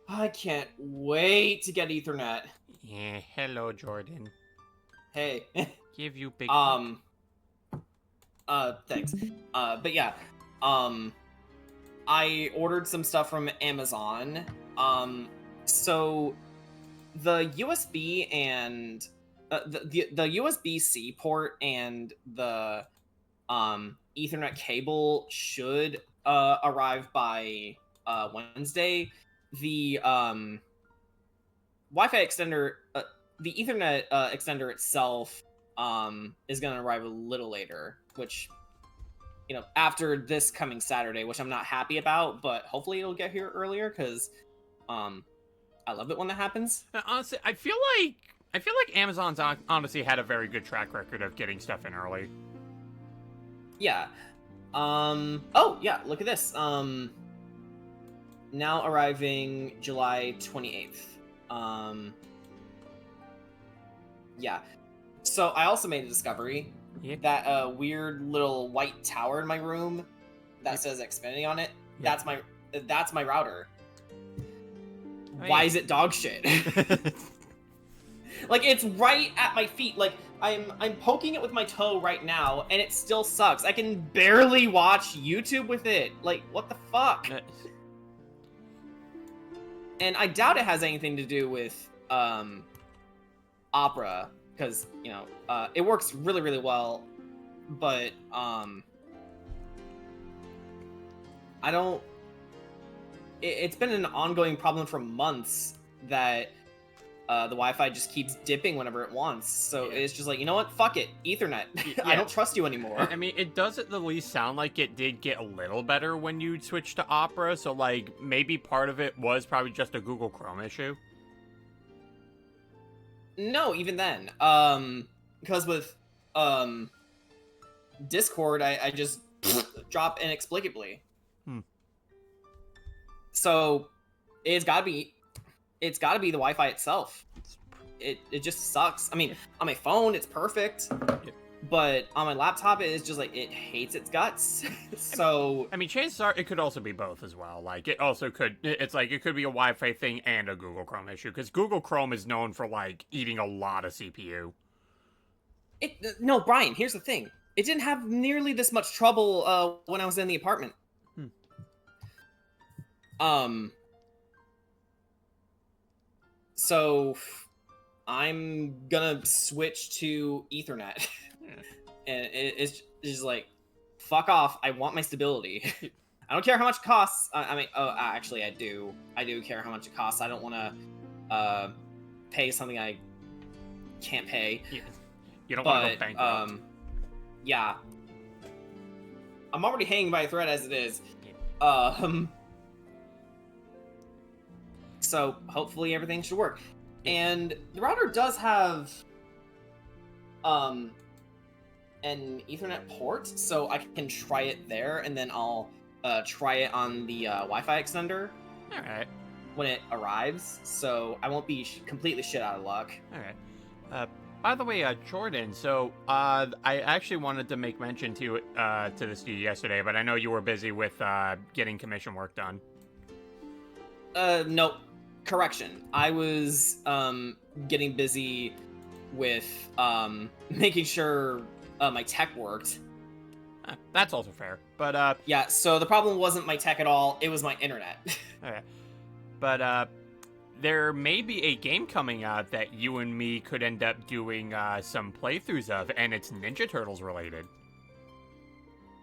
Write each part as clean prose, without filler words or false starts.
I can't wait to get Ethernet. Yeah, hello, Jordan. Hey. Give you big Thanks. But yeah, I ordered some stuff from Amazon. So the USB and the USB-C port and the Ethernet cable should arrive by Wednesday. The Wi-Fi extender, the Ethernet extender itself, is going to arrive a little later, which, you know, after this coming Saturday, which I'm not happy about, but hopefully it'll get here earlier because, I love it when that happens. Honestly, I feel like Amazon's honestly had a very good track record of getting stuff in early. Yeah. Oh yeah, look at this. Now arriving July 28th. Yeah. So I also made a discovery. Yeah. That weird little white tower in my room that says Xfinity on it. Yeah. That's my router. Oh, Why yeah. is it dog shit? Like, it's right at my feet. Like, I'm poking it with my toe right now, and it still sucks. I can barely watch YouTube with it. Like, what the fuck? And I doubt it has anything to do with Opera, because, you know, it works really, really well. But I don't. It's been an ongoing problem for months that the Wi-Fi just keeps dipping whenever it wants. So it's just like, you know what? Fuck it. Ethernet. I don't trust you anymore. I mean, it does at the least sound like it did get a little better when you switched to Opera, so, like, maybe part of it was probably just a Google Chrome issue. No, even then. Because with Discord, I just drop inexplicably. So it's gotta be the Wi-Fi itself. It just sucks. I mean, on my phone it's perfect, but on my laptop it is just like it hates its guts. So I mean, chances are it could also be both as well. Like, it also could. It's like it could be a Wi-Fi thing and a Google Chrome issue, because Google Chrome is known for, like, eating a lot of CPU. No, Brian. Here's the thing. It didn't have nearly this much trouble when I was in the apartment. So I'm gonna switch to Ethernet. And it's just like, fuck off. I want my stability. I don't care how much it costs. I mean, actually, I do care how much it costs. I don't want to pay something I can't pay. Yeah. You don't want to go bankrupt. Yeah. I'm already hanging by a thread as it is. So hopefully everything should work. And the router does have an Ethernet port, so I can try it there, and then I'll try it on the Wi-Fi extender. All right. When it arrives, so I won't be completely shit out of luck. All right. By the way, Jordan, so I actually wanted to make mention to this to you yesterday, but I know you were busy with getting commission work done. No, correction. I was getting busy with making sure my tech worked. That's also fair, but yeah. So the problem wasn't my tech at all; it was my internet. Okay. But there may be a game coming out that you and me could end up doing some playthroughs of, and it's Ninja Turtles related.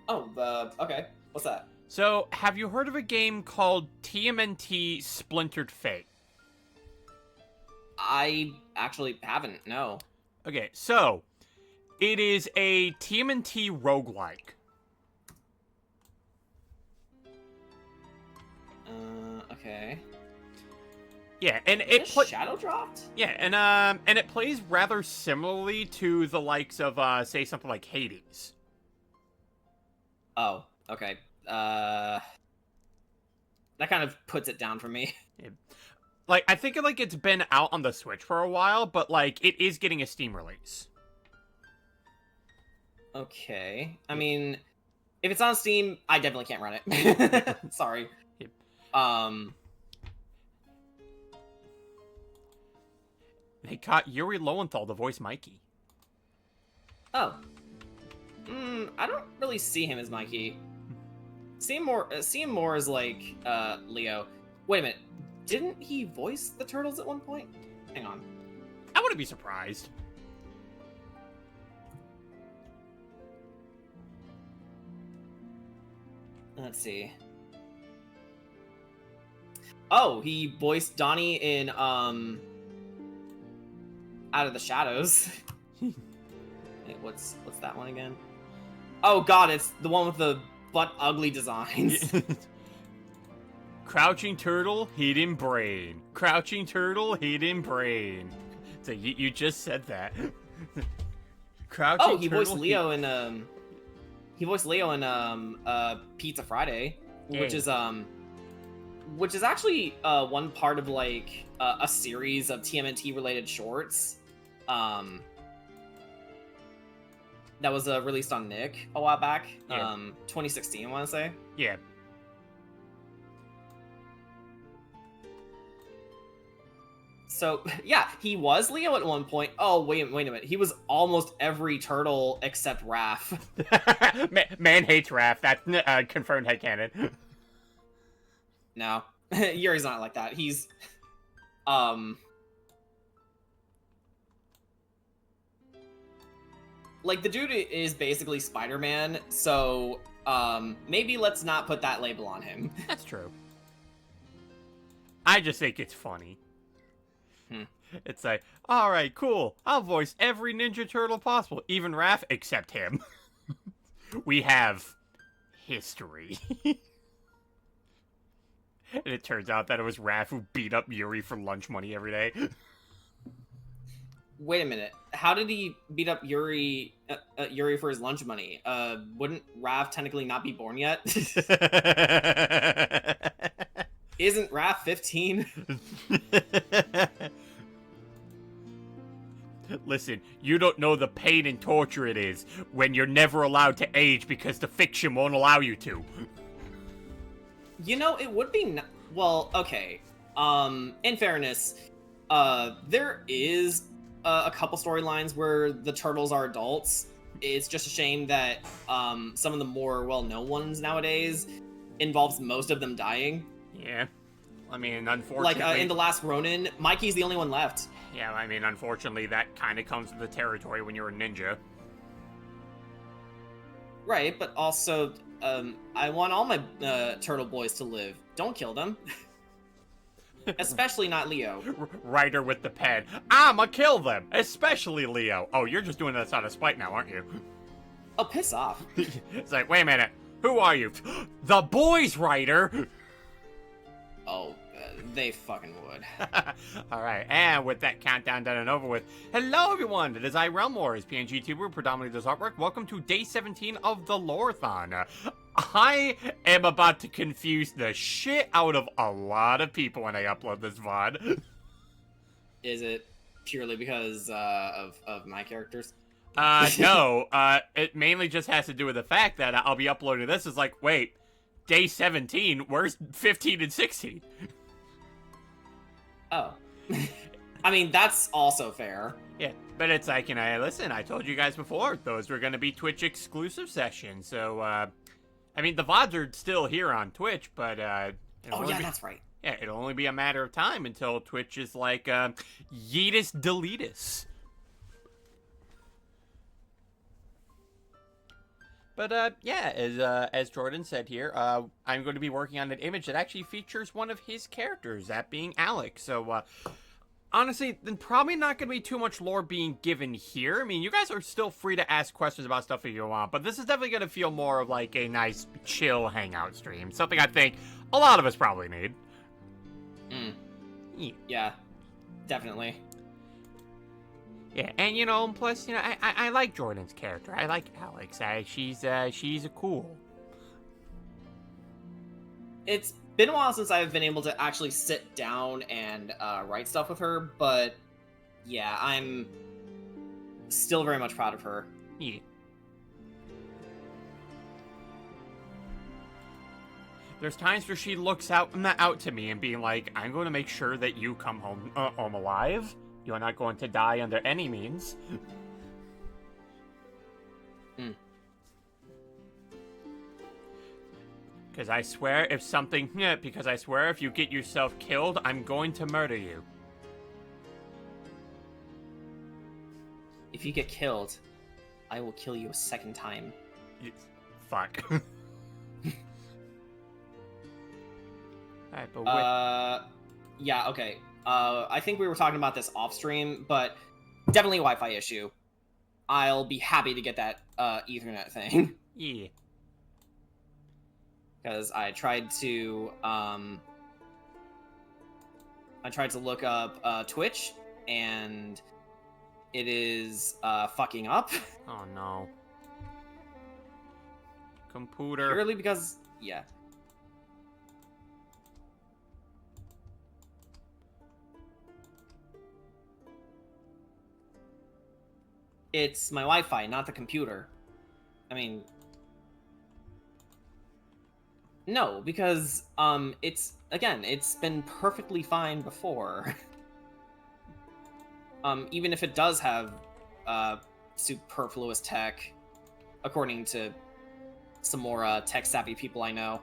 Oh, okay. What's that? So, have you heard of a game called TMNT Splintered Fate? I actually haven't, no. Okay, so, it is a TMNT roguelike. Okay. Yeah, and Shadow dropped? Yeah, and it plays rather similarly to the likes of say something like Hades. Oh, okay. That kind of puts it down for me. Yeah. Like, I think it's been out on the Switch for a while, but like it is getting a Steam release. Okay. I mean, if it's on Steam, I definitely can't run it. Sorry. Yep. They got Yuri Lowenthal to voice Mikey. Oh. I don't really see him as Mikey. See him more as like Leo. Wait a minute. Didn't he voice the Turtles at one point? Hang on. I wouldn't be surprised. Let's see. Oh, he voiced Donnie in Out of the Shadows. Wait, what's that one again? Oh god, it's the one with the butt ugly designs. Crouching turtle, hidden brain. Crouching turtle, hidden brain. So you just said that. Crouching oh, he turtle, voiced Leo in Pizza Friday, which is actually one part of like a series of TMNT related shorts. That was released on Nick a while back. Yeah. 2016, I want to say. Yeah. So, yeah, he was Leo at one point. Oh, wait a minute. He was almost every turtle except Raph. Man hates Raph. That's confirmed headcanon. No. Yuri's not like that. He's... Like, the dude is basically Spider-Man, so, maybe let's not put that label on him. That's true. I just think it's funny. It's like, alright, cool. I'll voice every Ninja Turtle possible, even Raph, except him. We have history. And it turns out that it was Raph who beat up Yuri for lunch money every day. Wait a minute. How did he beat up Yuri for his lunch money? Wouldn't Raph technically not be born yet? Isn't Raph 15? Listen, you don't know the pain and torture it is when you're never allowed to age because the fiction won't allow you to. You know, it would be... Well, okay. In fairness, there is a couple storylines where the turtles are adults. It's just a shame that some of the more well-known ones nowadays involves most of them dying. Yeah. I mean, unfortunately... Like, in The Last Ronin, Mikey's the only one left. Yeah, I mean, unfortunately, that kind of comes with the territory when you're a ninja. Right, but also, I want all my turtle boys to live. Don't kill them. Especially not Leo. Writer with the pen. I'ma kill them, especially Leo. Oh, you're just doing this out of spite now, aren't you? Oh, piss off. It's like, wait a minute. Who are you? The boys writer! Oh, they fucking would. Alright, and with that countdown done and over with, hello everyone, it is I, Realmore, as PNG YouTuber, predominantly does artwork. Welcome to day 17 of the lore-a-thon. I am about to confuse the shit out of a lot of people when I upload this VOD. Is it purely because of my characters? No, it mainly just has to do with the fact that I'll be uploading this as like, wait, day 17, where's 15 and 16? Oh. I mean, that's also fair. Yeah, but it's like, you know, listen, I told you guys before, those were going to be Twitch exclusive sessions, so, I mean, the VODs are still here on Twitch, but, Oh yeah, that's right. Yeah, it'll only be a matter of time until Twitch is like, yeetus deletus. But, yeah, as Jordan said here, I'm going to be working on an image that actually features one of his characters, that being Alex. So, honestly, then probably not going to be too much lore being given here. I mean, you guys are still free to ask questions about stuff if you want, but this is definitely going to feel more of like a nice, chill hangout stream. Something I think a lot of us probably need. Yeah, definitely. Yeah, and you know, plus, you know, I like Jordan's character. I like Alex. She's a cool. It's been a while since I've been able to actually sit down and write stuff with her, but yeah, I'm still very much proud of her. Yeah. There's times where she looks out to me and being like, "I'm going to make sure that you come home alive. You're not going to die under any means." Because I swear if you get yourself killed, I'm going to murder you. If you get killed, I will kill you a second time. Fuck. Alright, but yeah, okay. I think we were talking about this off stream, but definitely a Wi-Fi issue. I'll be happy to get that Ethernet thing. Yeah. Because I tried to look up Twitch, and it is fucking up. Oh no. Computer. Purely because, yeah. It's my Wi-Fi, not the computer. I mean, no, because it's been perfectly fine before. Even if it does have superfluous tech, according to some more tech-savvy people I know.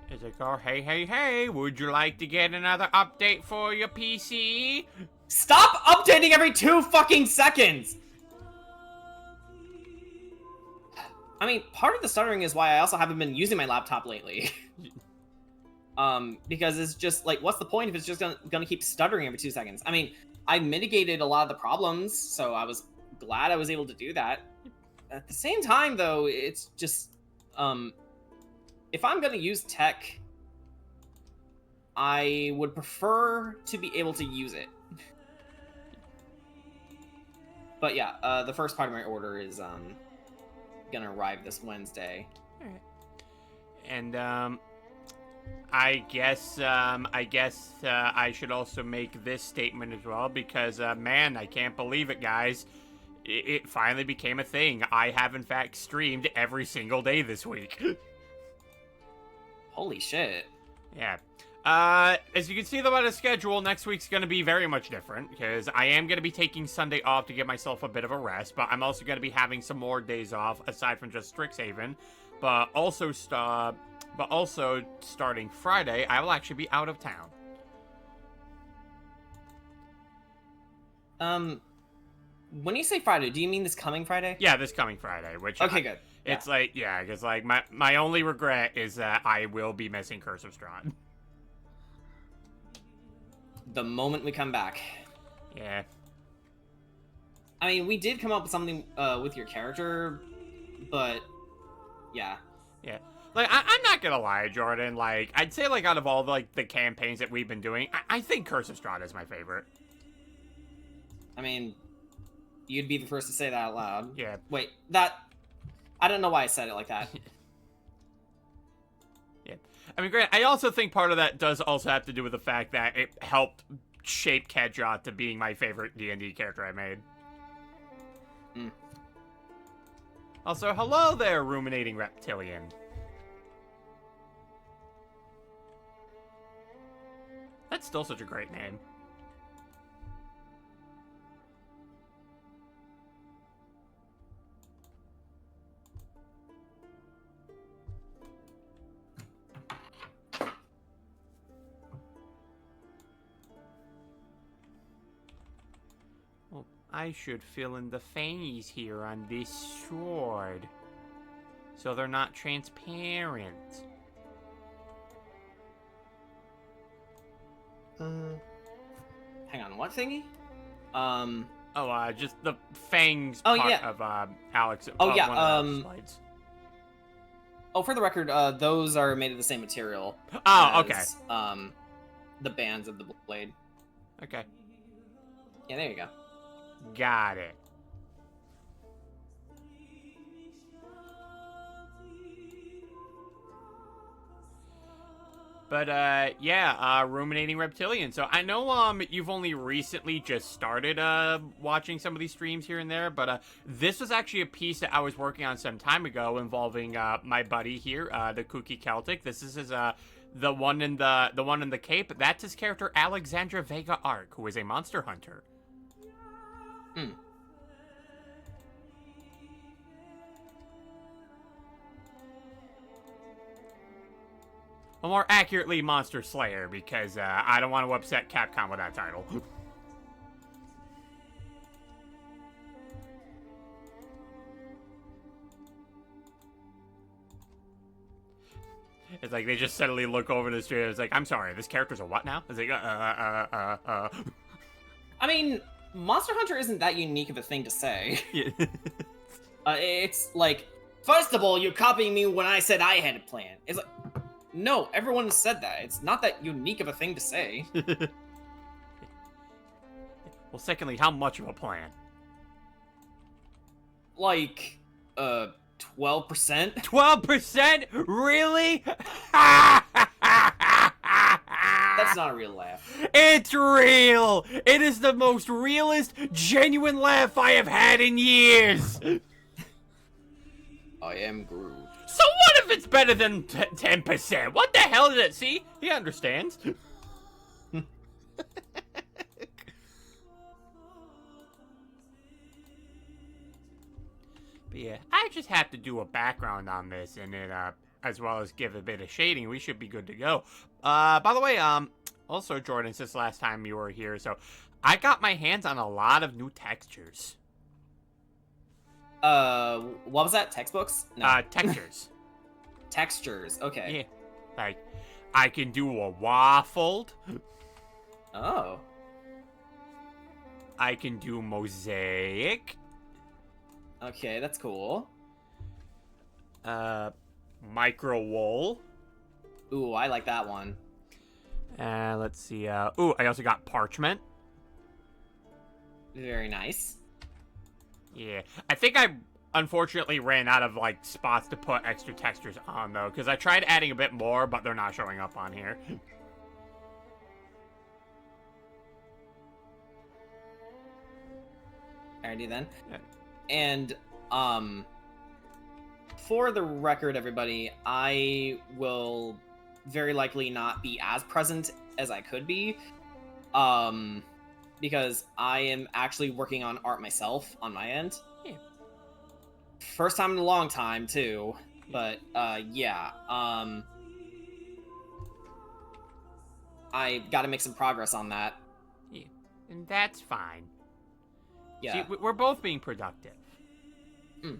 Is it go, hey, would you like to get another update for your PC? Stop updating every 2 fucking seconds! I mean, part of the stuttering is why I also haven't been using my laptop lately. Because it's just, like, what's the point if it's just gonna keep stuttering every 2 seconds? I mean, I mitigated a lot of the problems, so I was glad I was able to do that. At the same time, though, it's just, if I'm gonna use tech, I would prefer to be able to use it. But yeah, the first part of my order is gonna arrive this Wednesday. Alright. And I guess I should also make this statement as well, because man, I can't believe it, guys. It finally became a thing. I have in fact streamed every single day this week. Holy shit. Yeah. As you can see, though, by the schedule, next week's going to be very much different, because I am going to be taking Sunday off to give myself a bit of a rest, but I'm also going to be having some more days off, aside from just Strixhaven, but also starting Friday, I will actually be out of town. When you say Friday, do you mean this coming Friday? Yeah, this coming Friday, which... Okay, good. It's like, yeah, because, like, my only regret is that I will be missing Curse of Strahd. The moment we come back. Yeah. I mean, we did come up with something with your character, but yeah. Yeah. Like, I'm not gonna lie, Jordan, like, I'd say, like, out of all, like, the campaigns that we've been doing, I think Curse of Strahd is my favorite. I mean, you'd be the first to say that out loud. Yeah. Wait, that... I don't know why I said it like that. Yeah. I mean, great. I also think part of that does also have to do with the fact that it helped shape Kedra to being my favorite D&D character I made. Also, hello there, ruminating reptilian. That's still such a great name. I should fill in the fangs here on this sword, so they're not transparent. Hang on, what thingy? Just the fangs Oh, part yeah. of Alex. Oh, yeah, one of the slides. Oh, for the record, those are made of the same material. Oh, okay. As, the bands of the blade. Okay. Yeah, there you go. Got it. But, Ruminating Reptilian. So, I know, you've only recently just started, watching some of these streams here and there, but, this was actually a piece that I was working on some time ago involving, my buddy here, the Kooky Celtic. This is his, the one in the cape. That's his character, Alexandra Vega Arc, who is a monster hunter. Hmm. Well, more accurately, Monster Slayer, because I don't want to upset Capcom with that title. It's like they just suddenly look over the street. It's like, I'm sorry, this character's a what now? It's like, I mean, Monster Hunter isn't that unique of a thing to say. Yeah. It's like, first of all, you're copying me when I said I had a plan. It's like, no, everyone said that. It's not that unique of a thing to say. Well, secondly, how much of a plan? Like, 12%? 12%? Really? That's not a real laugh. It's real! It is the most realist, genuine laugh I have had in years! I am Groot. So what if it's better than 10%? What the hell is it? See? He understands. But yeah, I just have to do a background on this and then, as well as give a bit of shading. We should be good to go. By the way, also, Jordan, since last time you were here, so I got my hands on a lot of new textures. What was that? Textbooks? No. Textures. Textures, okay. Yeah. Like, I can do a waffled. Oh. I can do mosaic. Okay, that's cool. Micro wool. Ooh, I like that one. Let's see. Ooh, I also got parchment. Very nice. Yeah. I think I unfortunately ran out of, like, spots to put extra textures on, though, because I tried adding a bit more, but they're not showing up on here. Alrighty then. Yeah. And, for the record, everybody, I will very likely not be as present as I could be, because I am actually working on art myself on my end. Yeah. First time in a long time, too. But, yeah, I gotta make some progress on that. Yeah. And that's fine. Yeah. See, we're both being productive. Mm.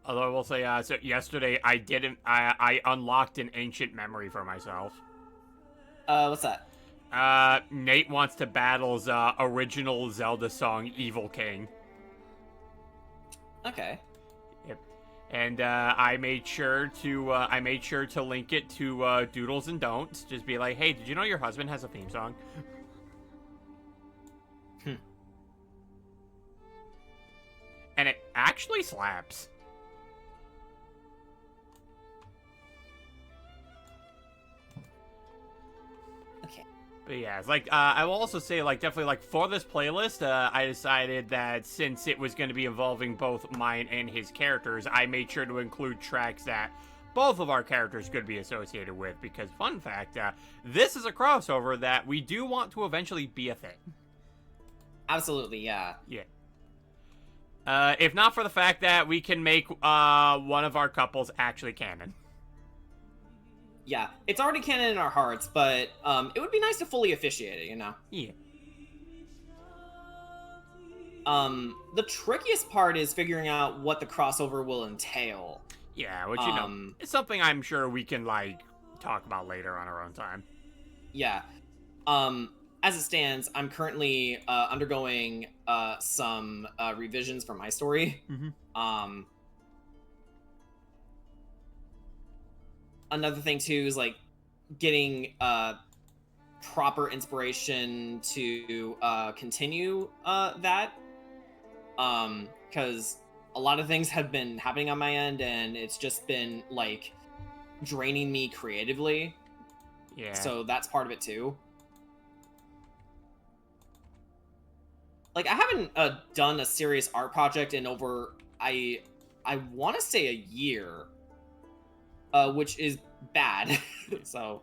Although I will say, so yesterday I unlocked an ancient memory for myself. What's that? Nate wants to battle's original Zelda song, Evil King. Okay. Yep. And I made sure to link it to Doodles and Don'ts. Just be like, hey, did you know your husband has a theme song? And it actually slaps. Okay. But yeah, it's like, I will also say, like, definitely, like, for this playlist, I decided that since it was going to be involving both mine and his characters, I made sure to include tracks that both of our characters could be associated with, because, fun fact, this is a crossover that we do want to eventually be a thing. Absolutely, yeah. Yeah. If not for the fact that we can make, one of our couples actually canon. Yeah, it's already canon in our hearts, but it would be nice to fully officiate it, you know? Yeah. The trickiest part is figuring out what the crossover will entail. Yeah, which, you know, it's something I'm sure we can, like, talk about later on our own time. Yeah. As it stands, I'm currently undergoing some revisions for my story. Mm-hmm. Another thing too is like getting proper inspiration to continue that. Because a lot of things have been happening on my end, and it's just been like draining me creatively. Yeah. So that's part of it too. Like I haven't done a serious art project in over I want to say a year, which is bad. So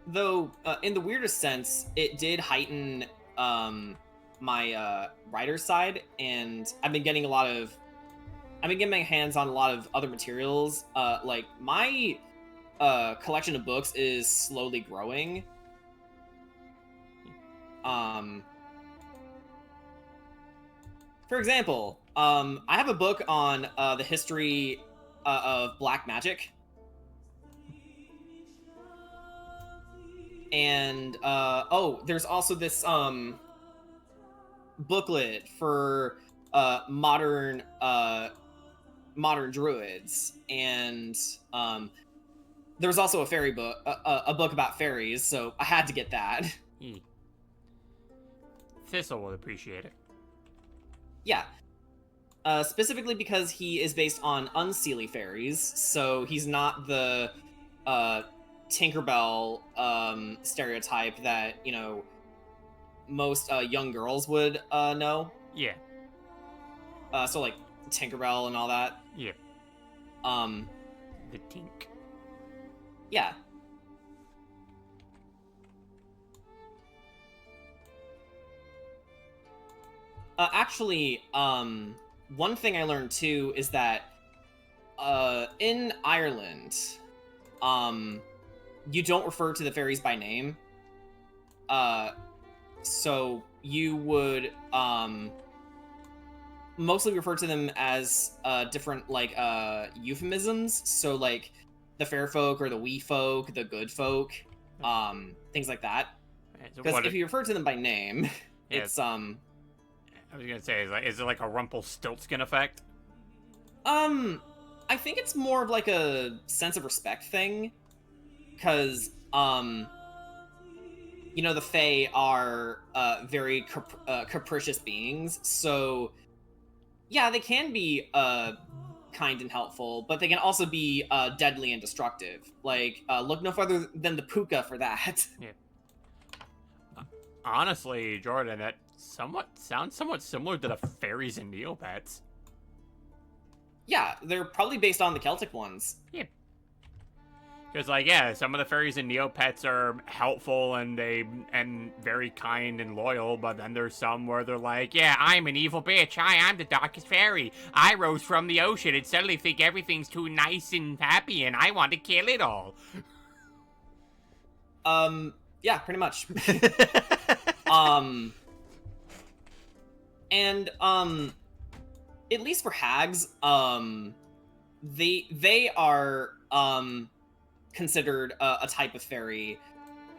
though in the weirdest sense, it did heighten my writer side, and I've been getting my hands on a lot of other materials. Like my collection of books is slowly growing. For example, I have a book on the history of black magic. And there's also this booklet for modern druids, and there was also a fairy book, a book about fairies, so I had to get that. Thistle will appreciate it. Yeah. Specifically because he is based on unseelie fairies, so he's not the Tinkerbell stereotype that, you know, most young girls would know. Yeah. So like Tinkerbell and all that. Yeah. The Tink. Yeah. Actually, one thing I learned too is that in Ireland, you don't refer to the fairies by name. So you would mostly refer to them as different like euphemisms. So like the fair folk or the wee folk, the good folk, things like that. Because if you refer to them by name, yeah, it's I was gonna say, is it like a Rumpelstiltskin effect? I think it's more of like a sense of respect thing, because you know, the Fae are very capricious beings, so yeah, they can be kind and helpful, but they can also be deadly and destructive. Like, look no further than the puka for that. Yeah. Honestly, Jordan, that sounds somewhat similar to the fairies and Neopets. Yeah, they're probably based on the Celtic ones. Yeah. Because, like, yeah, some of the fairies and Neopets are helpful and very kind and loyal, but then there's some where they're like, yeah, I'm an evil bitch. I'm the darkest fairy. I rose from the ocean and suddenly think everything's too nice and happy, and I want to kill it all. Yeah, pretty much. And at least for hags, they are considered a type of fairy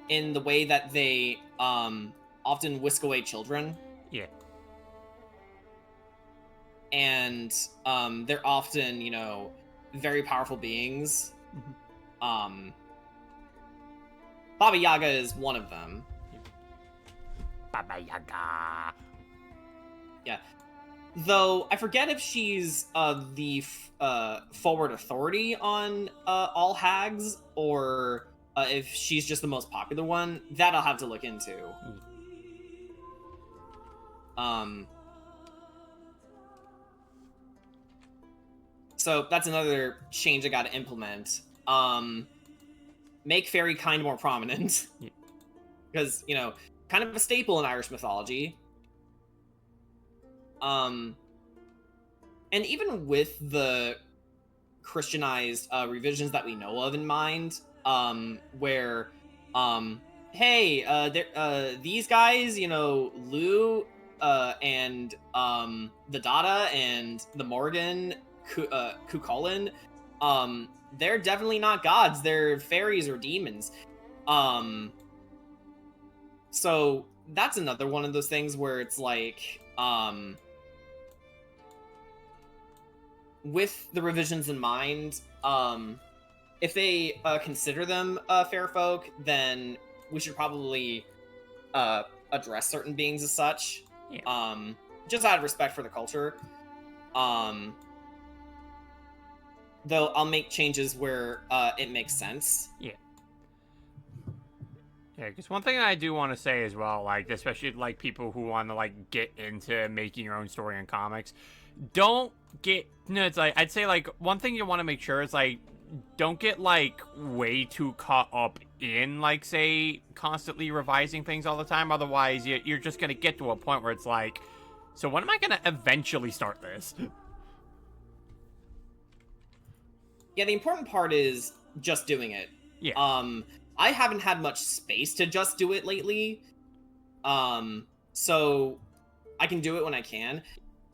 in the way that they often whisk away children. Yeah. And they're often, you know, very powerful beings. Baba Yaga is one of them. Baba Yaga. Yeah. Though I forget if she's the forward authority on all hags, or if she's just the most popular one. That I'll have to look into. So that's another change I got to implement. Make fairy kind more prominent. Because, you know, kind of a staple in Irish mythology. And even with the Christianized revisions that we know of in mind, where, hey, these guys, you know, Lou, and the Dada and the Morgan, Kukulin, they're definitely not gods. They're fairies or demons. So that's another one of those things where it's like, with the revisions in mind, if they consider them fair folk, then we should probably address certain beings as such. Yeah. Just out of respect for the culture. Though I'll make changes where it makes sense. Yeah. Yeah, because one thing I do want to say as well, like, especially, like, people who want to, like, get into making your own story in comics, don't get, it's like, I'd say, like, one thing you want to make sure is, like, don't get, like, way too caught up in, like, say, constantly revising things all the time. Otherwise, you're just going to get to a point where it's like, so when am I going to eventually start this? Yeah, the important part is just doing it. Yeah. I haven't had much space to just do it lately. So I can do it when I can.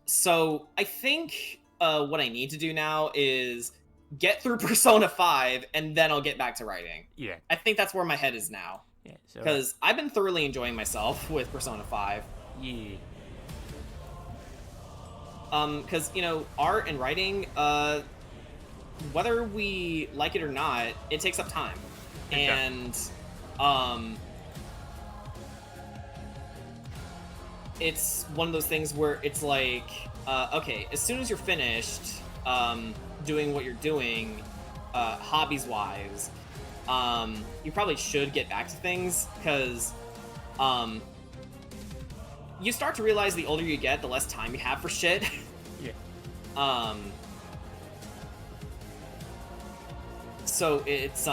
So I think what I need to do now is get through Persona 5, and then I'll get back to writing. Yeah. I think that's where my head is now. Yeah. So. Because I've been thoroughly enjoying myself with Persona 5. Yeah. Because, you know, art and writing, whether we like it or not, it takes up time. And, it's one of those things where it's like, okay, as soon as you're finished, doing what you're doing, hobbies-wise, you probably should get back to things, because, you start to realize the older you get, the less time you have for shit. Yeah. So it's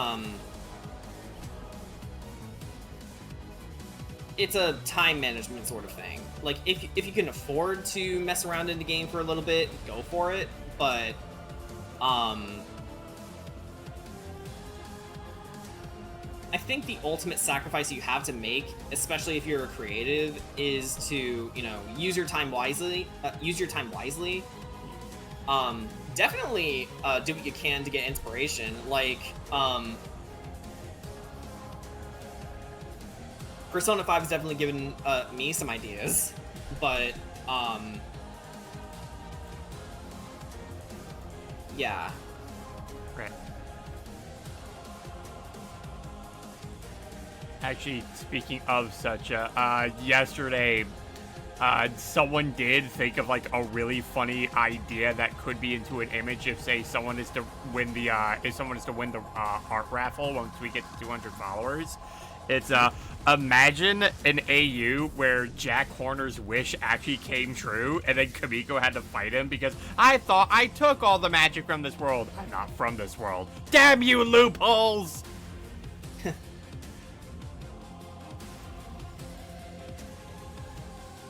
a time management sort of thing. Like, if you can afford to mess around in the game for a little bit, go for it. But I think the ultimate sacrifice you have to make, especially if you're a creative, is to, you know, use your time wisely. Definitely do what you can to get inspiration. Like, Persona 5 has definitely given me some ideas, but yeah. Right. Actually, speaking of such, yesterday, someone did think of, like, a really funny idea that could be into an image if, say, someone is to win the, art raffle once we get to 200 followers. It's, imagine an AU where Jack Horner's wish actually came true, and then Kamiko had to fight him because I thought I took all the magic from this world. I'm not from this world. Damn you, loopholes!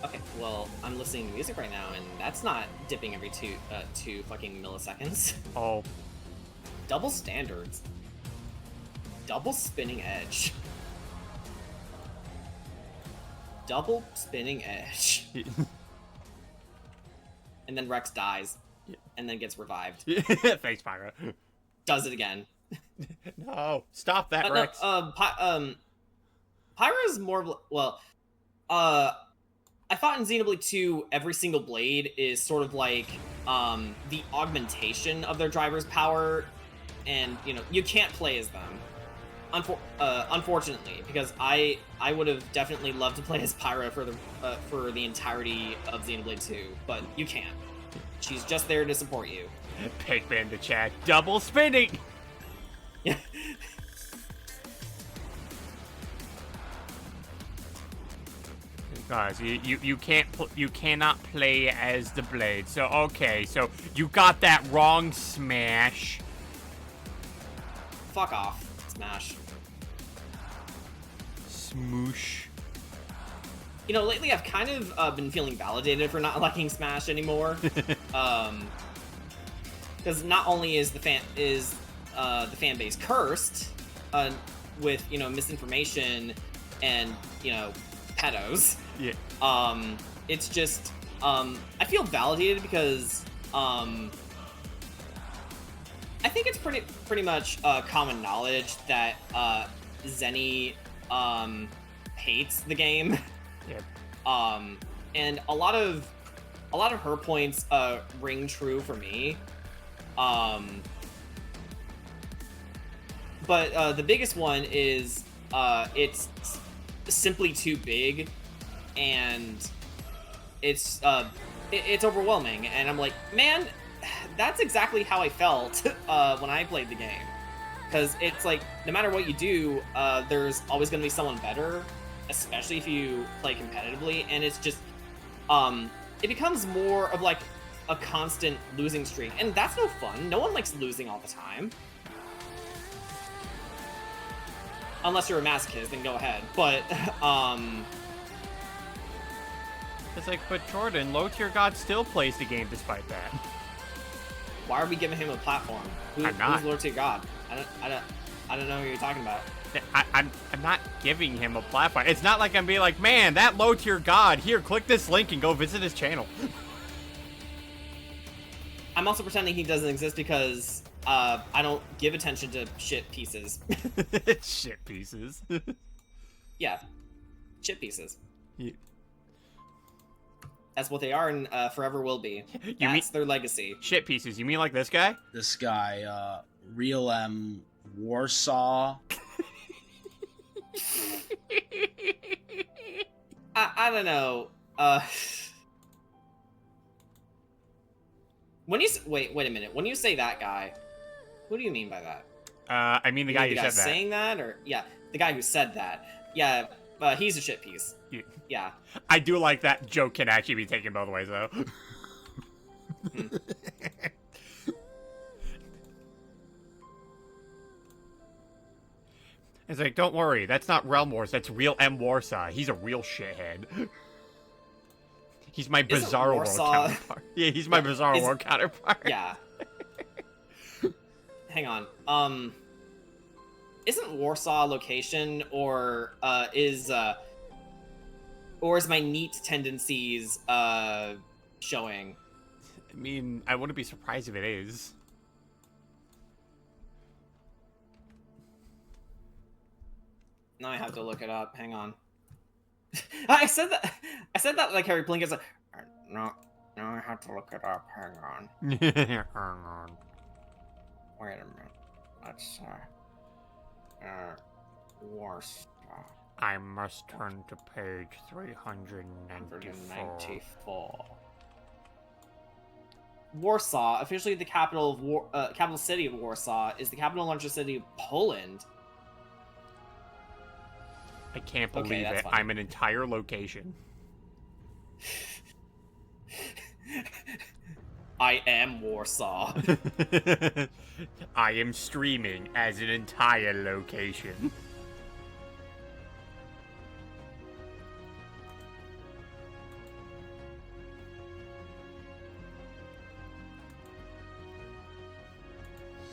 Okay, well, I'm listening to music right now, and that's not dipping every two fucking milliseconds. Oh. Double standards. Double spinning edge. Double spinning edge. And then Rex dies. And then gets revived. Thanks, Pyra. Does it again. No, stop that, Rex. Pyra's more, well, I thought in Xenoblade 2, every single blade is sort of like the augmentation of their driver's power, and, you know, you can't play as them. Unfortunately, because I would have definitely loved to play as Pyra for the entirety of Xenoblade 2, but you can't. She's just there to support you. Pigman to chat. Double spinning! Yeah. Guys, you cannot play as the blade. So okay, so you got that wrong, Smash. Fuck off, Smash. Smoosh. lately I've kind of been feeling validated for not liking Smash anymore. Because not only is the fan base cursed with misinformation and pedos. Yeah. It's just I feel validated because I think it's pretty much common knowledge that Zenny hates the game. Yep. And a lot of her points ring true for me. But the biggest one is it's simply too big, and it's overwhelming. And I'm like, man, that's exactly how I felt when I played the game. Because it's like, no matter what you do, there's always going to be someone better, especially if you play competitively. And it's just, it becomes more of like a constant losing streak. And that's no fun. No one likes losing all the time. Unless you're a masochist, then go ahead. But, It's like, but Jordan, low tier God still plays the game despite that. Why are we giving him a platform? I'm not. Who's Lord to God? I don't know who you're talking about. I'm not giving him a platform. It's not like I'm being like, man, that low tier God, here, click this link and go visit his channel. I'm also pretending he doesn't exist because I don't give attention to shit pieces. Shit pieces. Yeah, shit pieces. Yeah. That's what they are and forever will be. That's their legacy. Shit pieces. You mean like this guy? This guy, Real M Warsaw. I don't know. When you wait a minute. When you say that guy, who do you mean by that? I mean the guy who said that. Saying that, or yeah, the guy who said that. Yeah, he's a shit piece. Yeah. I do like that joke can actually be taken both ways though. It's like, don't worry, that's not Realm Wars, that's real M. Warsaw. He's a real shithead. He's my Bizarro World counterpart. Yeah, he's my Bizarro World counterpart. Yeah. Hang on. Isn't Warsaw a location, or is my neat tendencies showing? I mean, I wouldn't be surprised if it is. Now I have to look it up. Hang on. I said that like Harry Blink is like, no, I have to look it up. Hang on. Hang on. Wait a minute. Let's Warsaw. I must turn to page 394. Warsaw, officially the capital of capital city of Warsaw, is the capital and largest city of Poland. I can't believe it. Fine. I'm an entire location. I am Warsaw. I am streaming as an entire location.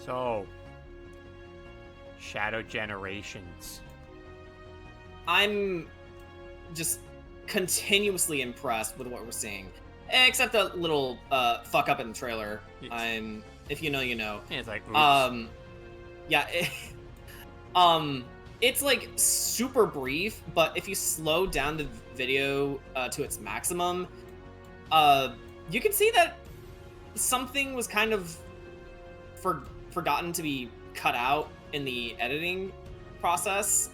So, Shadow Generations. I'm just continuously impressed with what we're seeing. Except a little fuck up in the trailer. If you know, you know. Yeah, it's like, oops. Yeah. It's like super brief, but if you slow down the video to its maximum, you can see that something was kind of forgotten to be cut out in the editing process.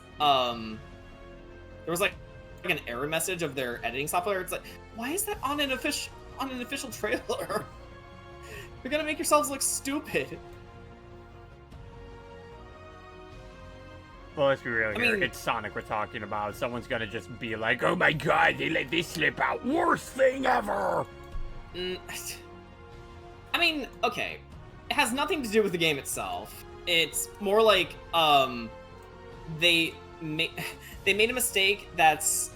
There was like an error message of their editing software. It's like, why is that on an official trailer? You're gonna make yourselves look stupid. Well, let's be real here. It's Sonic we're talking about. Someone's gonna just be like, oh my god, they let this slip out. Worst thing ever! I mean, okay. It has nothing to do with the game itself. It's more like, they made a mistake that's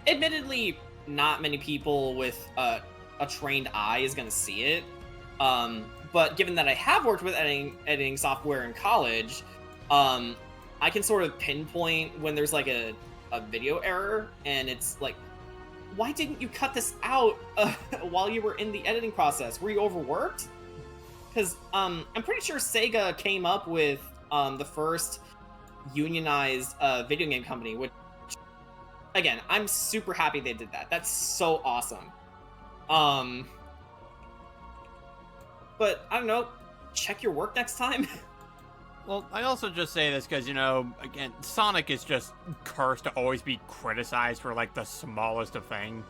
admittedly, not many people with a trained eye is going to see it. But given that I have worked with editing software in college, I can sort of pinpoint when there's like a video error, and it's like, why didn't you cut this out while you were in the editing process? Were you overworked? Because I'm pretty sure Sega came up with the first unionized video game company, which, again, I'm super happy they did that. That's so awesome. But I don't know, check your work next time. Well, I also just say this because, you know, again, Sonic is just cursed to always be criticized for, like, the smallest of things.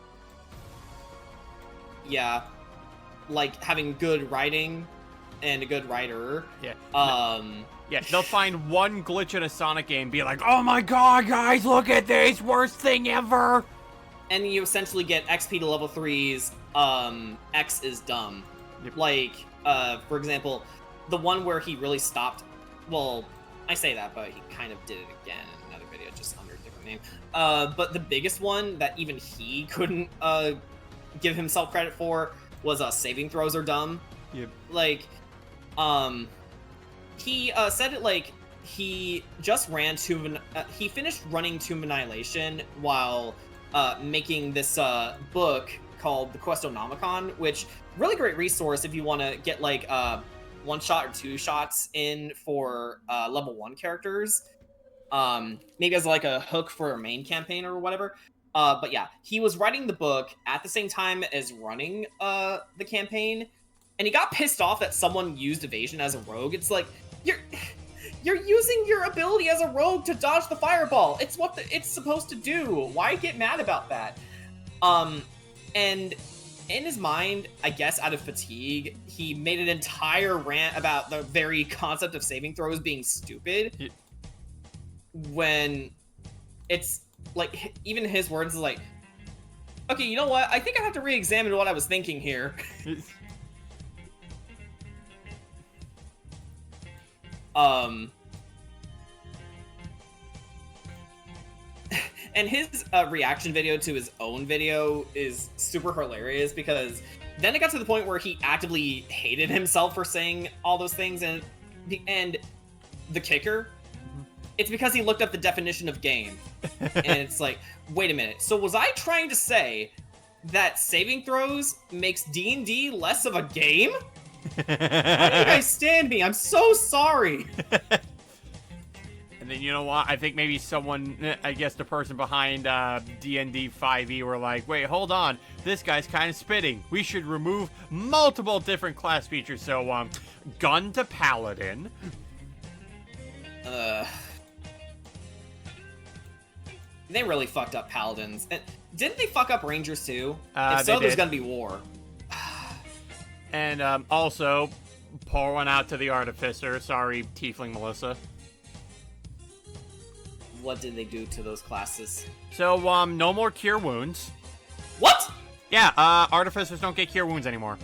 Yeah, like having good writing and a good writer. Yeah. Yeah, they'll find one glitch in a Sonic game, be like, oh my god, guys, look at this, worst thing ever! And you essentially get XP to level 3's, X is dumb. Yep. Like, for example, the one where he really stopped, well, I say that, but he kind of did it again in another video, just under a different name. But the biggest one that even he couldn't, give himself credit for was, saving throws are dumb. Yep. Like, he said it like he just ran he finished running Tomb of Annihilation while making this book called The Questonomicon, which really great resource if you want to get like one shot or two shots in for level 1 characters, maybe as like a hook for a main campaign or whatever. But yeah, he was writing the book at the same time as running the campaign, and he got pissed off that someone used evasion as a rogue. It's like, you're using your ability as a rogue to dodge the fireball. It's what it's supposed to do. Why get mad about that? And in his mind, I guess out of fatigue, he made an entire rant about the very concept of saving throws being stupid. When it's like, even his words is like, okay, you know what? I think I have to re-examine what I was thinking here. And his reaction video to his own video is super hilarious, because then it got to the point where he actively hated himself for saying all those things, and the kicker, it's because he looked up the definition of game. And it's like, wait a minute, so was I trying to say that saving throws makes D&D less of a game? How do you guys stand me? I'm so sorry. And then, you know what, I think maybe someone, I guess the person behind D&D 5e were like, wait, hold on, this guy's kind of spitting. We should remove multiple different class features. So, gun to paladin. They really fucked up paladins. Didn't they fuck up rangers too? If they so, there's did. gonna be war. And also, pour one out to the artificer. Sorry, Tiefling Melissa. What did they do to those classes? So, no more cure wounds. What? Yeah, artificers don't get cure wounds anymore.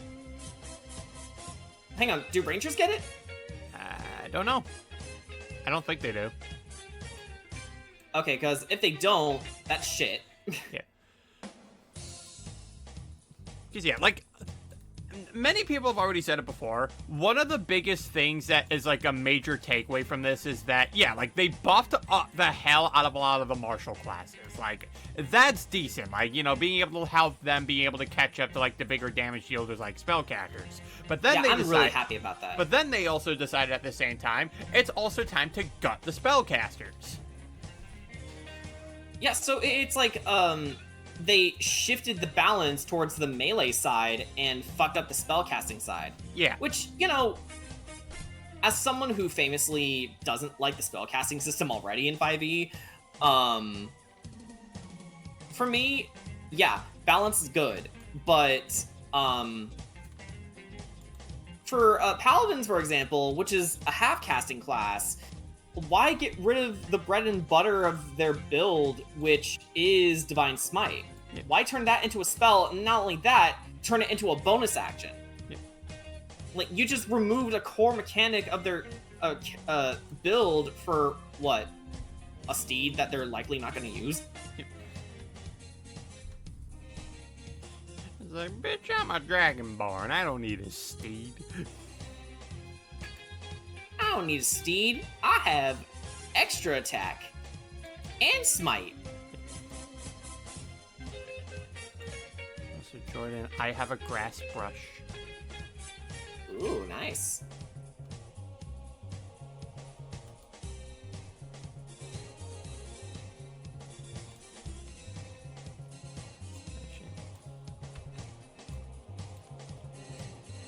Hang on, do rangers get it? I don't know. I don't think they do. Okay, because if they don't, that's shit. Yeah. Because, yeah, like, many people have already said it before. One of the biggest things that is, like, a major takeaway from this is that, yeah, like, they buffed up the hell out of a lot of the martial classes. Like, that's decent. Like, you know, being able to help them being able to catch up to, like, the bigger damage dealers like spellcasters. But then yeah, I'm really happy about that. But then they also decided at the same time, it's also time to gut the spellcasters. Yeah, so it's like, they shifted the balance towards the melee side and fucked up the spellcasting side. Yeah. Which, you know, as someone who famously doesn't like the spellcasting system already in 5e, for me, yeah, balance is good. But, for paladins, for example, which is a half-casting class, why get rid of the bread and butter of their build, which is Divine Smite? Yeah. Why turn that into a spell, and not only that, turn it into a bonus action? Yeah. Like, you just removed a core mechanic of their build for, what? A steed that they're likely not going to use? Yeah. It's like, bitch, I'm a dragonborn. I don't need a steed. I don't need a steed. I have extra attack and smite. So Jordan, I have a grass brush. Ooh, nice.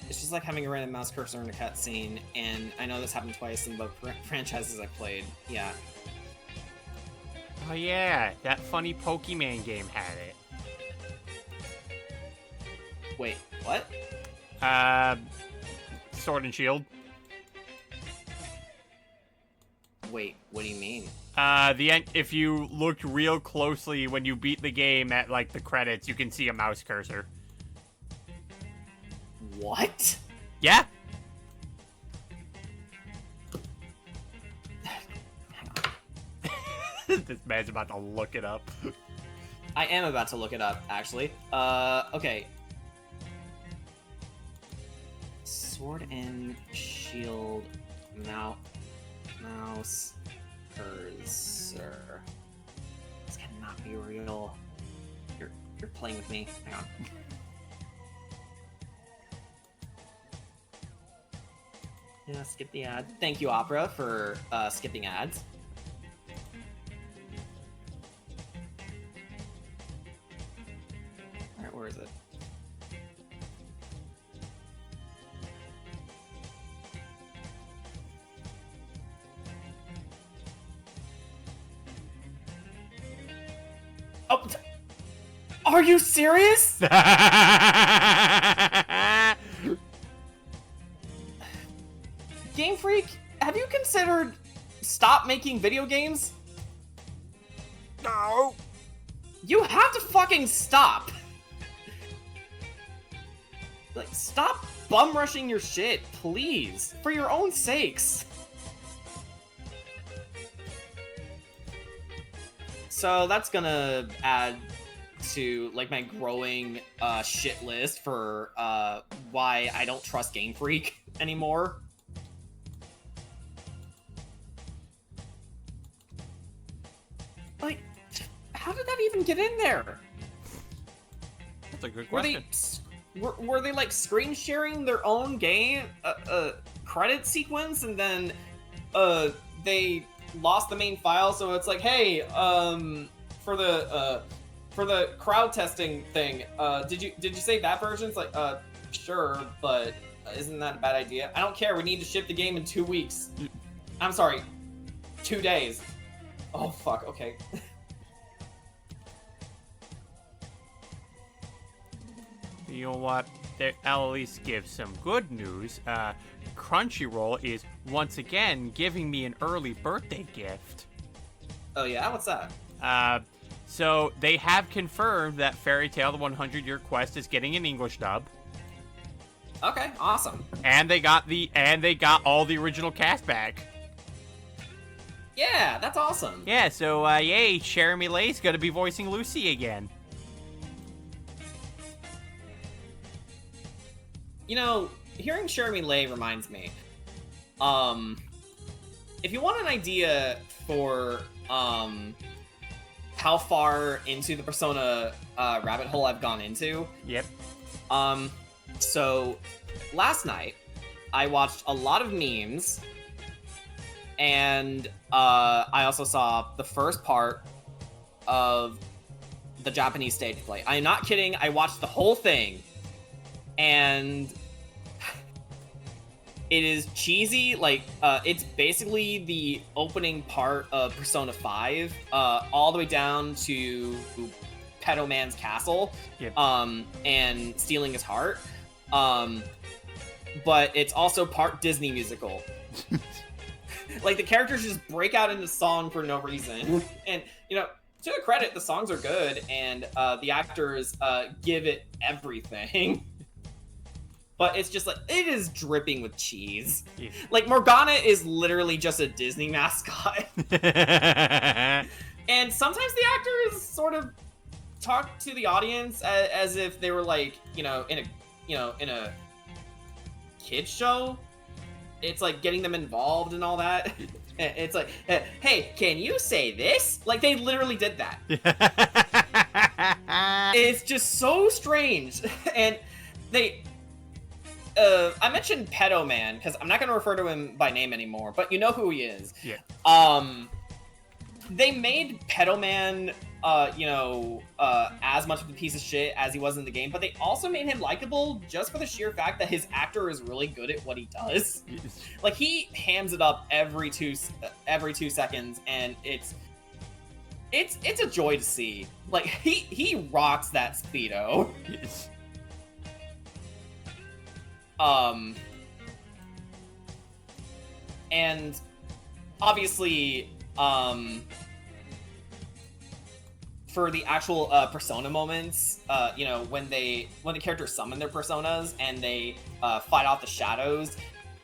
It's just like having a random mouse cursor in a cutscene, and I know this happened twice in both franchises I've played. Yeah. Oh yeah, that funny Pokemon game had it. Wait, what? Sword and Shield. Wait, what do you mean? The end. If you looked real closely when you beat the game at like the credits, you can see a mouse cursor. What? Yeah. This man's about to look it up. I am about to look it up, actually. Okay. Sword and Shield mouse cursor. This cannot be real. You're playing with me. Hang on. Yeah, skip the ad. Thank you, Opera, for skipping ads. Alright, where is it? Oh! Are you serious? Game Freak, have you considered stop making video games? No. You have to fucking stop. Like, stop bum rushing your shit, please, for your own sakes. So that's gonna add to like my growing shit list for why I don't trust Game Freak anymore. Like, how did that even get in there? That's a good question. Were they like screen sharing their own game credit sequence, and then they lost the main file? So it's like, hey, for the crowd testing thing, did you save that version? It's like, sure, but isn't that a bad idea? I don't care. We need to ship the game in 2 weeks. I'm sorry, 2 days. Oh fuck. Okay. You know what? I'll at least give some good news. Crunchyroll is once again giving me an early birthday gift. Oh yeah, what's that? So they have confirmed that Fairy Tail: The 100-Year Quest is getting an English dub, Okay, awesome. and they got all the original cast back. Yeah, that's awesome. Yeah, so yay, Jeremy Lay's gonna be voicing Lucy again. You know, hearing Jeremy Lay reminds me. If you want an idea for how far into the Persona rabbit hole I've gone into. Yep. So last night I watched a lot of memes, and I also saw the first part of the Japanese stage play. I'm not kidding. I watched the whole thing, and it is cheesy. Like, it's basically the opening part of Persona 5, all the way down to Pedo Man's castle, Yep. and stealing his heart. But it's also part Disney musical. Like, the characters just break out into song for no reason. And, you know, to their credit, the songs are good, and the actors give it everything. But it's just like, it is dripping with cheese. Yeah. Like, Morgana is literally just a Disney mascot. And sometimes the actor is sort of talk to the audience as if they were like, in a kids show. It's like getting them involved and all that. It's like, hey, can you say this? Like, they literally did that. It's just so strange. And I mentioned Pedo Man, because I'm not going to refer to him by name anymore, but you know who he is. Yeah. They made Pedo Man, as much of a piece of shit as he was in the game, but they also made him likable just for the sheer fact that his actor is really good at what he does. Like, he hams it up every 2 seconds, and it's a joy to see. Like, he rocks that Speedo. And obviously, for the actual persona moments, when the characters summon their personas and they fight off the shadows,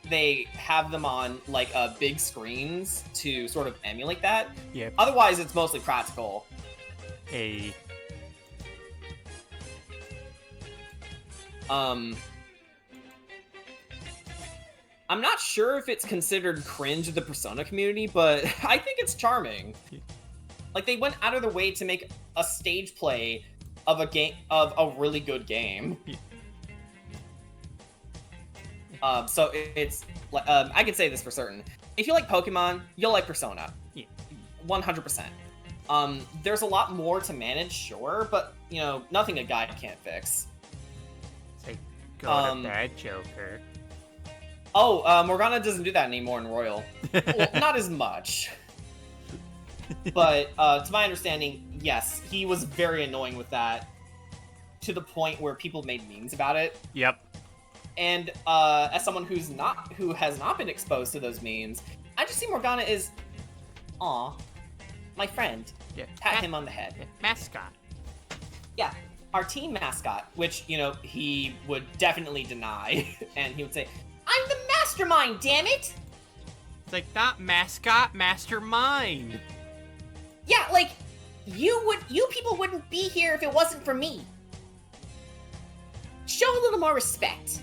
they have them on like big screens to sort of emulate that. Yep. Otherwise, it's mostly practical. I'm not sure if it's considered cringe of the Persona community, but I think it's charming. Like, they went out of their way to make a stage play of a really good game. So it's I can say this for certain. If you like Pokemon, you'll like Persona. 100%. There's a lot more to manage, sure, but nothing a guide can't fix. Say, go to bed, Joker. Oh, Morgana doesn't do that anymore in Royal. Well, not as much. But to my understanding, yes, he was very annoying with that, to the point where people made memes about it. Yep. And as someone who has not been exposed to those memes, I just see Morgana as, aw, my friend. Yeah. Pat him on the head. Mascot. Yeah, our team mascot, which he would definitely deny, and he would say, "I'm the mastermind, damn it!" It's like, not mascot, mastermind. Yeah, like, you people wouldn't be here if it wasn't for me. Show a little more respect.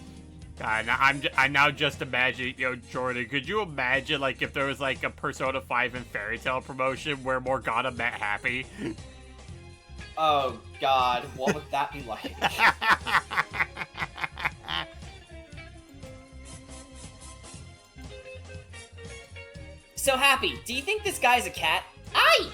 I now just imagine, Jordan, could you imagine, like, if there was, like, a Persona 5 and Fairy Tail promotion where Morgana met Happy? Oh, God, what would that be like? So, Happy, do you think this guy's a cat? Aye!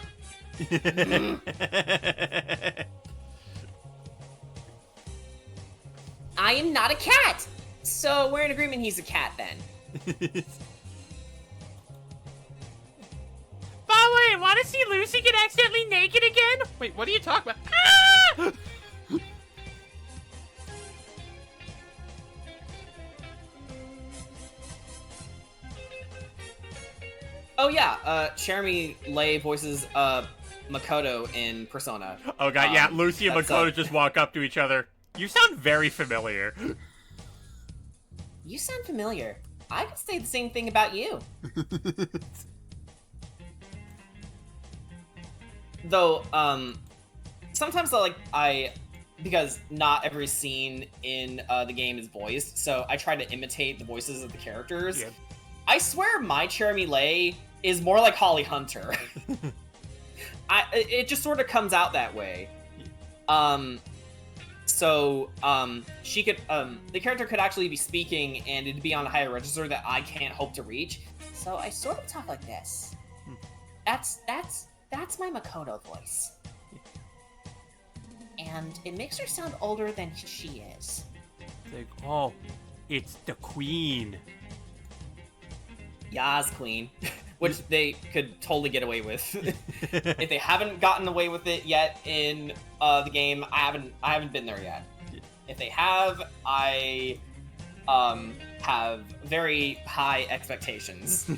I am not a cat! So, we're in agreement he's a cat, then. Oh, wait, want to see Lucy get accidentally naked again? Wait, what are you talking about? Ah! Oh yeah, Jeremy Lay voices Makoto in Persona. Oh god, yeah, Lucy and that's, Makoto just walk up to each other. You sound very familiar. You sound familiar. I could say the same thing about you. Though, sometimes because not every scene in the game is voiced, so I try to imitate the voices of the characters. Yeah. I swear my Jeremy Lay is more like Holly Hunter. It just sort of comes out that way. She could, the character could actually be speaking and it'd be on a higher register that I can't hope to reach. So I sort of talk like this. That's my Makoto voice. And it makes her sound older than she is. Like, oh, it's the queen. Yas Queen. Which they could totally get away with. If they haven't gotten away with it yet in the game, I haven't been there yet. If they have, I have very high expectations.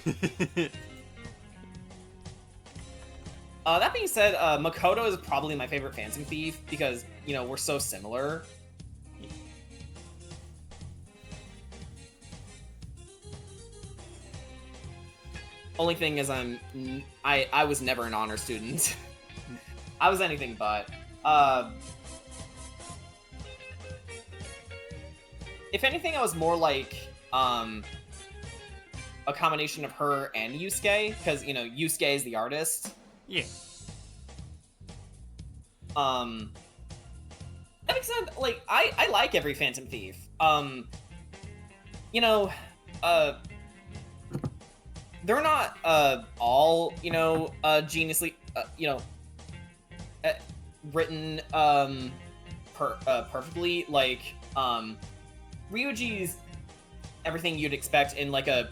That being said, Makoto is probably my favorite Phantom Thief because, we're so similar. Only thing is I was never an honor student. I was anything but. if anything, I was more like a combination of her and Yusuke, because you know Yusuke is the artist. Yeah. That makes sense. Like I like every Phantom Thief. You know, they're not all geniusly written perfectly. Like Ryuji's everything you'd expect in like a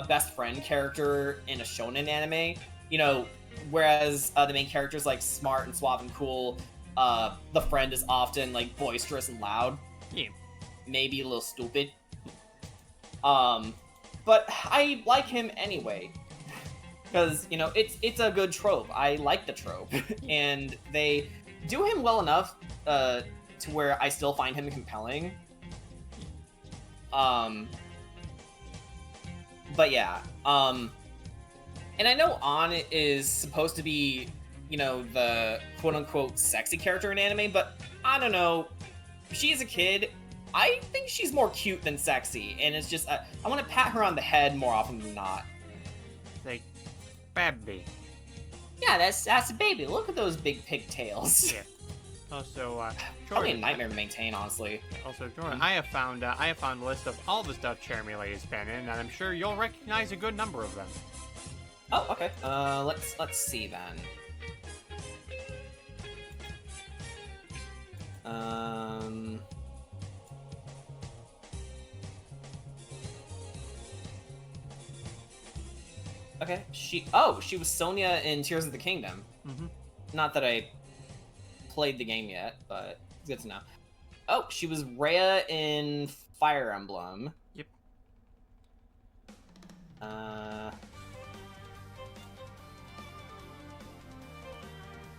best friend character in a shonen anime. You know, whereas the main character is like smart and suave and cool. The friend is often like boisterous and loud. Yeah. Maybe a little stupid. But I like him anyway. Because, you know, it's a good trope. I like the trope. And they do him well enough to where I still find him compelling. But yeah. And I know An is supposed to be, you know, the quote-unquote sexy character in anime, but I don't know. She's a kid. I think she's more cute than sexy, and it's just, I want to pat her on the head more often than not. Like, baby. Yeah, that's a baby. Look at those big pigtails. Yeah. Also, Probably a Jordan. nightmare to maintain, honestly. Also, Jordan, I have found a list of all the stuff Chermile has been in, and I'm sure you'll recognize a good number of them. Oh, okay. Let's see then. Okay, she was Sonya in Tears of the Kingdom. Mm-hmm. Not that I played the game yet, but it's good to know. Oh, she was Rhea in Fire Emblem. Yep.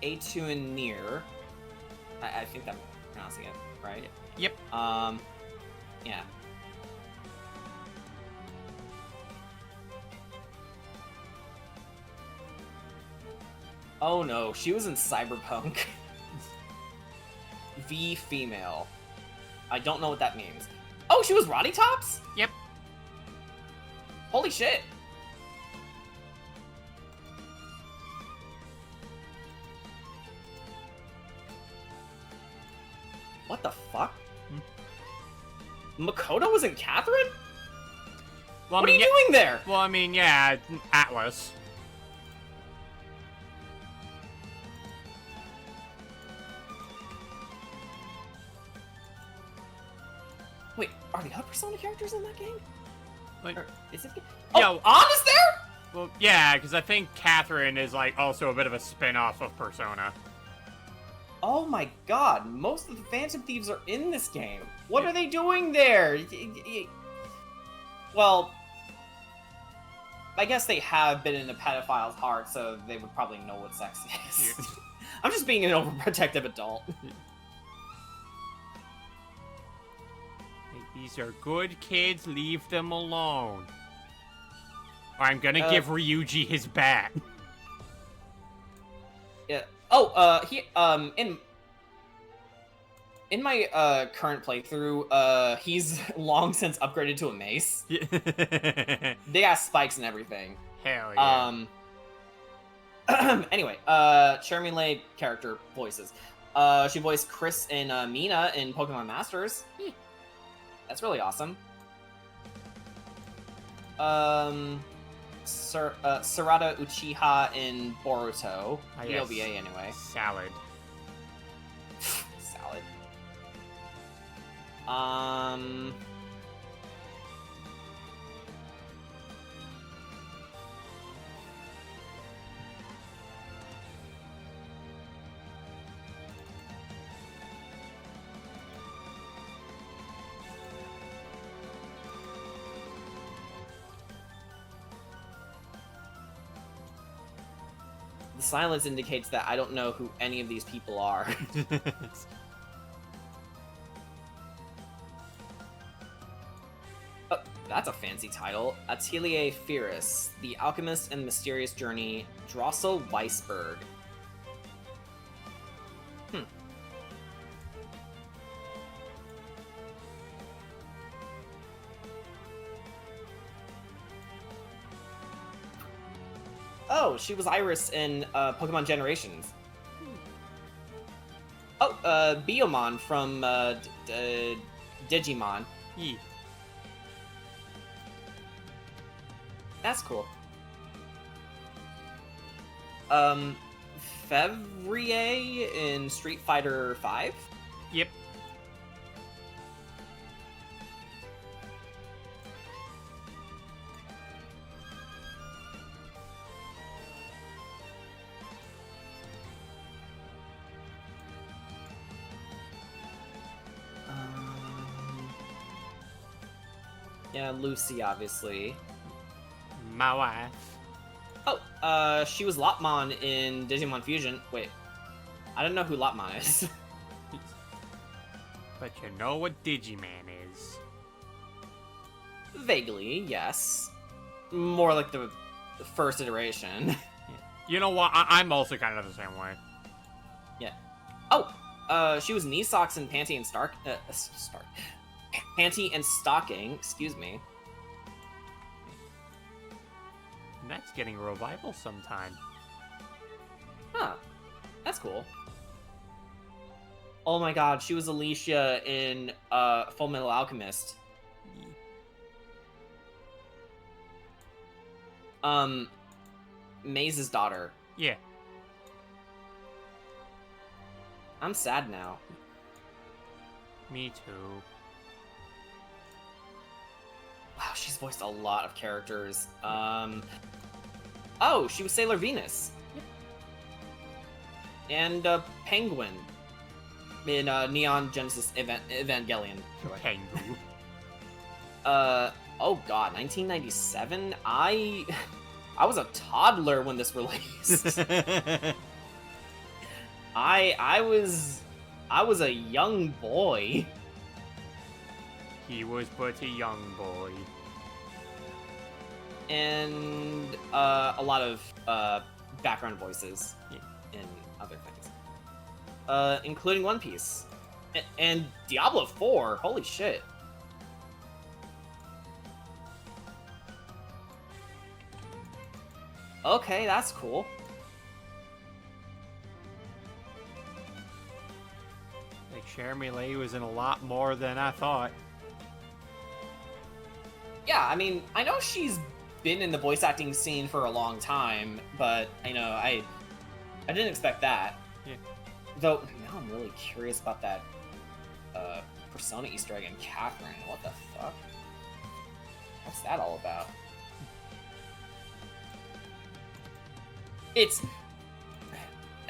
A2 and Nier. I think I'm pronouncing it right. Yep. Yeah. Oh no, she was in Cyberpunk. V female. I don't know what that means. Oh, she was Roddy Tops? Yep. Holy shit. What the fuck? Makoto was in Catherine? Well, What are you doing there? Well, I mean, yeah, Atlas. Wait, are the other Persona characters in that game? Like, Or is it? Yeah, Oh, An is there? well, yeah, because I think Catherine is like also a bit of a spin-off of Persona. Oh my god, most of the Phantom Thieves are in this game. What are they doing there? Well, I guess they have been in a pedophile's heart, so they would probably know what sex is. Yeah. I'm just being an overprotective adult. These are good kids, leave them alone. Or I'm gonna give Ryuji his bat. Yeah. Oh, in my current playthrough, he's long since upgraded to a mace. They got spikes and everything. Hell yeah. Anyway, Chermile character voices. She voiced Chris and Mina in Pokemon Masters. That's really awesome. Sarada Uchiha in Boruto. Ah, The yes. OVA anyway. Salad. Salad. The silence indicates that I don't know who any of these people are. Oh, that's a fancy title. Atelier Firis, The Alchemist and Mysterious Journey, Drossel Weisberg. Oh, she was Iris in Pokemon Generations. Oh, Biomon from Digimon. Yeah. That's cool. Fevrier in Street Fighter V? Yep. Yeah, Lucy, obviously. My wife. Oh, she was Lopmon in Digimon Fusion. Wait, I don't know who Lopmon is. But you know what Digimon is. Vaguely, yes. More like the first iteration. You know what? I'm also kind of the same way. Yeah. Oh, she was Nisox in Panty and Panty and Stocking, excuse me. And that's getting a revival sometime. Huh. That's cool. Oh my god, she was Alicia in Full Metal Alchemist. Maze's daughter. Yeah. I'm sad now. Me too. Wow, she's voiced a lot of characters. Oh, she was Sailor Venus. And Penguin in Neon Genesis Evangelion. Pengu. Oh god, 1997? I was a toddler when this released. I was a young boy. He was but a young boy. And a lot of background voices in other things. Including One Piece. And Diablo 4, holy shit. Okay, that's cool. Like, Jeremy Lee was in a lot more than I thought. Yeah, I mean, I know she's been in the voice acting scene for a long time, but I didn't expect that. Yeah. Though now I'm really curious about that Persona Easter egg in Catherine. What the fuck? What's that all about? It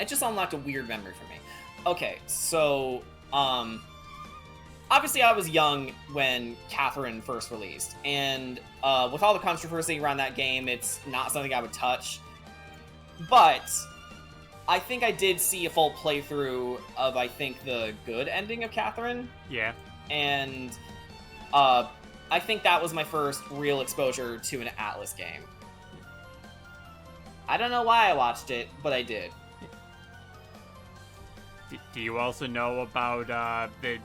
just unlocked a weird memory for me. Okay, so obviously I was young when Catherine first released, and with all the controversy around that game, it's not something I would touch. But I think I did see a full playthrough of, I think, the good ending of Catherine. Yeah. And I think that was my first real exposure to an Atlas game. I don't know why I watched it, but I did. Do you also know about the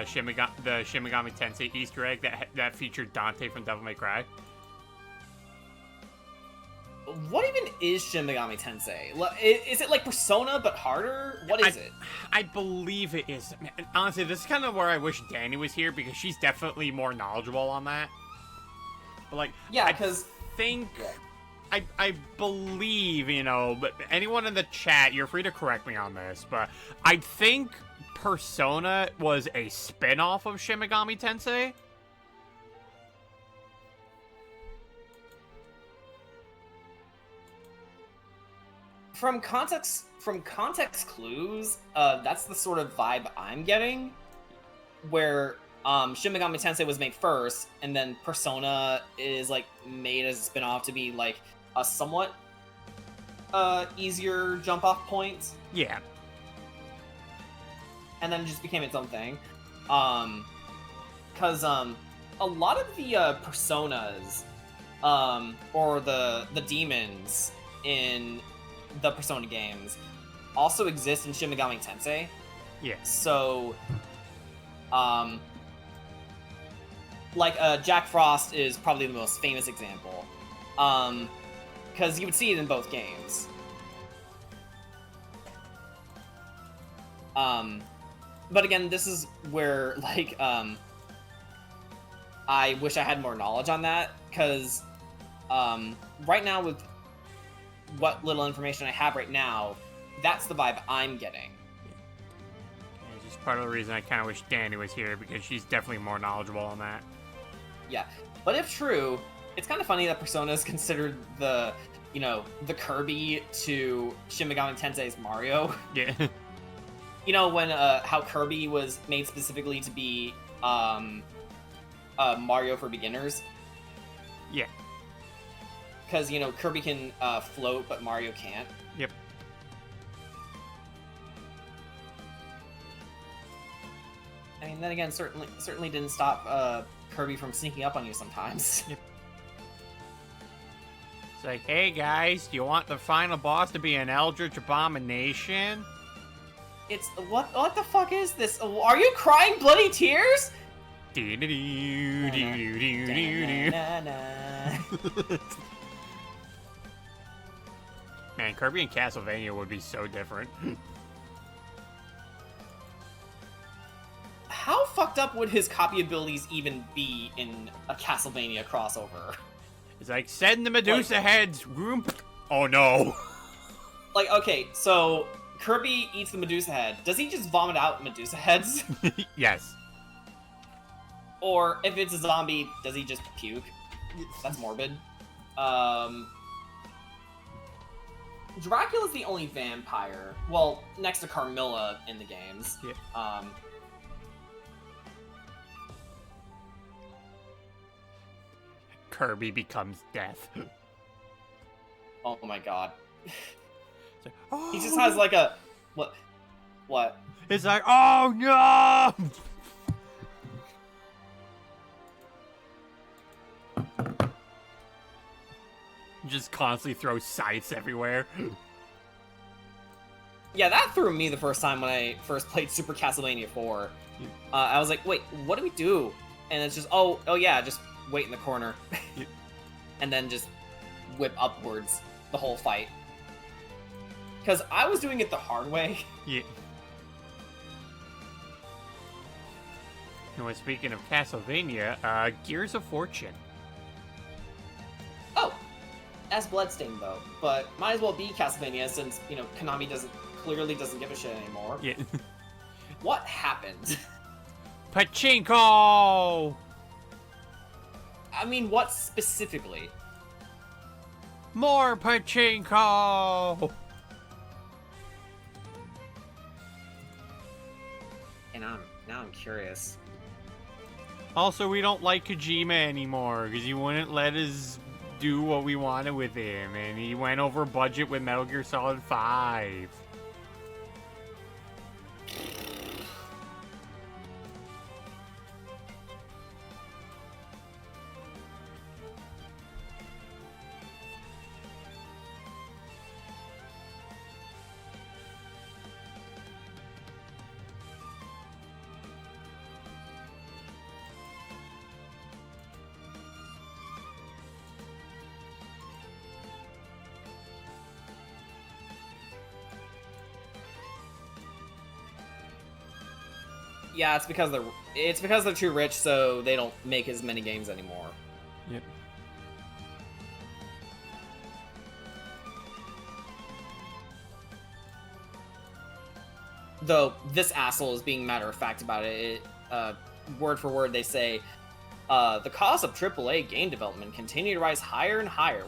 Shimigami Tensei Easter egg that featured Dante from Devil May Cry? What even is Shimigami Tensei? Is it like Persona but harder? What is it? I believe it is. Man, honestly, this is kind of where I wish Danny was here, because she's definitely more knowledgeable on that. But like, yeah, because I believe, but anyone in the chat, you're free to correct me on this, but I think Persona was a spin-off of Shimigami Tensei. From context clues, that's the sort of vibe I'm getting, where Shimigami Tensei was made first, and then Persona is like made as a spin-off to be like a somewhat easier jump-off point. Yeah. And then it just became its own thing. Because a lot of the personas, or the demons in the Persona games also exist in Shimigami Tensei. Yeah. So, like Jack Frost is probably the most famous example. because you would see it in both games. But again, this is where, like, I wish I had more knowledge on that, because, right now, with what little information I have right now, that's the vibe I'm getting. It's just part of the reason I kind of wish Danny was here, because she's definitely more knowledgeable on that. Yeah, but if true, it's kind of funny that Persona is considered the, you know, the Kirby to Shin Megami Tensei's Mario. Yeah. You know, when, how Kirby was made specifically to be, Mario for beginners? Yeah. Because, you know, Kirby can, float, but Mario can't. Yep. I mean, then again, certainly didn't stop, Kirby from sneaking up on you sometimes. Yep. It's like, hey guys, do you want the final boss to be an Eldritch Abomination? It's, what the fuck is this? Are you crying bloody tears? Man, Kirby and Castlevania would be so different. How fucked up would his copy abilities even be in a Castlevania crossover? It's like, send the Medusa heads, room. Oh no. Like, okay, so Kirby eats the Medusa head. Does he just vomit out Medusa heads? Yes. Or if it's a zombie, does he just puke? That's morbid. Dracula's the only vampire. Well, next to Carmilla in the games. Yeah. Kirby becomes death. Oh my god. Like, oh. He just has like a... What? It's like, oh no! Just constantly throw scythes everywhere. Yeah, that threw me the first time when I first played Super Castlevania 4. I was like, wait, what do we do? And it's just, oh yeah, just wait in the corner. And then just whip upwards the whole fight. Because I was doing it the hard way. Yeah. Anyway, speaking of Castlevania, Gears of Fortune. Oh, that's Bloodstained though, but might as well be Castlevania since, you know, Konami clearly doesn't give a shit anymore. Yeah. What happened? Pachinko! I mean, what specifically? More pachinko! And now I'm curious. Also, we don't like Kojima anymore, because he wouldn't let us do what we wanted with him, and he went over budget with Metal Gear Solid 5. Yeah, it's because they're too rich, so they don't make as many games anymore. Yep. Though this asshole is being matter of fact about it. Word for word, they say the cost of AAA game development continue to rise higher and higher,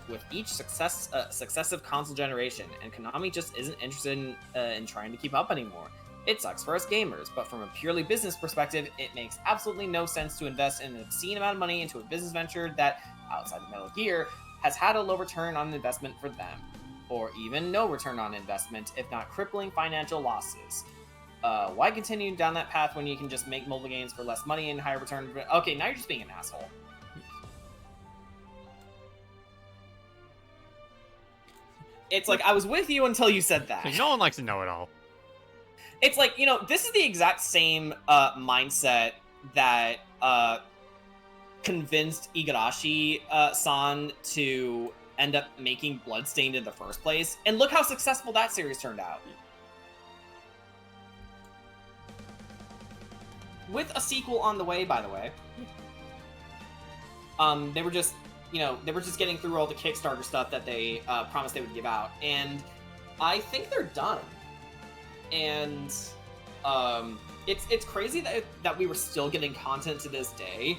with each successive console generation, and Konami just isn't interested in trying to keep up anymore. It sucks for us gamers, but from a purely business perspective, it makes absolutely no sense to invest an obscene amount of money into a business venture that, outside of Metal Gear, has had a low return on investment for them. Or even no return on investment, if not crippling financial losses. Why continue down that path when you can just make mobile games for less money and higher return? Okay, now you're just being an asshole. It's like, I was with you until you said that. No one likes to know it all. It's like, you know, this is the exact same mindset that convinced Igarashi-san to end up making Bloodstained in the first place. And look how successful that series turned out. With a sequel on the way, by the way. They were just, getting through all the Kickstarter stuff that they promised they would give out. And I think they're done. And it's crazy that we were still getting content to this day.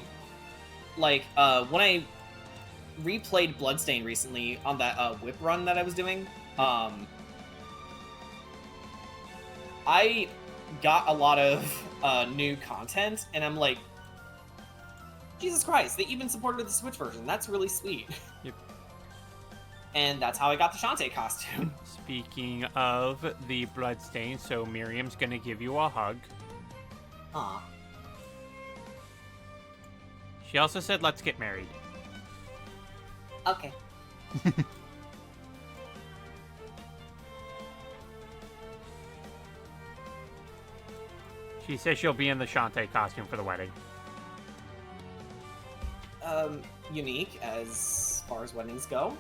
Like, when I replayed Bloodstained recently on that whip run that I was doing, I got a lot of new content, and I'm like, Jesus Christ, they even supported the Switch version. That's really sweet. Yep. And that's how I got the Shantae costume. Speaking of the Bloodstain, so Miriam's gonna give you a hug. Aw. She also said, let's get married. Okay. She says she'll be in the Shantae costume for the wedding. Unique as far as weddings go.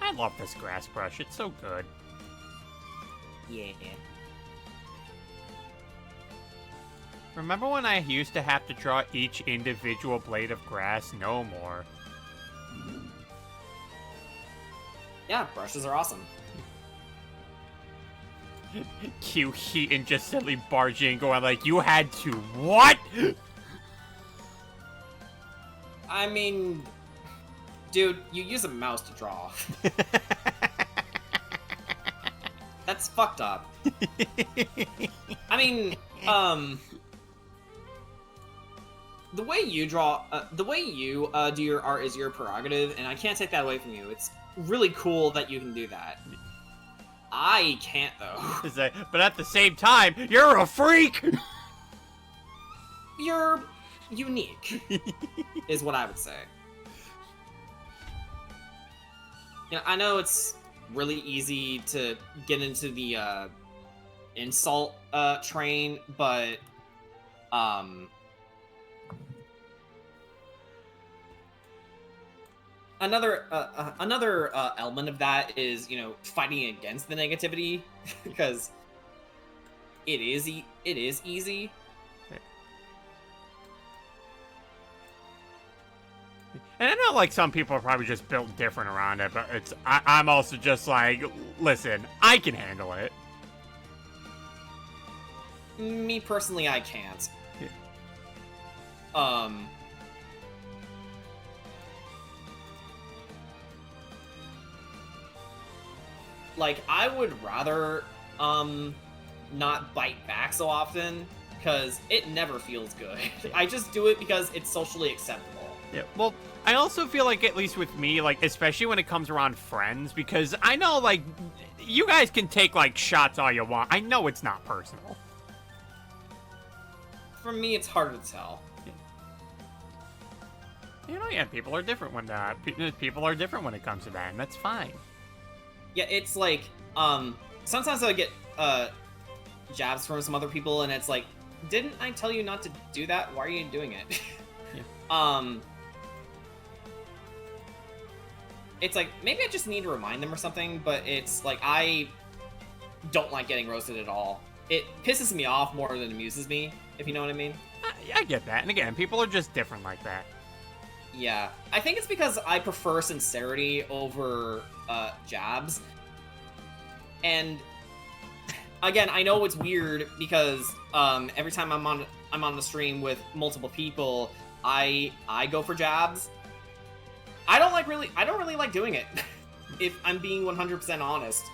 I love this grass brush. It's so good. Yeah. Remember when I used to have to draw each individual blade of grass? No more. Yeah, brushes are awesome. Cue Heaton just suddenly barging, going like, you had to what? I mean, dude, you use a mouse to draw. That's fucked up. I mean, the way you draw, the way you do your art is your prerogative, and I can't take that away from you. It's really cool that you can do that. I can't, though. But at the same time, you're a freak! You're unique, is what I would say. You know, I know it's really easy to get into the insult train, but another element of that is, fighting against the negativity, because it is easy. And I know, like, some people are probably just built different around it, but I'm also just like, listen, I can handle it. Me personally, I can't. Yeah. Like, I would rather not bite back so often, because it never feels good. I just do it because it's socially acceptable. Yeah, well, I also feel like, at least with me, like, especially when it comes around friends, because I know, like, you guys can take, like, shots all you want. I know it's not personal. For me, it's harder to tell. Yeah, people are different when people are different when it comes to that, and that's fine. Yeah, it's like, sometimes I get jabs from some other people, and it's like, didn't I tell you not to do that? Why are you doing it? Yeah. It's like, maybe I just need to remind them or something, but it's like, I don't like getting roasted at all. It pisses me off more than amuses me, if you know what I mean. I get that, and again, people are just different like that. Yeah, I think it's because I prefer sincerity over jabs. And again, I know it's weird because every time I'm on the stream with multiple people, I go for jabs. I don't really like doing it. If I'm being 100% honest.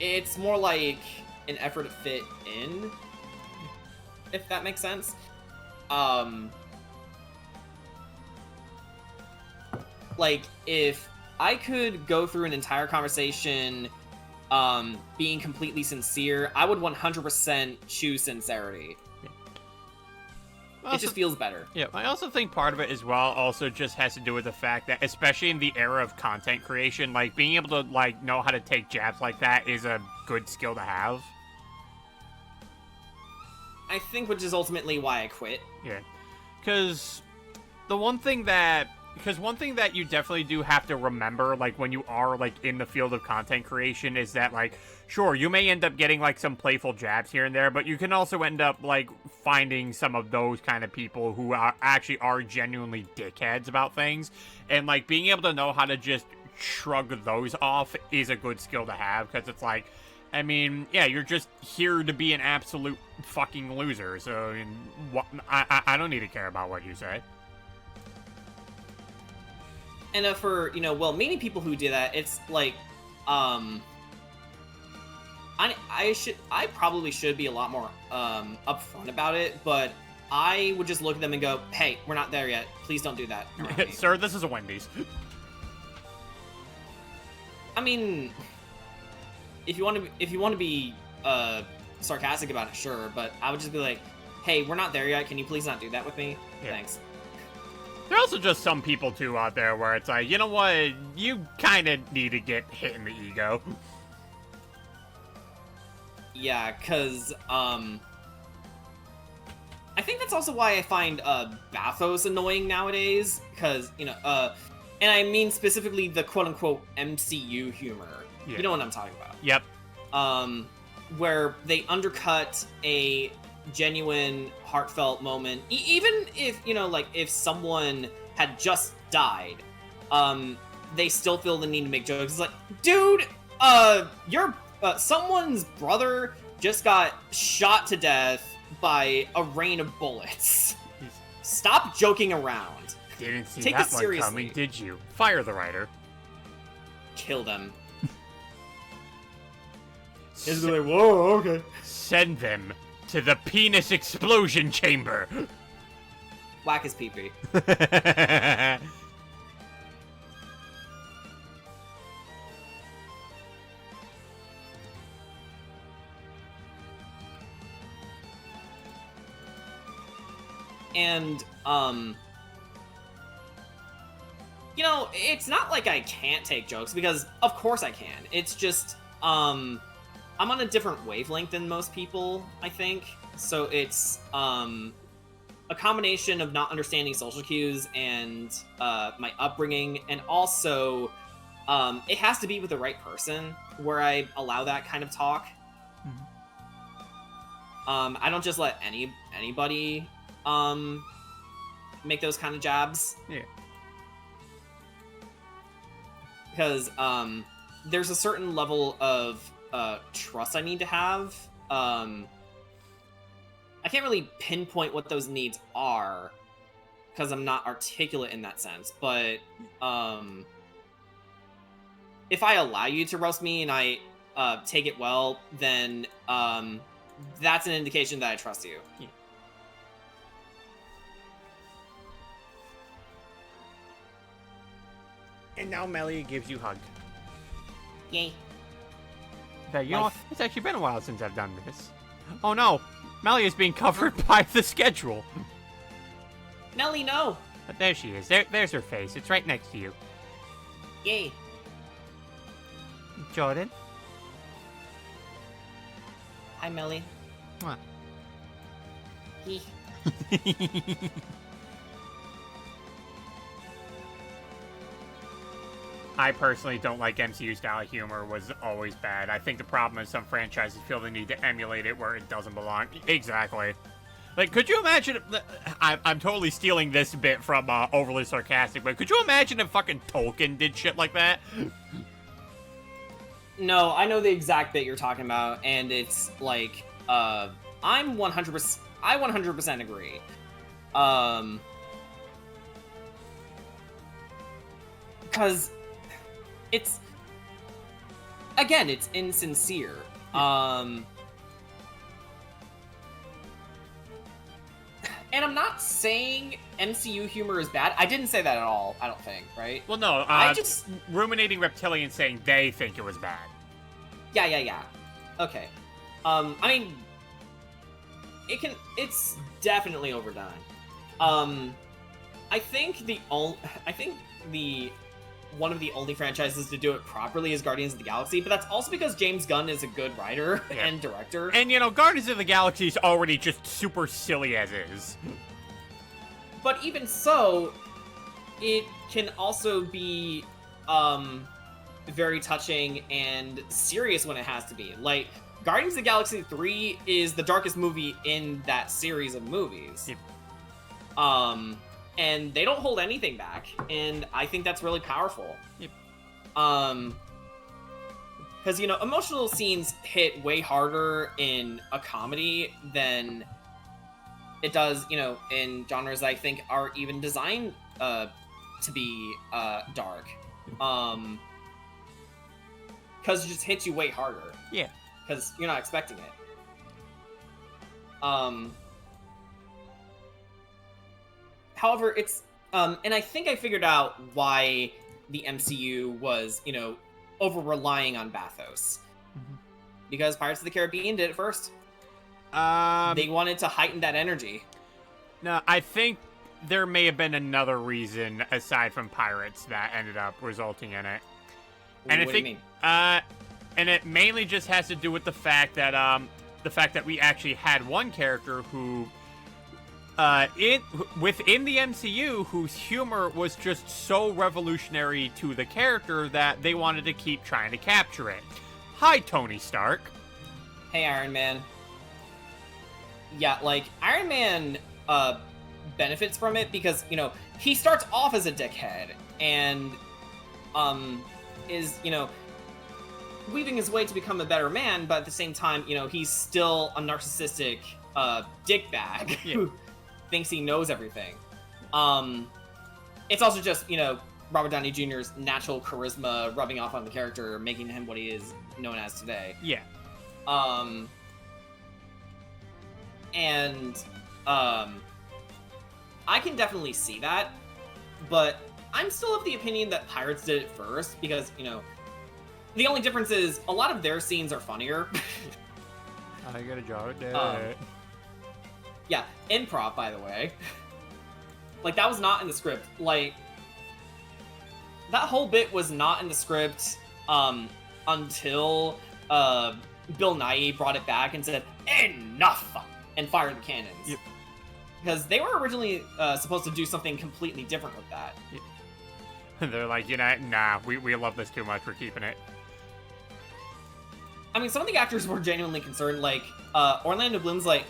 It's more like an effort to fit in, if that makes sense. Like, if I could go through an entire conversation being completely sincere, I would 100% choose sincerity. It just feels better. Yeah, I also think part of it as well also just has to do with the fact that, especially in the era of content creation, like, being able to, like, know how to take jabs like that is a good skill to have. I think, which is ultimately why I quit. Yeah, because one thing that you definitely do have to remember, like, when you are, like, in the field of content creation is that, like, sure, you may end up getting, like, some playful jabs here and there, but you can also end up, like, finding some of those kind of people who are genuinely dickheads about things, and, like, being able to know how to just shrug those off is a good skill to have, because it's like, I mean, yeah, you're just here to be an absolute fucking loser, so I don't need to care about what you say. And for, many people who do that, it's like, I probably should be a lot more upfront about it, but I would just look at them and go, "Hey, we're not there yet. Please don't do that." Sir, this is a Wendy's. I mean, if you want to be sarcastic about it, sure, but I would just be like, "Hey, we're not there yet. Can you please not do that with me? Yeah. Thanks." There are also just some people, too, out there where it's like, you know what? You kind of need to get hit in the ego. Yeah, because, I think that's also why I find, bathos annoying nowadays, because, and I mean specifically the quote-unquote MCU humor. Yeah. You know what I'm talking about. Yep. Where they undercut a genuine, heartfelt moment, even if, if someone had just died, they still feel the need to make jokes. It's like, dude, your someone's brother just got shot to death by a rain of bullets. Stop joking around. Didn't see Take that it one seriously. coming, did you? Fire the writer. Kill them. It's like, whoa, okay. Send them to the penis explosion chamber. Whack his pee-pee. And, it's not like I can't take jokes, because of course I can. It's just, I'm on a different wavelength than most people, I think. So it's, a combination of not understanding social cues and, my upbringing, and also, it has to be with the right person where I allow that kind of talk. Mm-hmm. I don't just let anybody, make those kind of jabs. Yeah. Because, there's a certain level of, trust I need to have. I can't really pinpoint what those needs are, because I'm not articulate in that sense, but, if I allow you to roast me and I, take it well, then, that's an indication that I trust you. Yeah. And now Melia gives you a hug. Yay. You know, it's actually been a while since I've done this. Oh no, Melia's being covered by the schedule. Melly, no! But there she is. There's her face. It's right next to you. Yay. Jordan? Hi, Melly. What? He. I personally don't like MCU style humor. Was always bad. I think the problem is some franchises feel the need to emulate it where it doesn't belong. Exactly. Like, could you imagine... I'm totally stealing this bit from Overly Sarcastic, but could you imagine if fucking Tolkien did shit like that? No, I know the exact bit you're talking about, and it's like, I 100% agree. Because it's, again, it's insincere. And I'm not saying MCU humor is bad. I didn't say that at all, I don't think, right? Well, no, I just... Ruminating Reptilian saying they think it was bad. Yeah. Okay. I mean, it's definitely overdone. I think the one of the only franchises to do it properly is Guardians of the Galaxy, but that's also because James Gunn is a good writer and director. And, you know, Guardians of the Galaxy is already just super silly as is. But even so, it can also be very touching and serious when it has to be. Like, Guardians of the Galaxy 3 is the darkest movie in that series of movies. Yep. And they don't hold anything back, and I think that's really powerful. Yep. Because, you know, emotional scenes hit way harder in a comedy than it does, you know, in genres I think are even designed to be dark. Because it just hits you way harder. Yeah. Because you're not expecting it. However, it's and I think I figured out why the MCU was, you know, over relying on bathos. Mm-hmm. Because Pirates of the Caribbean did it first. They wanted to heighten that energy. No, I think there may have been another reason aside from pirates that ended up resulting in it. And What I do you think, mean? and it mainly just has to do with the fact that we actually had one character who, within the MCU, whose humor was just so revolutionary to the character that they wanted to keep trying to capture it. Hi, Tony Stark. Hey, Iron Man. Yeah, like, Iron Man benefits from it because, you know, he starts off as a dickhead and is, you know, weaving his way to become a better man, but at the same time, you know, he's still a narcissistic dickbag who thinks he knows everything. It's also just, you know, Robert Downey Jr.'s natural charisma rubbing off on the character, making him what he is known as today. Yeah. I can definitely see that, but I'm still of the opinion that Pirates did it first because, you know, the only difference is a lot of their scenes are funnier. I gotta jot it down. Yeah, improv, by the way. Like, that was not in the script. Like, that whole bit was not in the script until Bill Nighy brought it back and said, "Enough!" and fired the cannons. Yep. Because they were originally supposed to do something completely different with that. Yep. They're like, you know, nah, we love this too much, we're keeping it. I mean, some of the actors were genuinely concerned. Like, Orlando Bloom's like,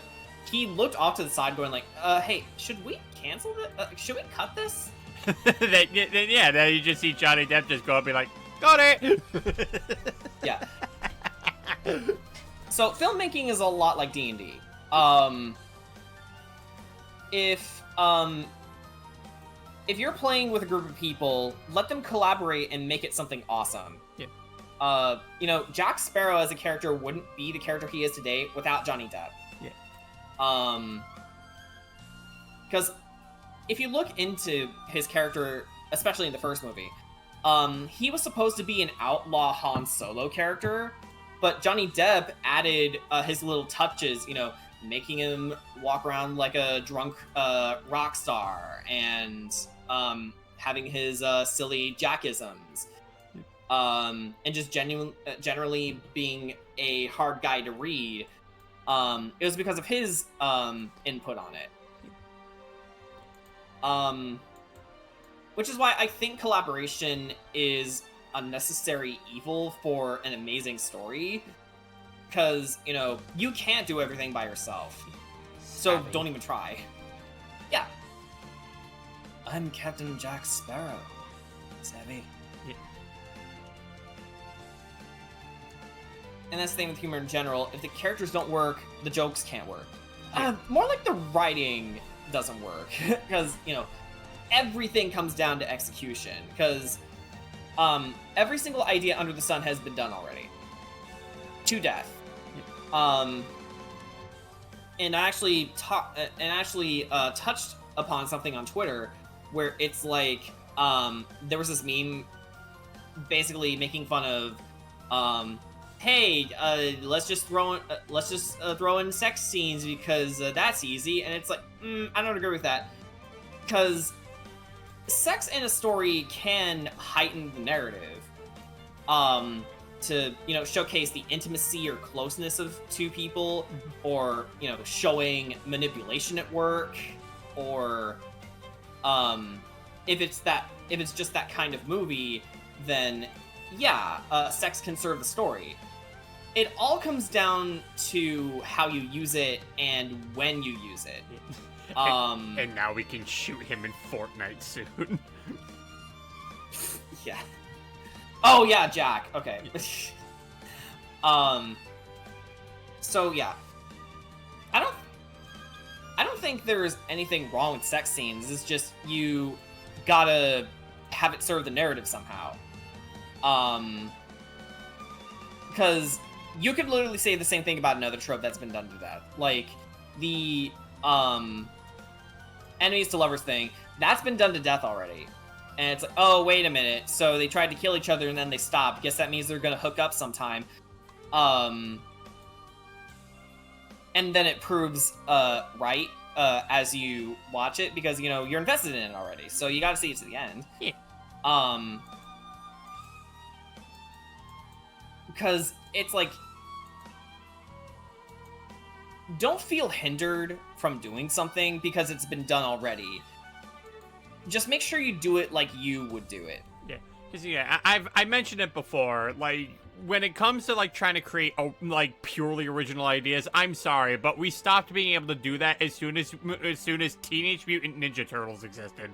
he looked off to the side going like, hey, should we cancel this? Should we cut this? Then you just see Johnny Depp just go up and be like, got it! Yeah. So, filmmaking is a lot like D&D. If you're playing with a group of people, let them collaborate and make it something awesome. Yeah. You know, Jack Sparrow as a character wouldn't be the character he is today without Johnny Depp. Yeah. Because if you look into his character, especially in the first movie, he was supposed to be an outlaw Han Solo character, but Johnny Depp added his little touches, you know, making him walk around like a drunk rock star and having his silly Jackisms. And just generally being a hard guy to read. It was because of his input on it. Which is why I think collaboration is a necessary evil for an amazing story. Because, you know, you can't do everything by yourself. So don't even try. Yeah. I'm Captain Jack Sparrow. Savvy. Yeah. And that's the thing with humor in general. If the characters don't work, the jokes can't work. More like the writing doesn't work. Because, you know, everything comes down to execution. Because every single idea under the sun has been done already. To death. And I actually touched upon something on Twitter where it's like there was this meme basically making fun of hey, let's just throw in sex scenes because that's easy, and it's like I don't agree with that. because sex in a story can heighten the narrative, to, you know, showcase the intimacy or closeness of two people, or, you know, showing manipulation at work, or, if it's just that kind of movie, then yeah, sex can serve the story. It all comes down to how you use it and when you use it. And now we can shoot him in Fortnite soon. Yeah. Oh yeah, Jack. Okay. So yeah. I don't think there's anything wrong with sex scenes. It's just you gotta have it serve the narrative somehow. Because you could literally say the same thing about another trope that's been done to death. Like the enemies to lovers thing. That's been done to death already. And it's like, oh, wait a minute. So they tried to kill each other and then they stopped. Guess that means they're gonna hook up sometime. And then it proves right as you watch it, because, you know, you're invested in it already. So you gotta see it to the end. Yeah. Because it's like, don't feel hindered from doing something because it's been done already. Just make sure you do it like you would do it. Yeah, because I mentioned it before. Like, when it comes to like trying to create like purely original ideas, I'm sorry, but we stopped being able to do that as soon as Teenage Mutant Ninja Turtles existed.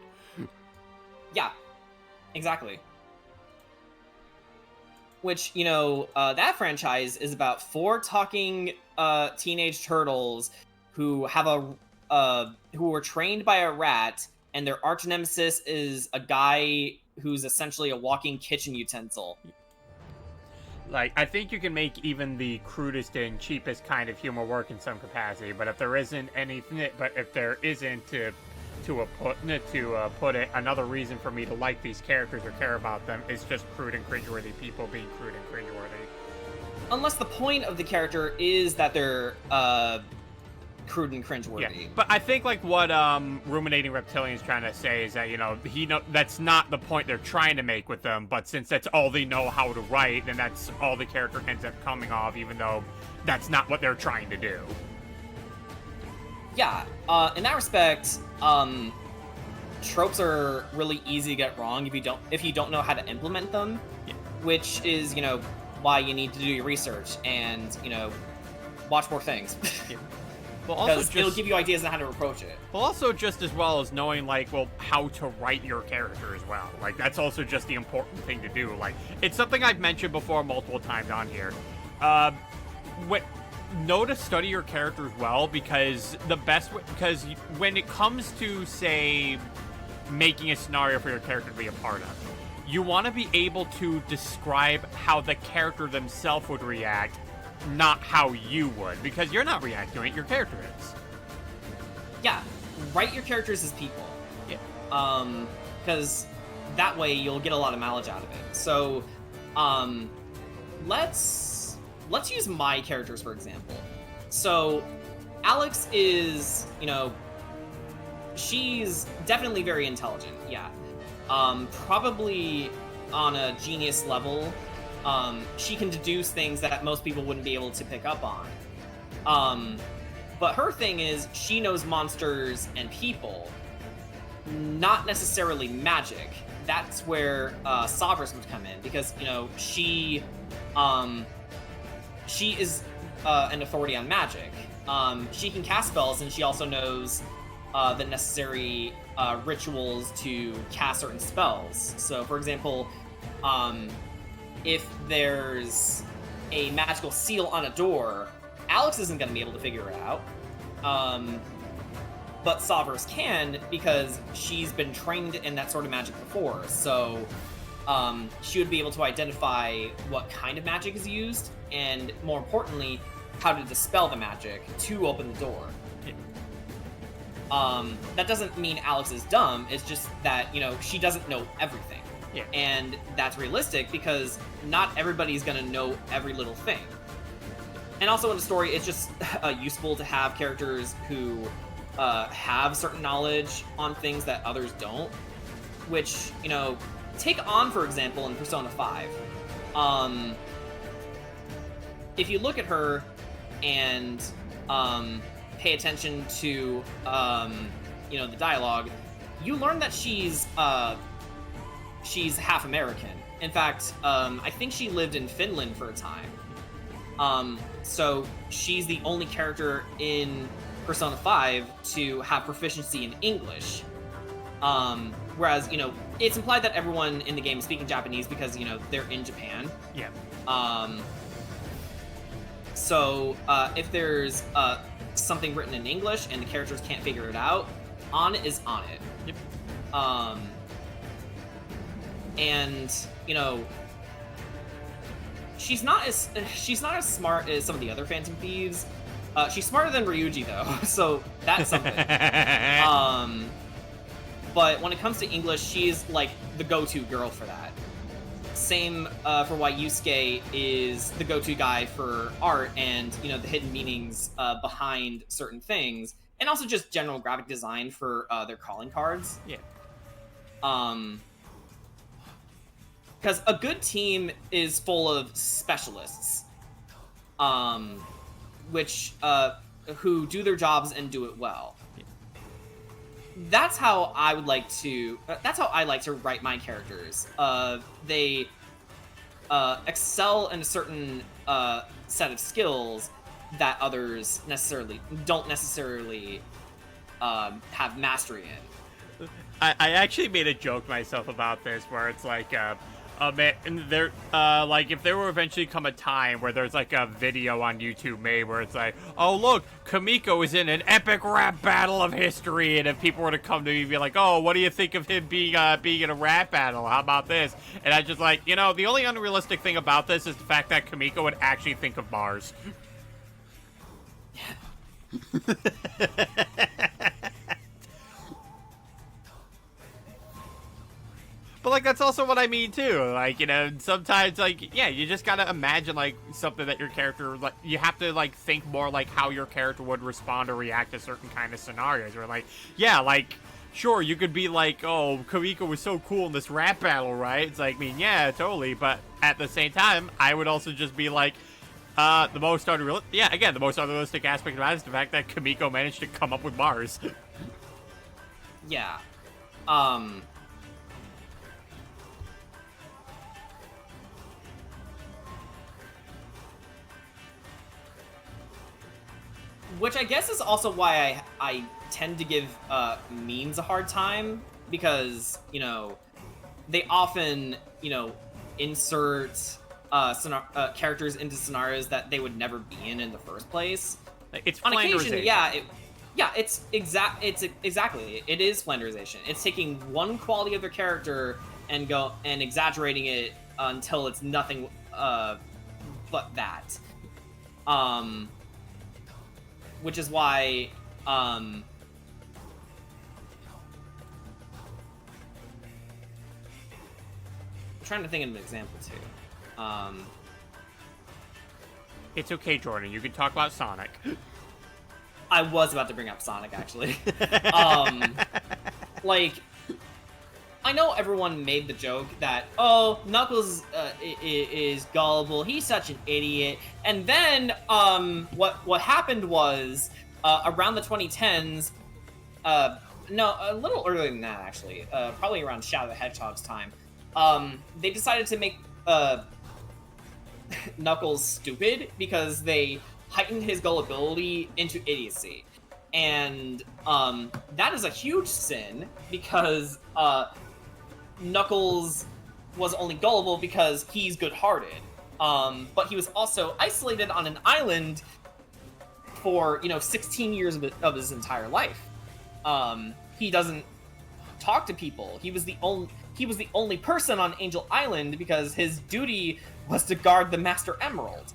Yeah, exactly. Which, you know, that franchise is about 4 talking teenage turtles who have who were trained by a rat, and their arch nemesis is a guy who's essentially a walking kitchen utensil. Like, I think you can make even the crudest and cheapest kind of humor work in some capacity, but if there isn't to put it, another reason for me to like these characters or care about them is just crude and cringeworthy people being crude and cringeworthy. Unless the point of the character is that they're crude and cringeworthy. Yeah, but I think like what Ruminating Reptilian's trying to say is that, you know, that's not the point they're trying to make with them, but since that's all they know how to write, then that's all the character ends up coming off, even though that's not what they're trying to do. Yeah, in that respect, tropes are really easy to get wrong if you don't know how to implement them, yeah. Which is, you know, why you need to do your research and, you know, watch more things. Yeah. Well, also because it'll give you ideas on how to approach it. Well, also just as well as knowing, like, well, how to write your character as well. Like, that's also just the important thing to do. Like, it's something I've mentioned before multiple times on here. Know to study your characters well, because because when it comes to, say, making a scenario for your character to be a part of, you want to be able to describe how the character themselves would react, not how you would, because you're not reacting to it, your character is. Yeah, write your characters as people. Yeah. Because that way you'll get a lot of mileage out of it. So, let's use my characters, for example. So, Alex is, you know, she's definitely very intelligent, yeah. Probably on a genius level. She can deduce things that most people wouldn't be able to pick up on. But her thing is, she knows monsters and people, not necessarily magic. That's where Savras would come in, because, you know, she is an authority on magic. She can cast spells, and she also knows the necessary rituals to cast certain spells. So, for example, if there's a magical seal on a door, Alex isn't going to be able to figure it out. But Savras can, because she's been trained in that sort of magic before. So she would be able to identify what kind of magic is used, and more importantly, how to dispel the magic to open the door. That doesn't mean Alex is dumb, it's just that, you know, she doesn't know everything. Yeah. And that's realistic, because not everybody's gonna know every little thing. And also in the story, it's just useful to have characters who have certain knowledge on things that others don't, which, you know, take on, for example, in Persona 5. If you look at her and pay attention to, you know, the dialogue, you learn that she's half American. In fact, I think she lived in Finland for a time. So she's the only character in Persona 5 to have proficiency in English. Whereas, you know, it's implied that everyone in the game is speaking Japanese because, you know, they're in Japan. Yeah. So if there's something written in English and the characters can't figure it out, on is on it. Yep. And, you know, she's not as smart as some of the other Phantom Thieves. She's smarter than Ryuji though, so that's something. But when it comes to English, she's like the go-to girl for that. Same for why Yusuke is the go-to guy for art and, you know, the hidden meanings behind certain things, and also just general graphic design for their calling cards. Yeah. Because a good team is full of specialists, who do their jobs and do it well. That's how I would like to. That's how I like to write my characters. They excel in a certain set of skills that others don't necessarily have mastery in. I actually made a joke myself about this, where it's like, there, like, if there will eventually come a time where there's like a video on YouTube made where it's like, oh look, Kamiko is in an epic rap battle of history, and if people were to come to me and be like, oh, what do you think of him being in a rap battle? How about this? And I just like, you know, the only unrealistic thing about this is the fact that Kamiko would actually think of bars. But, like, that's also what I mean, too. Like, you know, sometimes, like, yeah, you just gotta imagine, like, something that your character, like, you have to, like, think more, like, how your character would respond or react to certain kind of scenarios. Where, like, yeah, like, sure, you could be like, oh, Kamiko was so cool in this rap battle, right? It's like, I mean, yeah, totally. But at the same time, I would also just be like, the most unrealistic aspect about it is the fact that Kamiko managed to come up with bars. Yeah. Which I guess is also why I tend to give memes a hard time, because, you know, they often, you know, insert characters into scenarios that they would never be in the first place. It's on occasion, Flanderization. it's exactly it is Flanderization. It's taking one quality of their character and exaggerating it until it's nothing but that. Which is why, I'm trying to think of an example too. It's okay, Jordan. You can talk about Sonic. I was about to bring up Sonic, actually. Like, I know everyone made the joke that, oh, Knuckles is gullible, he's such an idiot, and then what happened was, around the 2010s, no, a little earlier than that, actually, probably around Shadow the Hedgehog's time, they decided to make Knuckles stupid because they heightened his gullibility into idiocy. And that is a huge sin, because Knuckles was only gullible because he's good-hearted. But he was also isolated on an island for, 16 years of his entire life. He doesn't talk to people. He was the only person on Angel Island because his duty was to guard the Master Emerald.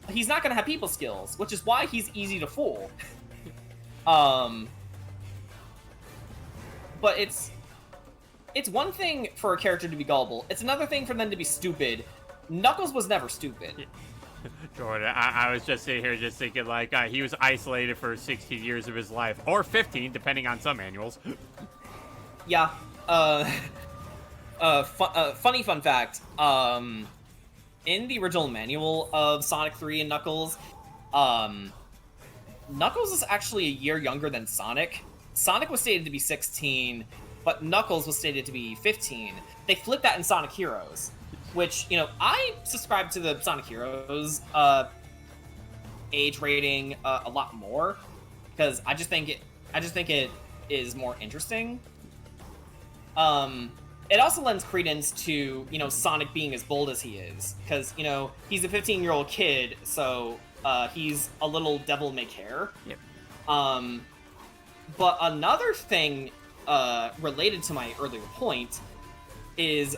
He's not going to have people skills, which is why he's easy to fool. But it's one thing for a character to be gullible. It's another thing for them to be stupid. Knuckles was never stupid. Jordan, I was just sitting here just thinking, like, he was isolated for 16 years of his life. Or 15, depending on some manuals. Yeah. Funny fun fact. In the original manual of Sonic 3 and Knuckles, Knuckles is actually a year younger than Sonic. Sonic was stated to be 16, but Knuckles was stated to be 15. They flipped that in Sonic Heroes, which, you know, I subscribe to the Sonic Heroes age rating a lot more, because I just think it is more interesting. It also lends credence to, you know, Sonic being as bold as he is, because, you know, he's a 15-year-old kid, so he's a little devil may care. Yep. But another thing related to my earlier point is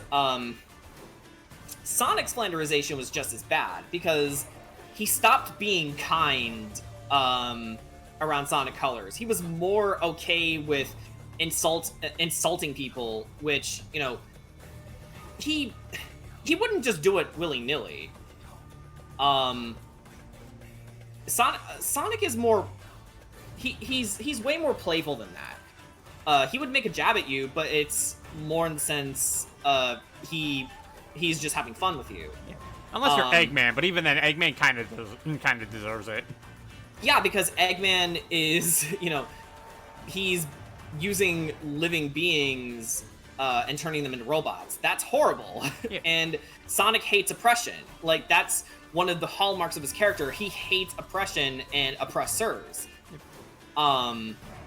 Sonic's flanderization was just as bad, because he stopped being kind around Sonic Colors. He was more okay with insulting people, which, you know, he wouldn't just do it willy-nilly. Sonic is more, he's way more playful than that. He would make a jab at you, but it's more in the sense he's just having fun with you. Yeah. Unless you're Eggman, but even then, Eggman kind of deserves it. Yeah, because Eggman is, you know, he's using living beings and turning them into robots. That's horrible. Yeah. And Sonic hates oppression. Like, that's one of the hallmarks of his character. He hates oppression and oppressors.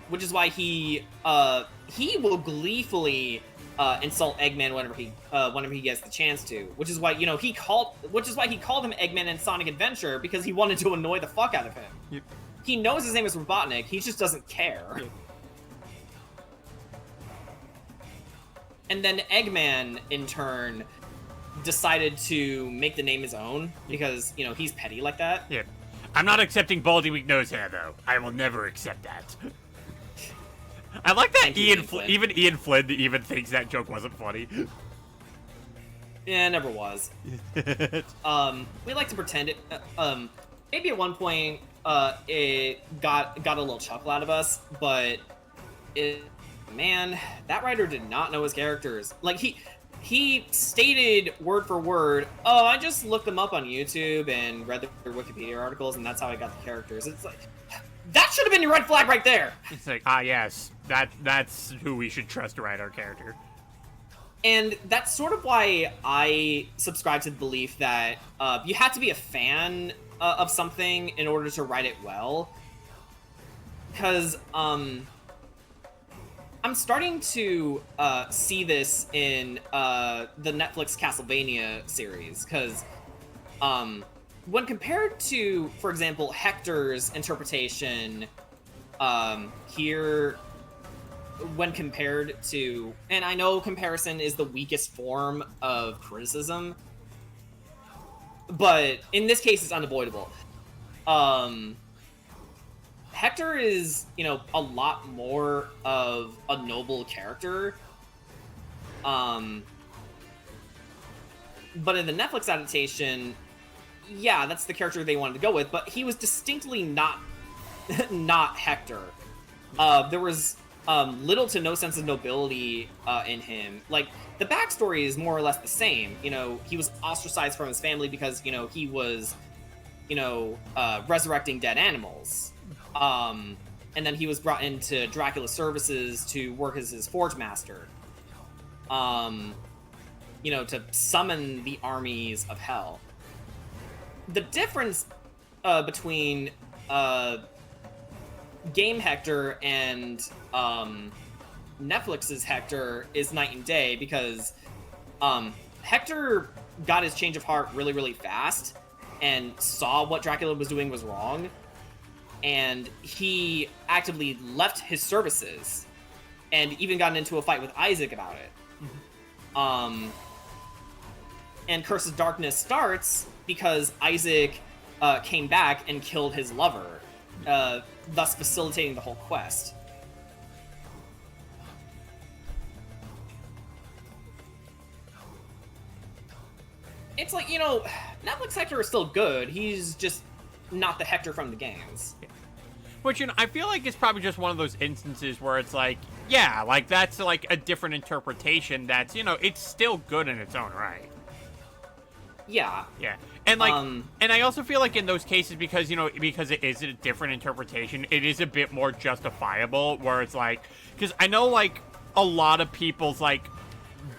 Which is why he will gleefully insult Eggman whenever he gets the chance to. Which is why, you know, he called him Eggman in Sonic Adventure, because he wanted to annoy the fuck out of him. Yep. He knows his name is Robotnik. He just doesn't care. Yep. And then Eggman, in turn, decided to make the name his own, because, you know, he's petty like that. Yeah. I'm not accepting Baldy Weak Nose Hair, though. I will never accept that. I like that Ian Flynn even thinks that joke wasn't funny. Yeah, it never was. We like to pretend it. Maybe at one point, it got a little chuckle out of us, but man, that writer did not know his characters. Like, he stated word for word, oh, I just looked them up on YouTube and read their Wikipedia articles, and that's how I got the characters. It's like, that should have been your red flag right there! It's like, yes, that's who we should trust to write our character. And that's sort of why I subscribe to the belief that you have to be a fan of something in order to write it well. Because, I'm starting to see this in the Netflix Castlevania series, because when compared to, for example, Hector's interpretation here, when compared to, and I know comparison is the weakest form of criticism, but in this case it's unavoidable. Hector is, you know, a lot more of a noble character. But in the Netflix adaptation, yeah, that's the character they wanted to go with, but he was distinctly not Hector. There was little to no sense of nobility in him. Like, the backstory is more or less the same. You know, he was ostracized from his family because, you know, he was, you know, resurrecting dead animals. And then he was brought into Dracula's services to work as his forge master. You know, to summon the armies of hell. The difference between Game Hector and Netflix's Hector is night and day, because Hector got his change of heart really, really fast and saw what Dracula was doing was wrong, and he actively left his services and even gotten into a fight with Isaac about it. And Curse of Darkness starts because Isaac came back and killed his lover, thus facilitating the whole quest. it's like, you know, Netflix Hector is still good. He's just not the Hector from the games. Which, you know, I feel like it's probably just one of those instances where it's like, yeah, like, that's, like, a different interpretation that's, you know, it's still good in its own right. Yeah. Yeah. And, like, and I also feel like in those cases, because, you know, because it is a different interpretation, it is a bit more justifiable, where it's like, because I know, like, a lot of people's, like,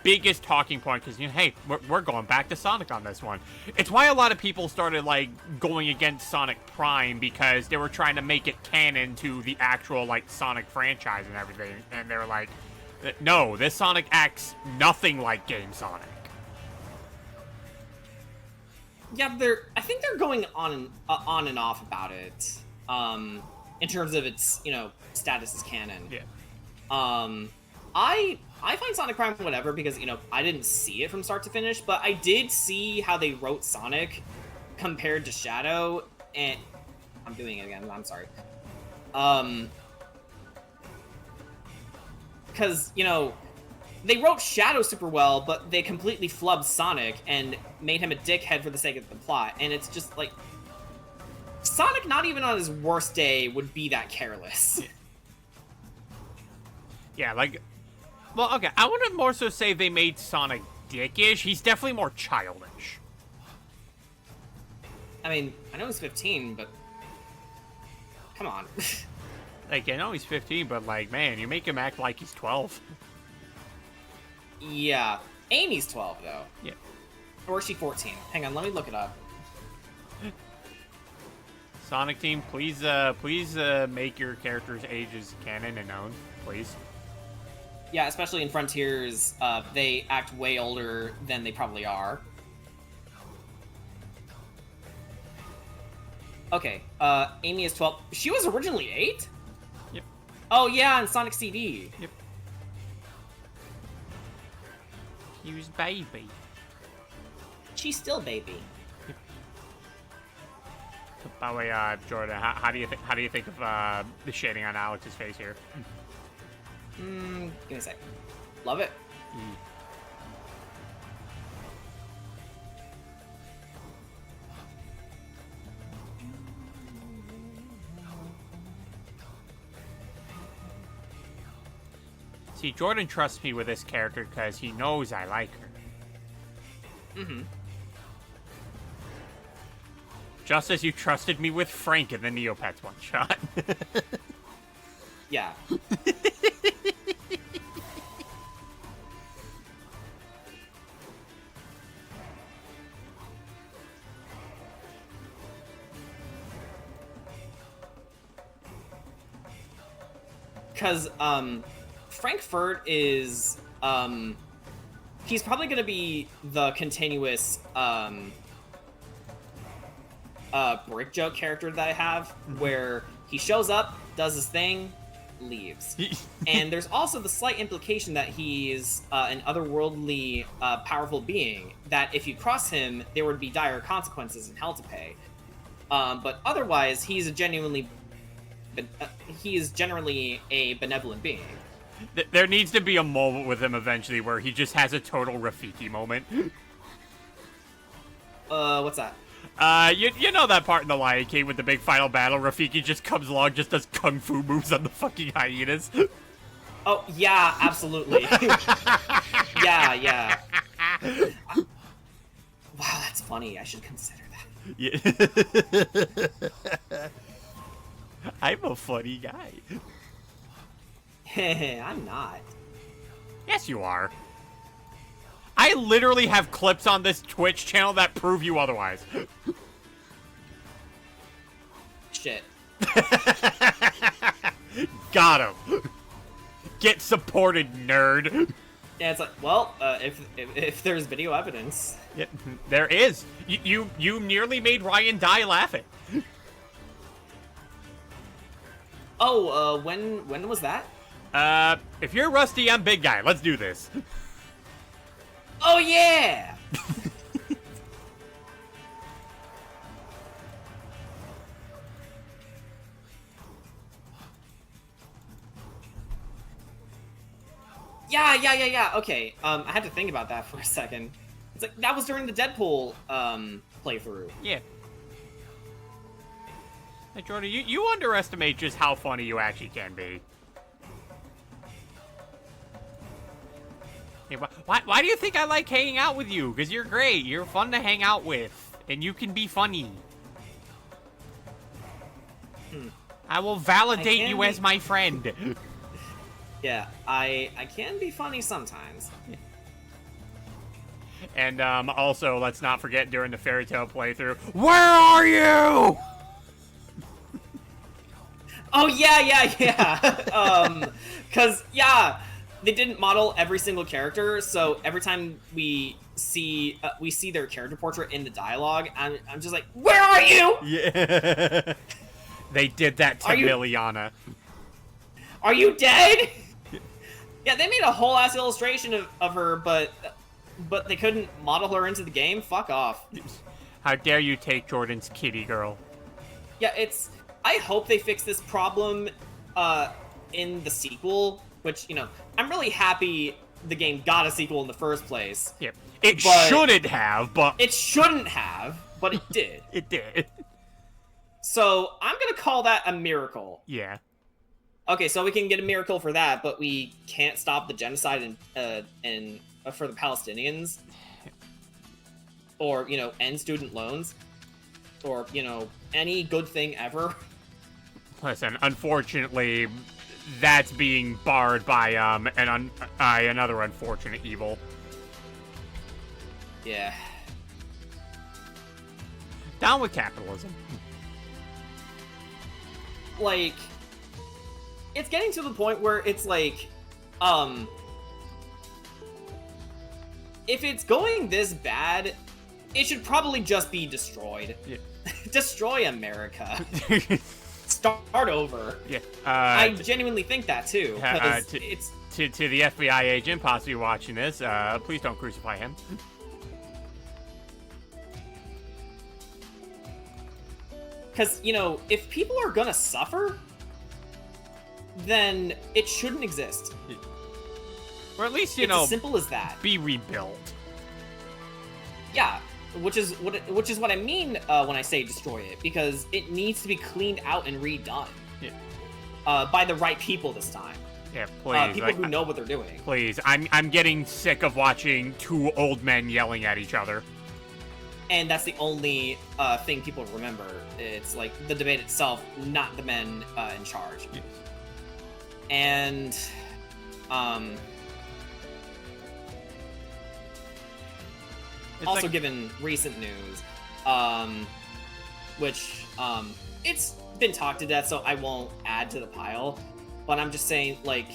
biggest talking point, because, you know, hey, we're going back to Sonic on this one. It's why a lot of people started, like, going against Sonic Prime, because they were trying to make it canon to the actual, like, Sonic franchise and everything, and they were like, no, this Sonic acts nothing like Game Sonic. Yeah, I think they're going on and off about it, in terms of its, you know, status as canon. Yeah. I find Sonic Prime whatever because, you know, I didn't see it from start to finish, but I did see how they wrote Sonic compared to Shadow, and I'm doing it again, I'm sorry. Because, you know, they wrote Shadow super well, but they completely flubbed Sonic and made him a dickhead for the sake of the plot, and it's just like, Sonic, not even on his worst day, would be that careless. Yeah, like, well, okay, I wouldn't more so say they made Sonic dickish. He's definitely more childish. I mean, I know he's 15, but come on. Like, I know he's 15, but, like, man, you make him act like he's 12. Yeah. Amy's 12, though. Yeah. Or is she 14? Hang on, let me look it up. Sonic Team, please make your characters' ages canon and known, please. Yeah, especially in Frontiers, they act way older than they probably are. Okay, Amy is 12. She was originally 8? Yep. Oh, yeah, in Sonic CD. Yep. He was baby. She's still baby. Yep. By the way, Jordan, how do you think of the shading on Alex's face here? Give me a sec. Love it. See, Jordan trusts me with this character because he knows I like her. Mm-hmm. Just as you trusted me with Frank in the Neopets one-shot. Yeah. Because, Frankfurt is, he's probably gonna be the continuous, brick joke character that I have, where he shows up, does his thing, leaves. And there's also the slight implication that he's an otherworldly, powerful being, that if you cross him, there would be dire consequences and hell to pay. But otherwise, he is generally a benevolent being. There needs to be a moment with him eventually where he just has a total Rafiki moment. What's that? You know that part in The Lion King with the big final battle, Rafiki just comes along, just does kung fu moves on the fucking hyenas? Oh, yeah, absolutely. Yeah. Wow, that's funny. I should consider that. Yeah. I'm a funny guy. I'm not. Yes, you are. I literally have clips on this Twitch channel that prove you otherwise. Shit. Got him. Get supported, nerd. Yeah, it's like, well, if there's video evidence. Yeah, there is. You nearly made Ryan die laughing. Oh, when was that? If you're Rusty, I'm Big Guy. Let's do this. Oh, yeah! Yeah. Okay, I had to think about that for a second. It's like, that was during the Deadpool playthrough. Yeah. Hey, Jordan, you underestimate just how funny you actually can be. Yeah, why do you think I like hanging out with you? Because you're great. You're fun to hang out with. And you can be funny. I will validate you as my friend. Yeah, I can be funny sometimes. And also, let's not forget during the Fairy Tail playthrough, where are you? Oh yeah. Cause yeah, they didn't model every single character, so every time we see their character portrait in the dialogue, I'm just like, where are you? Yeah. They did that to Liliana. Are you dead? Yeah, they made a whole ass illustration of her, but they couldn't model her into the game. Fuck off. How dare you take Jordan's kitty girl? Yeah, I hope they fix this problem in the sequel, which, you know, I'm really happy the game got a sequel in the first place. Yep. It shouldn't have, but... It shouldn't have, but it did. It did. So, I'm gonna call that a miracle. Yeah. Okay, so we can get a miracle for that, but we can't stop the genocide for the Palestinians. Or, you know, end student loans. Or, you know, any good thing ever. Listen, unfortunately, that's being barred by another unfortunate evil. Yeah. Down with capitalism. Like, it's getting to the point where it's like, if it's going this bad, it should probably just be destroyed. Yeah. Destroy America. Start over. Yeah. I genuinely think that too. It's to the FBI agent possibly watching this. Please don't crucify him. because, you know, if people are gonna suffer, then it shouldn't exist. Or at least, you It's know, as simple as that. be rebuilt. Yeah, which is what I mean when I say destroy it, because it needs to be cleaned out and redone. Yeah. By the right people this time. Yeah, please. People who know what they're doing. Please, I'm getting sick of watching two old men yelling at each other. And that's the only thing people remember. It's like the debate itself, not the men in charge. Yes. And also, like... given recent news, which it's been talked to death, so I won't add to the pile. But I'm just saying, like,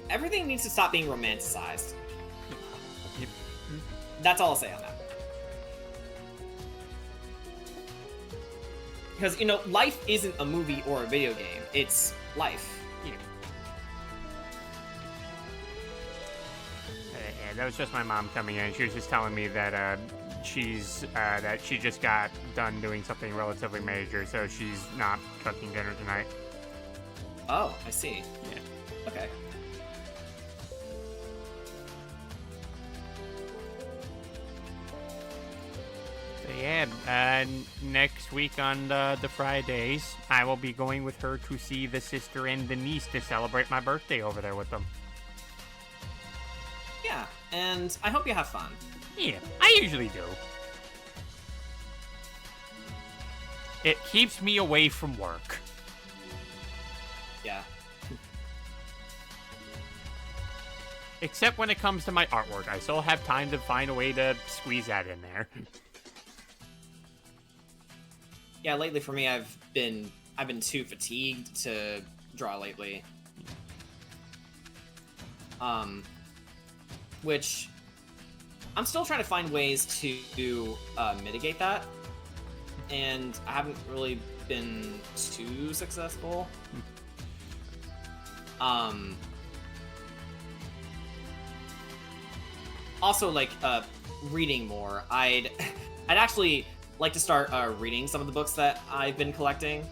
everything needs to stop being romanticized. Yep. That's all I'll say on that. Because, you know, life isn't a movie or a video game. It's life. Yeah. Yeah, that was just my mom coming in. She was just telling me that that she just got done doing something relatively major, so she's not cooking dinner tonight. Oh, I see. Yeah. Okay. So yeah, next week on the Fridays, I will be going with her to see the sister and the niece to celebrate my birthday over there with them. Yeah, and I hope you have fun. Yeah, I usually do. It keeps me away from work. Yeah. Except when it comes to my artwork. I still have time to find a way to squeeze that in there. Yeah, lately for me, I've been too fatigued to draw lately. Which I'm still trying to find ways to mitigate that, and I haven't really been too successful. Also, like, reading more. I'd actually like to start reading some of the books that I've been collecting.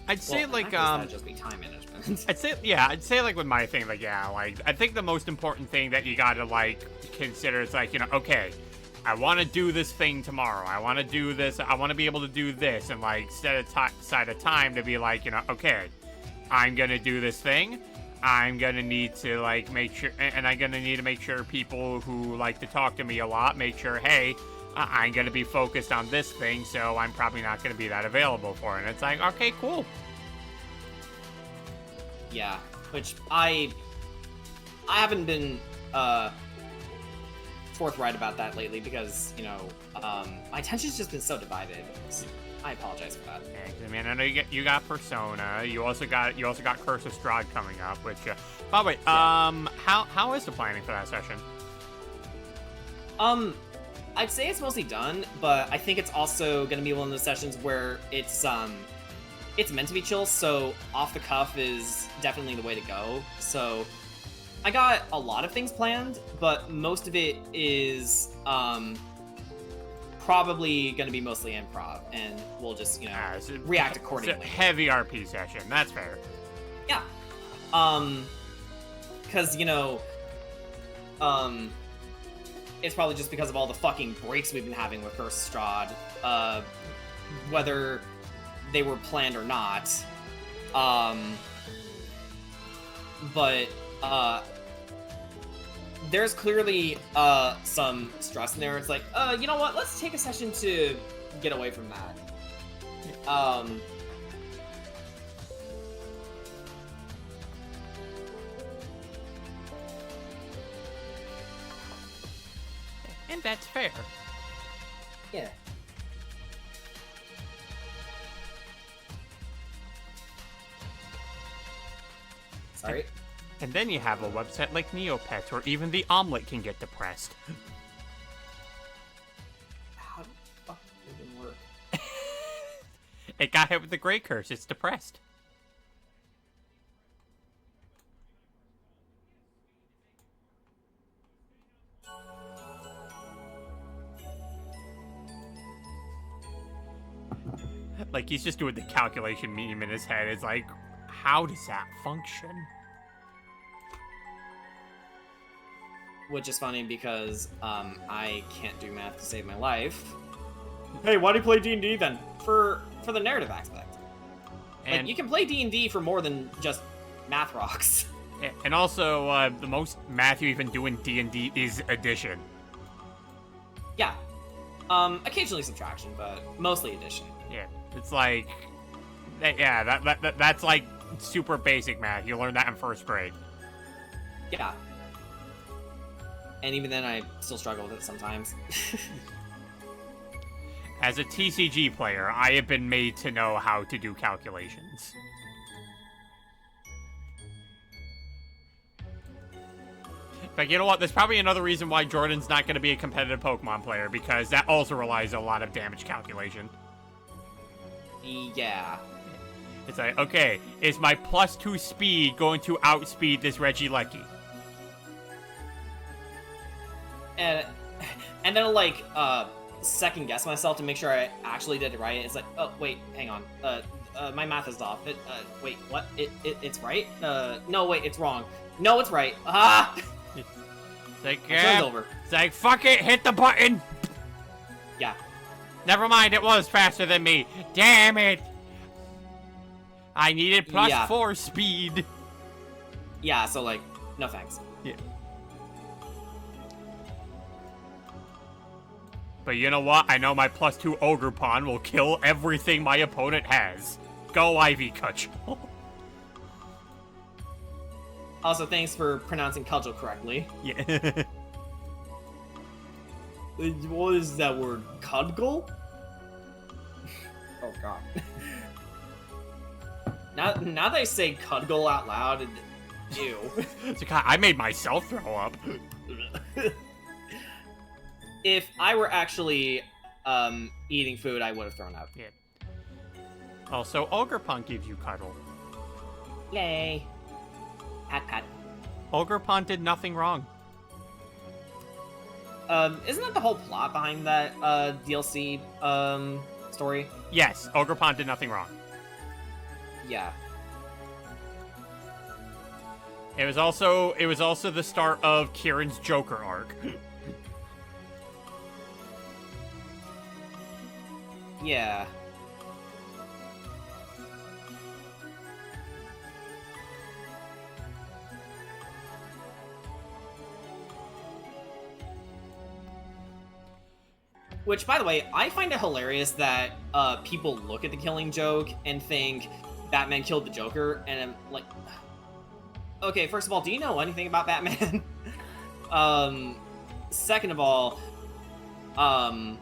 I'd say Well, like in that case, that'd just be time management. I'd say like with my thing, like like I think the most important thing that you gotta like consider is like, okay, I want to do this thing tomorrow. I want to do this. I want to be able to do this, and like set aside a time to be like, okay, I'm gonna do this thing. I'm gonna need to like make sure, and I'm gonna need to make sure people who like to talk to me a lot make sure, hey, I'm gonna be focused on this thing, so I'm probably not gonna be that available for it. And it's like, okay, cool. Yeah, which I haven't been forthright about that lately because my attention's just been so divided. I apologize for that. Yeah, I mean, I know you got Persona. You also got Curse of Strahd coming up. Which, by the way, how is the planning for that session? I'd say it's mostly done, but I think it's also gonna be one of those sessions where it's meant to be chill. So off the cuff is definitely the way to go. So I got a lot of things planned, but most of it is probably going to be mostly improv, and we'll just react accordingly. It's a heavy RP session. That's fair. Yeah. Because it's probably just because of all the fucking breaks we've been having with Curse of Strahd, whether they were planned or not. But there's clearly some stress in there. It's like, you know what? Let's take a session to get away from that. And that's fair. Yeah. Sorry. And then you have a website like Neopets where even the omelet can get depressed. How the fuck did it work? It got hit with the Grey Curse. It's depressed. Like, he's just doing the calculation meme in his head. It's like, how does that function? Which is funny because I can't do math to save my life. Hey, why do you play D&D then? For the narrative aspect. And like, you can play D&D for more than just math rocks. And also, the most math you even do in D&D is addition. Yeah. Occasionally subtraction, but mostly addition. Yeah, it's like, yeah, that's like super basic math. You learn that in first grade. Yeah. And even then, I still struggle with it sometimes. As a TCG player, I have been made to know how to do calculations. But you know what? There's probably another reason why Jordan's not going to be a competitive Pokemon player, because that also relies on a lot of damage calculation. Yeah. It's like, okay, is my +2 speed going to outspeed this Regieleki? And then I'll, like, second guess myself to make sure I actually did it right. It's like, oh, wait, hang on. My math is off. Wait, what? It's right? No, wait, it's wrong. No, it's right. Ah! It's like, Turn's over. It's like, fuck it, hit the button! Yeah. Never mind, it was faster than me. Damn it! I needed +4 speed. Yeah, so, like, no thanks. Yeah. But you know what? I know my +2 Ogre Pawn will kill everything my opponent has. Go, Ivy Cudgel. Also, thanks for pronouncing Cudgel correctly. Yeah. What is that word? Cudgel? Oh, God. Now that I say Cudgel out loud, ew. So, God, I made myself throw up. If I were actually eating food, I would have thrown up. Yeah. Also, Ogerpon gives you cuddle. Yay. Pat pat. Ogerpon did nothing wrong. Isn't that the whole plot behind that DLC story? Yes, Ogerpon did nothing wrong. Yeah. It was also the start of Kieran's Joker arc. Yeah. Which, by the way, I find it hilarious that people look at the Killing Joke and think Batman killed the Joker, and I'm like, okay, first of all, do you know anything about Batman? Second of all, I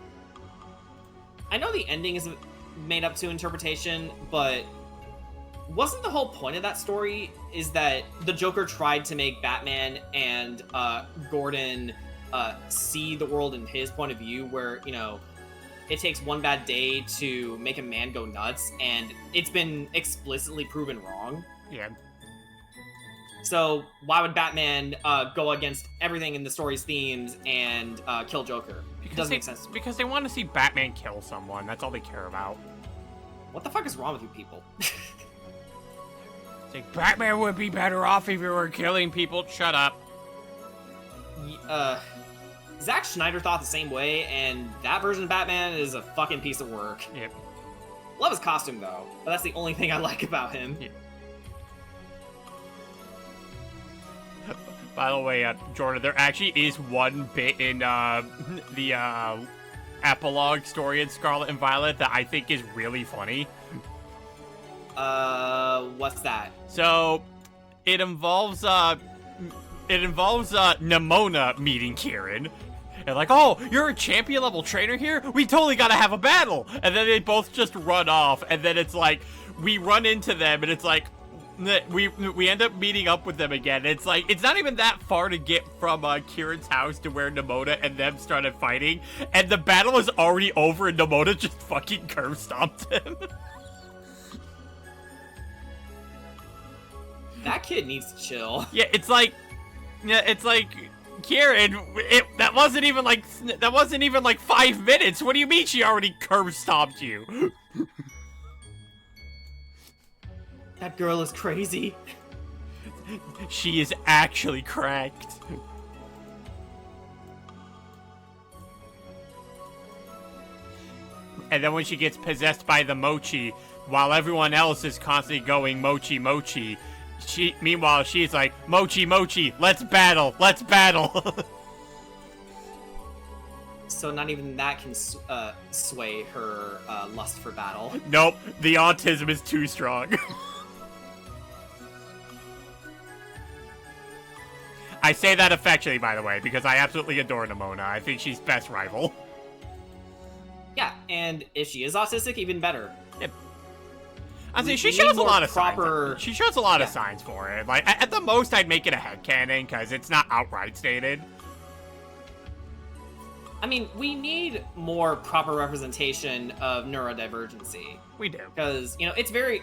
know the ending is made up to interpretation, but wasn't the whole point of that story is that the Joker tried to make Batman and Gordon see the world in his point of view, where, you know, it takes one bad day to make a man go nuts, and it's been explicitly proven wrong. Yeah. So why would Batman go against everything in the story's themes and kill Joker? It doesn't make sense to me. Because they want to see Batman kill someone. That's all they care about. What the fuck is wrong with you people? It's like, Batman would be better off if he were killing people. Shut up. Zack Snyder thought the same way, and that version of Batman is a fucking piece of work. Yep. Love his costume, though, but that's the only thing I like about him. Yep. By the way, Jordan, there actually is one bit in the epilogue story in Scarlet and Violet that I think is really funny. What's that? So, it involves Nimona meeting Kieran. And like, oh, you're a champion level trainer here? We totally gotta have a battle! And then they both just run off, and then it's like, we run into them, and it's like, we end up meeting up with them again. It's like, it's not even that far to get from Kieran's house to where Nimona and them started fighting, and the battle is already over, and Nimona just fucking curb stomped him. That kid needs to chill. Yeah, it's like, Kieran, that wasn't even like 5 minutes. What do you mean she already curb stomped you? That girl is crazy. She is actually cracked. And then when she gets possessed by the Mochi, while everyone else is constantly going Mochi, Mochi, meanwhile she's like, Mochi, Mochi, let's battle, let's battle. So not even that can sway her lust for battle. Nope, the autism is too strong. I say that affectionately, by the way, because I absolutely adore Nimona. I think she's best rival. Yeah, and if she is autistic, even better. Yep. I mean, she shows a lot of proper... signs. She shows a lot of signs for it. Like, at the most, I'd make it a headcanon, because it's not outright stated. I mean, we need more proper representation of neurodivergency. We do. Because, you know, it's very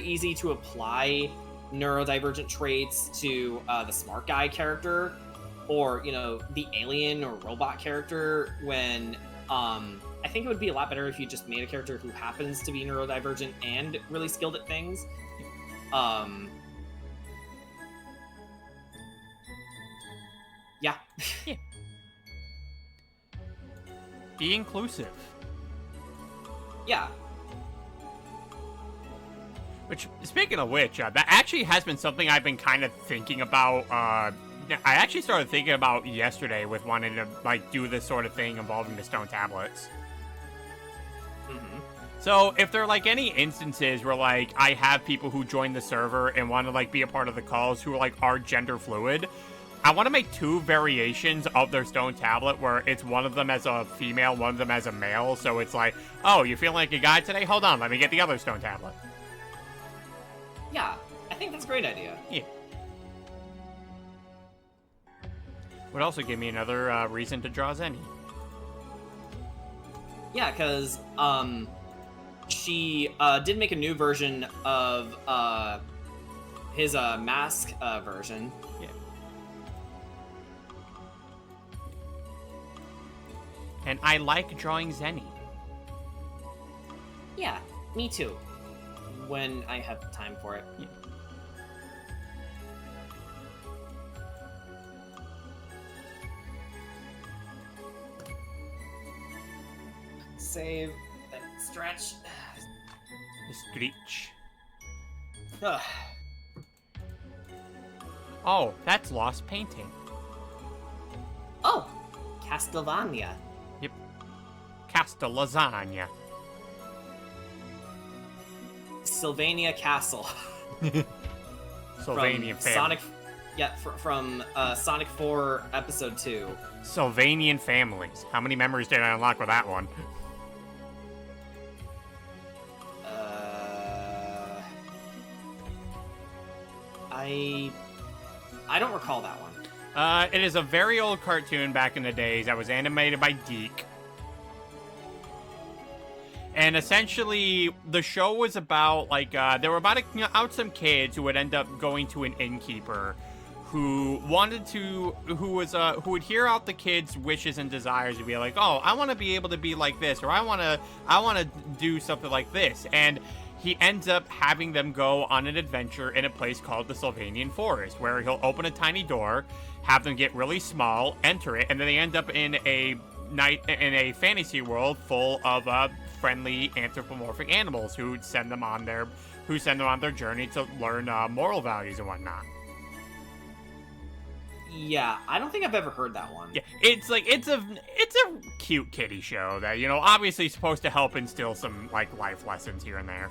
easy to apply neurodivergent traits to the smart guy character, or, you know, the alien or robot character, when I think it would be a lot better if you just made a character who happens to be neurodivergent and really skilled at things. Yeah. Yeah. Be inclusive. Yeah. Which, speaking of which, that actually has been something I've been kind of thinking about. I actually started thinking about yesterday with wanting to, like, do this sort of thing involving the stone tablets. Mm-hmm. So, if there are, like, any instances where, like, I have people who join the server and want to, like, be a part of the calls who, like, are gender fluid, I want to make 2 variations of their stone tablet where it's one of them as a female, one of them as a male. So it's like, oh, you feeling like a guy today? Hold on, let me get the other stone tablet. Yeah, I think that's a great idea. Yeah. Would also give me another reason to draw Zenny. Yeah, because she did make a new version of his mask version. Yeah. And I like drawing Zenny. Yeah, me too. when I have time for it. Yeah. Save. Stretch. Screech. Ugh. Oh, that's lost painting. Oh, Castlevania. Yep. Casta lasagna. Sylvania Castle. Sylvanian from family. Sonic. Yeah, from Sonic 4 Episode 2. Sylvanian families. How many memories did I unlock with that one? I don't recall that one. It is a very old cartoon back in the days that was animated by Geek. And essentially, the show was about, like, they were about to out some kids who would end up going to an innkeeper who would hear out the kids' wishes and desires and be like, oh, I want to be able to be like this, or I want to do something like this. And he ends up having them go on an adventure in a place called the Sylvanian Forest, where he'll open a tiny door, have them get really small, enter it, and then they end up in a fantasy world full of friendly anthropomorphic animals who send them on their journey to learn moral values and whatnot. Yeah, I don't think I've ever heard that one. Yeah, it's a cute kiddie show that, you know, obviously supposed to help instill some, like, life lessons here and there.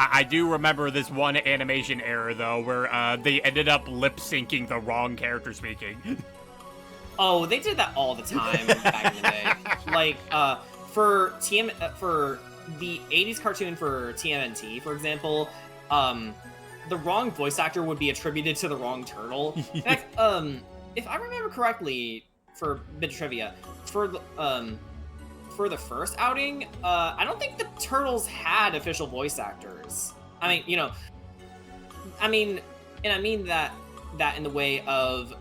I do remember this one animation error, though, where they ended up lip-syncing the wrong character speaking. Oh, they did that all the time back in the day. Like, for the 80s cartoon for TMNT, for example, the wrong voice actor would be attributed to the wrong turtle. In fact, if I remember correctly, for a bit of trivia, for the first outing, I don't think the turtles had official voice actors. I mean, you know, I mean that in the way of,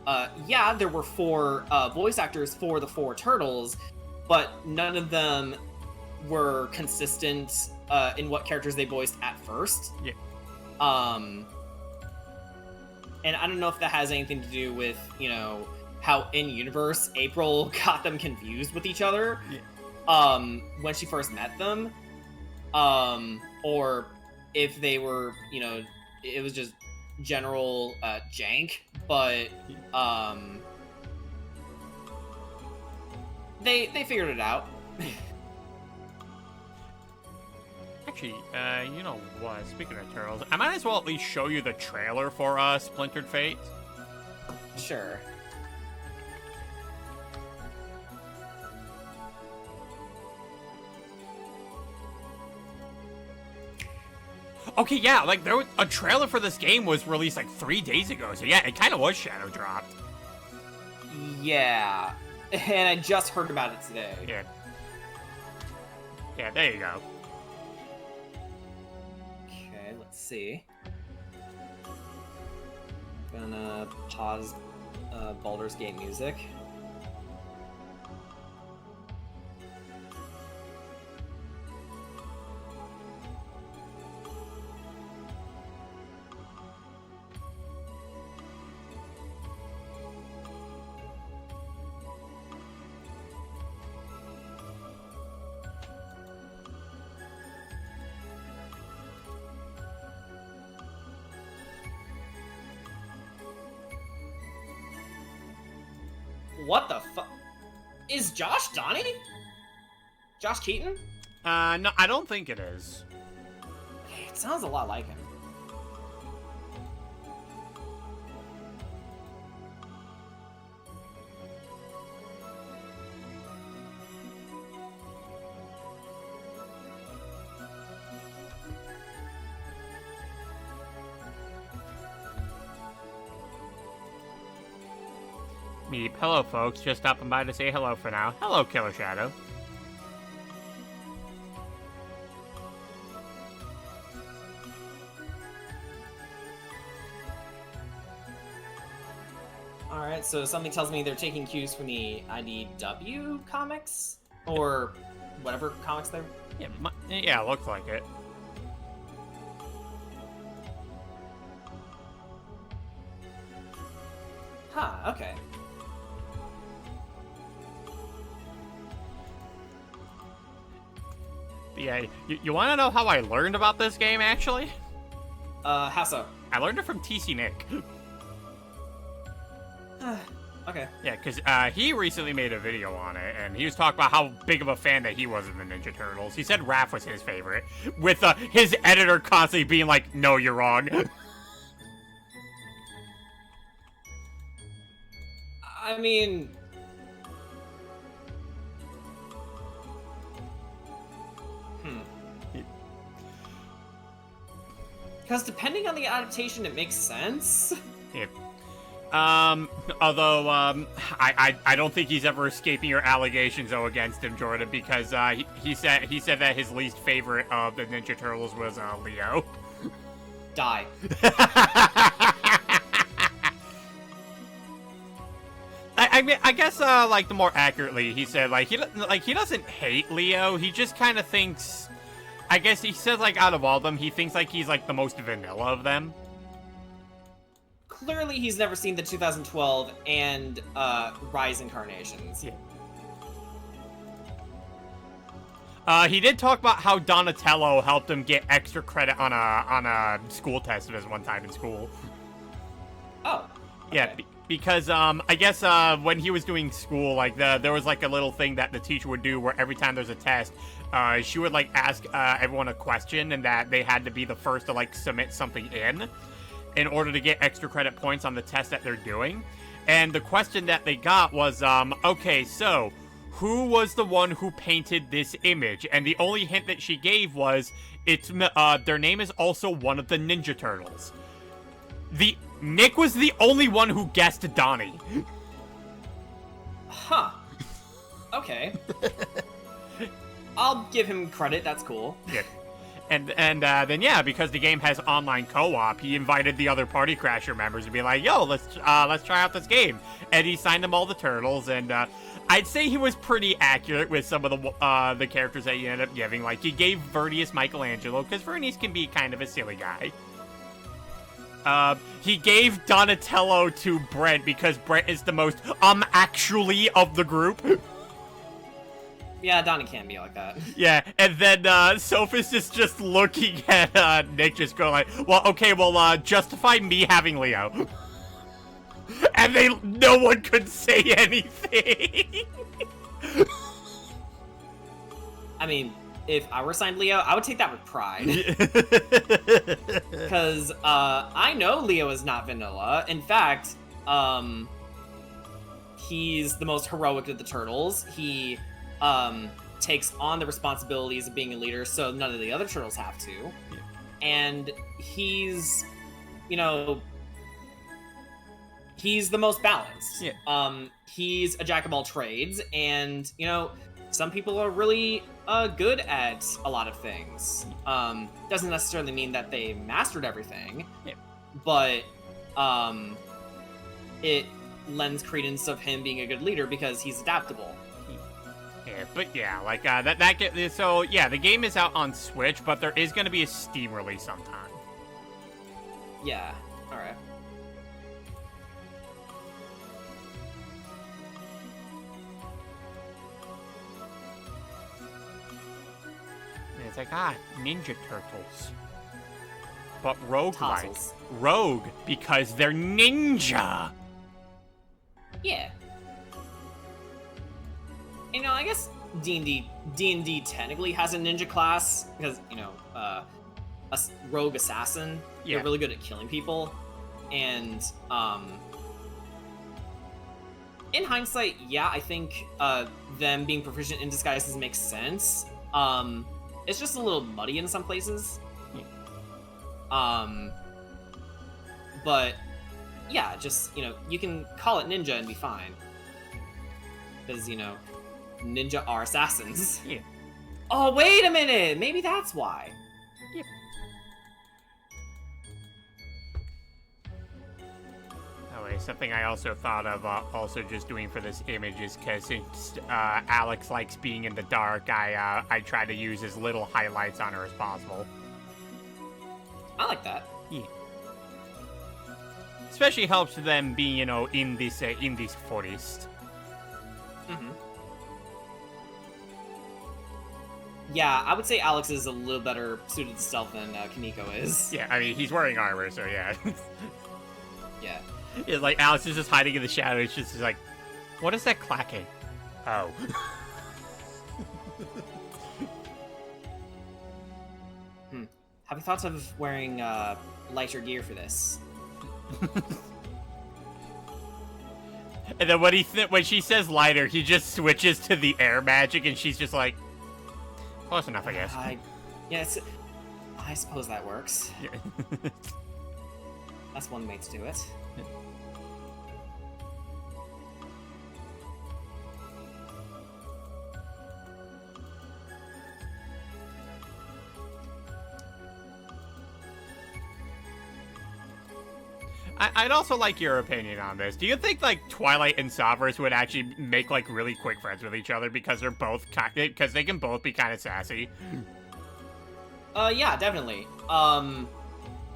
yeah, there were 4 voice actors for the 4 turtles, but none of them were consistent in what characters they voiced at first. Yeah. And I don't know if that has anything to do with, you know, how in-universe April got them confused with each other. Yeah. When she first met them, or if they were, you know, it was just general jank, but they figured it out. Actually, you know what? Speaking of turtles, I might as well at least show you the trailer for Splintered Fate. Sure. Okay, yeah, like a trailer for this game was released like 3 days ago, so yeah, it kind of was shadow dropped. Yeah, and I just heard about it today. Yeah. Yeah, there you go. Okay, let's see. Gonna pause Baldur's Gate music. What the fuck? Is Josh Donnie? Josh Keaton? No, I don't think it is. It sounds a lot like him. Meep. Hello, folks. Just stopping by to say hello for now. Hello, Killer Shadow. Alright, so something tells me they're taking cues from the IDW comics? Or whatever comics they're... Yeah, looks like it. Huh, okay. Yeah, you want to know how I learned about this game, actually? How so? I learned it from TC Nick. Okay. Yeah, because he recently made a video on it, and he was talking about how big of a fan that he was of the Ninja Turtles. He said Raph was his favorite, with his editor constantly being like, no, you're wrong. I mean... Because depending on the adaptation, it makes sense. Yeah. Although, I don't think he's ever escaping your allegations, though, against him, Jordan, because, he said that his least favorite of the Ninja Turtles was, Leo. Die. I mean, I guess, like, the more accurately, he said, like, he doesn't hate Leo, he just kind of thinks, I guess he says, like, out of all of them, he thinks, like, he's, like, the most vanilla of them. Clearly, he's never seen the 2012 and Rise incarnations. Yeah. He did talk about how Donatello helped him get extra credit on a school test of his one time in school. Oh. Okay. Yeah, because I guess when he was doing school, like there was like a little thing that the teacher would do where every time there's a test, she would like ask everyone a question, and that they had to be the first to like submit something in order to get extra credit points on the test that they're doing. And the question that they got was, okay, so who was the one who painted this image? And the only hint that she gave was, it's their name is also one of the Ninja Turtles. Nick was the only one who guessed Donnie. Huh. Okay. I'll give him credit, that's cool. Yeah. And then yeah, because the game has online co-op, he invited the other Party Crasher members to be like, "Yo, let's try out this game." And he signed them all the turtles, and I'd say he was pretty accurate with some of the characters that he ended up giving. Like he gave Vernius Michelangelo, because Vernius can be kind of a silly guy. He gave Donatello to Brent because Brent is the most actually of the group. Yeah, Donnie can be like that. Yeah, and then Sophus is just looking at Nick, just going like, "Well, okay, well, justify me having Leo." And no one could say anything. I mean, if I were signed Leo, I would take that with pride. Because I know Leo is not vanilla. In fact, he's the most heroic of the turtles. He takes on the responsibilities of being a leader, so none of the other turtles have to. Yeah. And he's, you know, he's the most balanced. Yeah. He's a jack of all trades, and, you know, some people are really good at a lot of things. Doesn't necessarily mean that they mastered everything, yeah. But it lends credence of him being a good leader because he's adaptable. Yeah, but yeah, like so yeah, the game is out on Switch, but there is going to be a Steam release sometime. Yeah. All right. And it's like, Ninja Turtles. But rogue-like. Tozzles. Rogue, because they're ninja! Yeah. You know, I guess D&D technically has a ninja class, because, you know, a rogue assassin, yeah. They're really good at killing people. And, in hindsight, yeah, I think them being proficient in disguises makes sense. It's just a little muddy in some places. Yeah. But yeah, just, you know, you can call it ninja and be fine. Because, you know, ninja are assassins. Yeah. Oh, wait a minute! Maybe that's why. Yeah. Oh, Actually, something I also thought of also just doing for this image is because since Alex likes being in the dark, I try to use as little highlights on her as possible. I like that. Yeah. Especially helps them being, you know, in this forest. Mm-hmm. Yeah, I would say Alex is a little better suited to stealth than Kamiko is. Yeah, I mean, he's wearing armor, so yeah. Yeah. It's like Alex is just hiding in the shadows, just like, what is that clacking? Oh. Have you thought of wearing lighter gear for this? And then when she says lighter, he just switches to the air magic, and she's just like, close enough, I guess. Yes, I suppose that works. Yeah. That's one way to do it. I'd also like your opinion on this. Do you think like Twilight and Savras would actually make like really quick friends with each other because they're both because they can both be kind of sassy? Yeah, definitely. I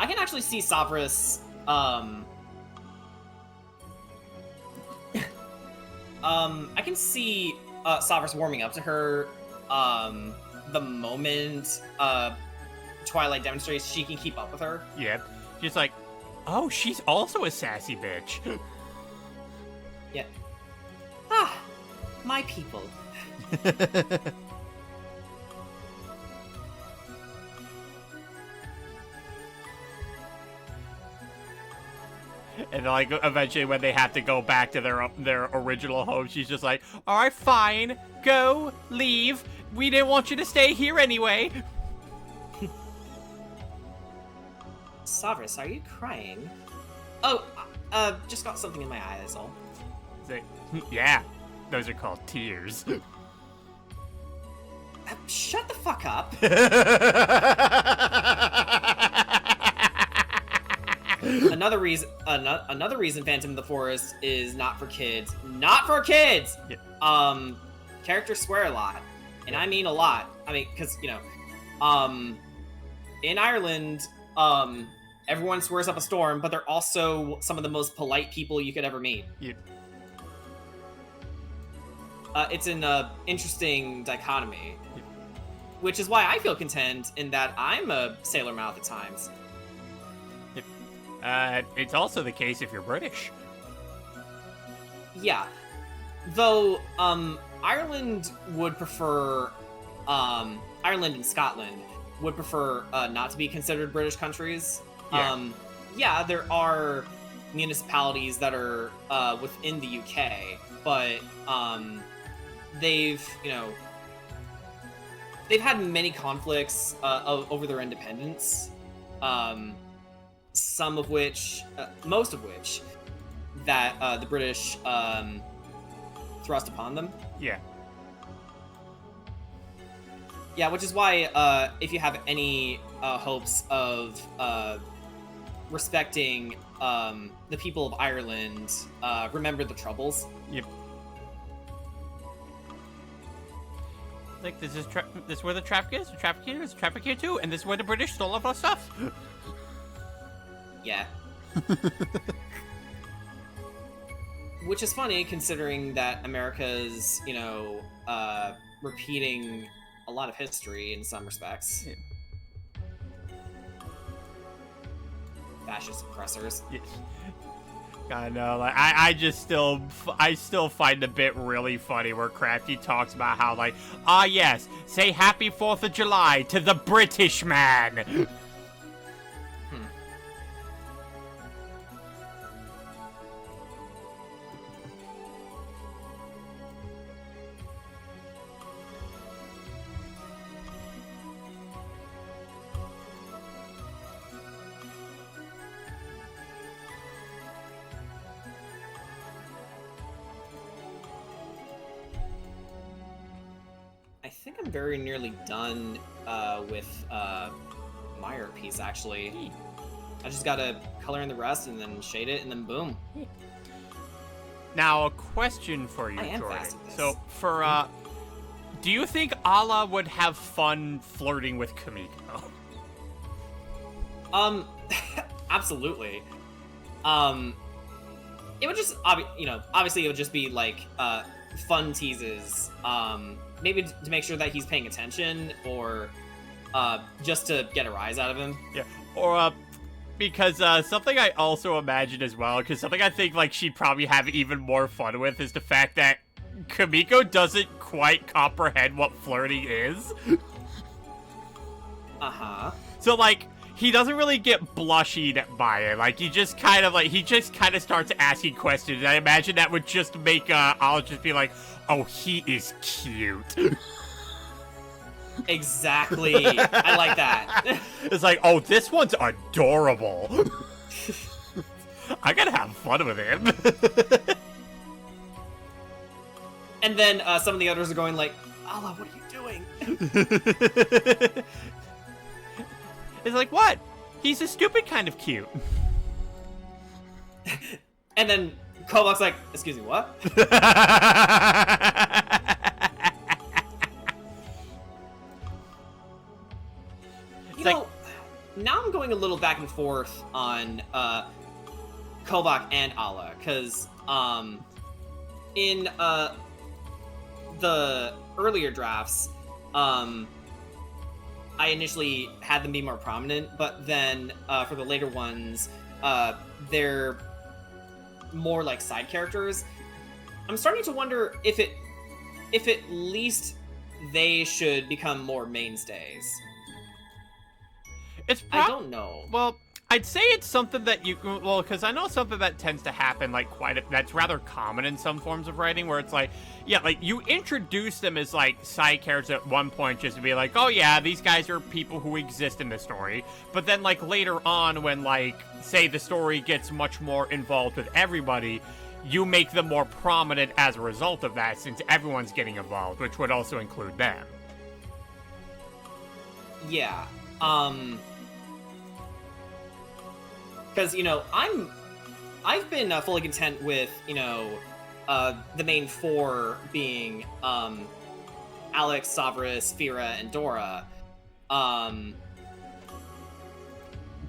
can actually see Savras, I can see Savras warming up to her, the moment Twilight demonstrates she can keep up with her. Yeah, just like, oh, she's also a sassy bitch. Yeah. Ah, my people. And like eventually when they have to go back to their original home, she's just like, all right, fine, go, leave. We didn't want you to stay here anyway. Savras, are you crying? Oh, just got something in my eye, that's all. Yeah, those are called tears. Shut the fuck up. Another reason Phantom of the Forest is not for kids. Not for kids! Yeah. Characters swear a lot. And I mean a lot. I mean, because, you know, in Ireland, everyone swears up a storm, but they're also some of the most polite people you could ever meet. Yep. It's an interesting dichotomy. Yep. Which is why I feel content in that I'm a sailor mouth at times. Yep. It's also the case if you're British. Yeah. Though, Ireland would prefer, Ireland and Scotland would prefer not to be considered British countries. Yeah. Yeah, there are municipalities that are within the UK, but they've had many conflicts over their independence. Some of which, most of which, that the British thrust upon them. Yeah. Yeah, which is why if you have any hopes of respecting the people of Ireland, remember the Troubles. Yep. Like, this is where the traffic is? The traffic here is traffic here too, and this is where the British stole all of our stuff. Yeah. Which is funny, considering that America's, repeating a lot of history in some respects. Yeah. Fascist oppressors. Yes. I know, like, I still find the bit really funny where Crafty talks about how, like, yes, say happy 4th of July to the British man. I think I'm very nearly done with my art piece, actually. I just gotta color in the rest and then shade it and then boom. Now, a question for you, I am Jordan. fast at this. So, do you think Ala would have fun flirting with Kamiko? Absolutely. It would just, obviously it would just be like fun teases. Maybe to make sure that he's paying attention, or just to get a rise out of him. Yeah, or because something I also imagine as well, because something I think like she'd probably have even more fun with is the fact that Kamiko doesn't quite comprehend what flirting is. Uh-huh. So like, he doesn't really get blushied by it. Like, he just kind of starts asking questions. I imagine that would just make I'll just be like, oh, he is cute. Exactly. I like that. It's like, oh, this one's adorable. I gotta have fun with him. And then some of the others are going like, Ala, what are you doing? It's like, what? He's a stupid kind of cute. And then Kobach's like, excuse me, what? You know, now I'm going a little back and forth on Kobach and Ala, because in the earlier drafts, I initially had them be more prominent, but then for the later ones, they're more like side characters. I'm starting to wonder if at least they should become more mainstays. I don't know. Well, I'd say it's something that because I know something that tends to happen like that's rather common in some forms of writing, where it's like, yeah, like you introduce them as like side characters at one point just to be like, oh yeah, these guys are people who exist in the story. But then like later on, when like, say the story gets much more involved with everybody, you make them more prominent as a result of that, since everyone's getting involved, which would also include them. Yeah. Because, I've been fully content with, the main four being Alex, Savras, Fira, and Dora.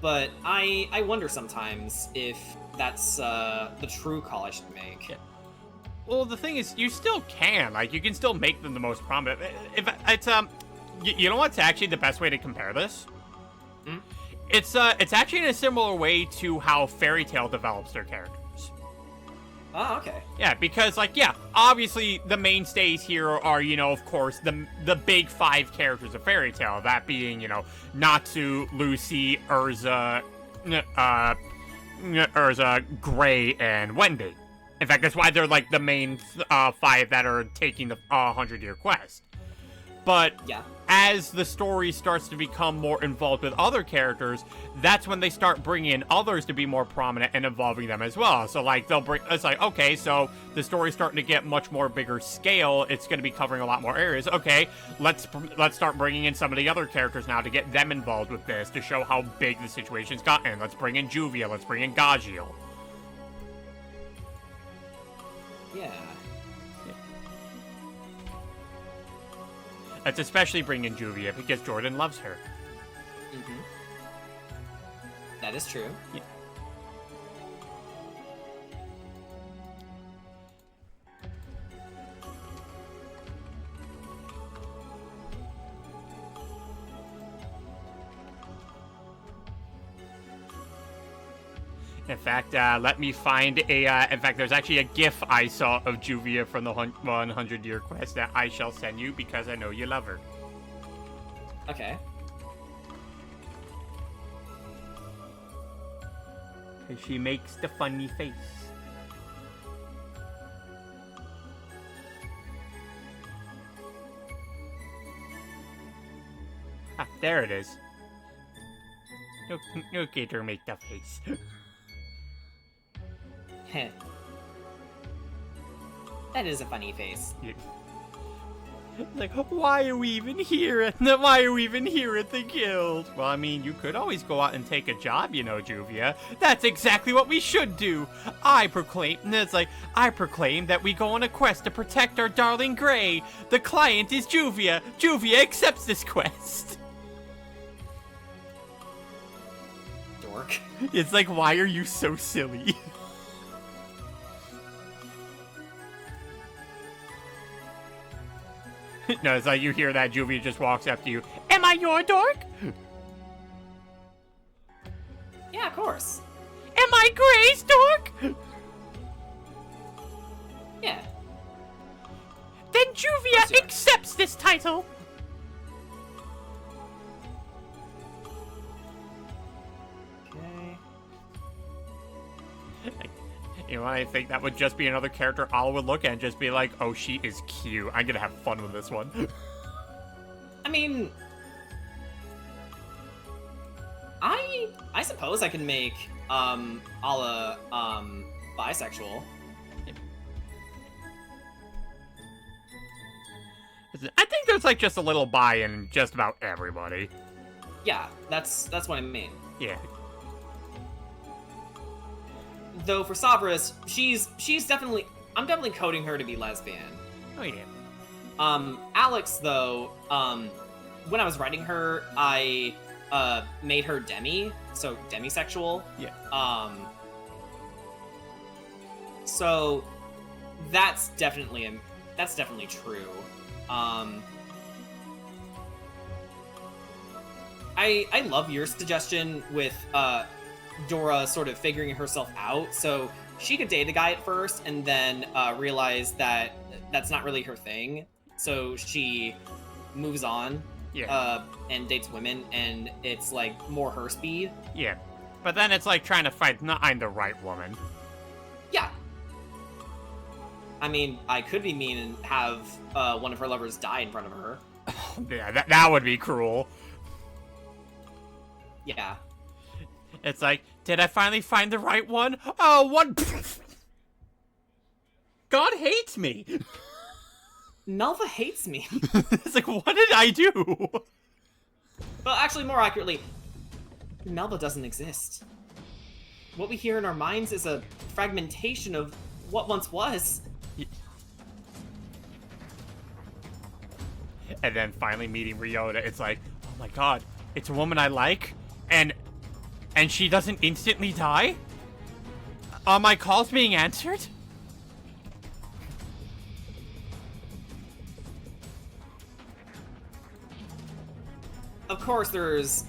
But I wonder sometimes if that's the true call I should make. Yeah. Well, the thing is, you still can. Like, you can still make them the most prominent. If it's you know what's actually the best way to compare this? Hmm? It's actually in a similar way to how Fairy Tail develops their characters. Oh, okay. Yeah, because like, yeah, obviously the mainstays here are, of course, the big five characters of Fairy Tail. That being, Natsu, Lucy, Urza, Gray, and Wendy. In fact, that's why they're like the main five that are taking the 100-year quest. But yeah, as the story starts to become more involved with other characters, that's when they start bringing in others to be more prominent and involving them as well. So like it's like, okay, so the story's starting to get much more bigger scale. It's going to be covering a lot more areas. Okay, let's start bringing in some of the other characters now to get them involved with this, to show how big the situation's gotten. Let's bring in Juvia. Let's bring in Gajiel. Yeah. Let's especially bring in Juvia because Jordan loves her. Mm-hmm. That is true. Yeah. In fact, let me find a... in fact, there's actually a GIF I saw of Juvia from the 100-year quest that I shall send you because I know you love her. Okay. She makes the funny face. Ah, there it is. Look at her make the face. That is a funny face. Yeah. Like, why are we even here? Why are we even here at the guild? Well, I mean, you could always go out and take a job, you know, Juvia. That's exactly what we should do. I proclaim that we go on a quest to protect our darling Gray. The client is Juvia. Juvia accepts this quest. Dork. It's like, why are you so silly? No, it's like you hear that, Juvia just walks up to you. Am I your dork? Yeah, of course. Am I Gray's dork? Yeah. Then Juvia Yes, you are. accepts this title. Okay. You know, I think that would just be another character Ala would look at and just be like, oh, she is cute. I'm gonna have fun with this one. I mean, I suppose I can make Ala bisexual. I think there's like just a little buy in just about everybody. Yeah, that's what I mean. Yeah. Though for Sabras, she's definitely, I'm definitely coding her to be lesbian. Oh yeah. Alex though, when I was writing her, I made her demi, so demisexual. Yeah. So that's definitely true. I love your suggestion with Dora sort of figuring herself out, so she could date a guy at first and then realize that that's not really her thing, so she moves on. Yeah. And dates women, and it's like more her speed. Yeah. But then it's like trying to find I'm the right woman. Yeah. I mean, I could be mean and have one of her lovers die in front of her. Yeah, that would be cruel. Yeah. It's like, did I finally find the right one? Oh, what? God hates me. Melva hates me. It's like, what did I do? Well, actually, more accurately, Melva doesn't exist. What we hear in our minds is a fragmentation of what once was. And then finally meeting Ryota, it's like, oh my god, it's a woman I like, and she doesn't instantly die? Are my calls being answered? Of course, there's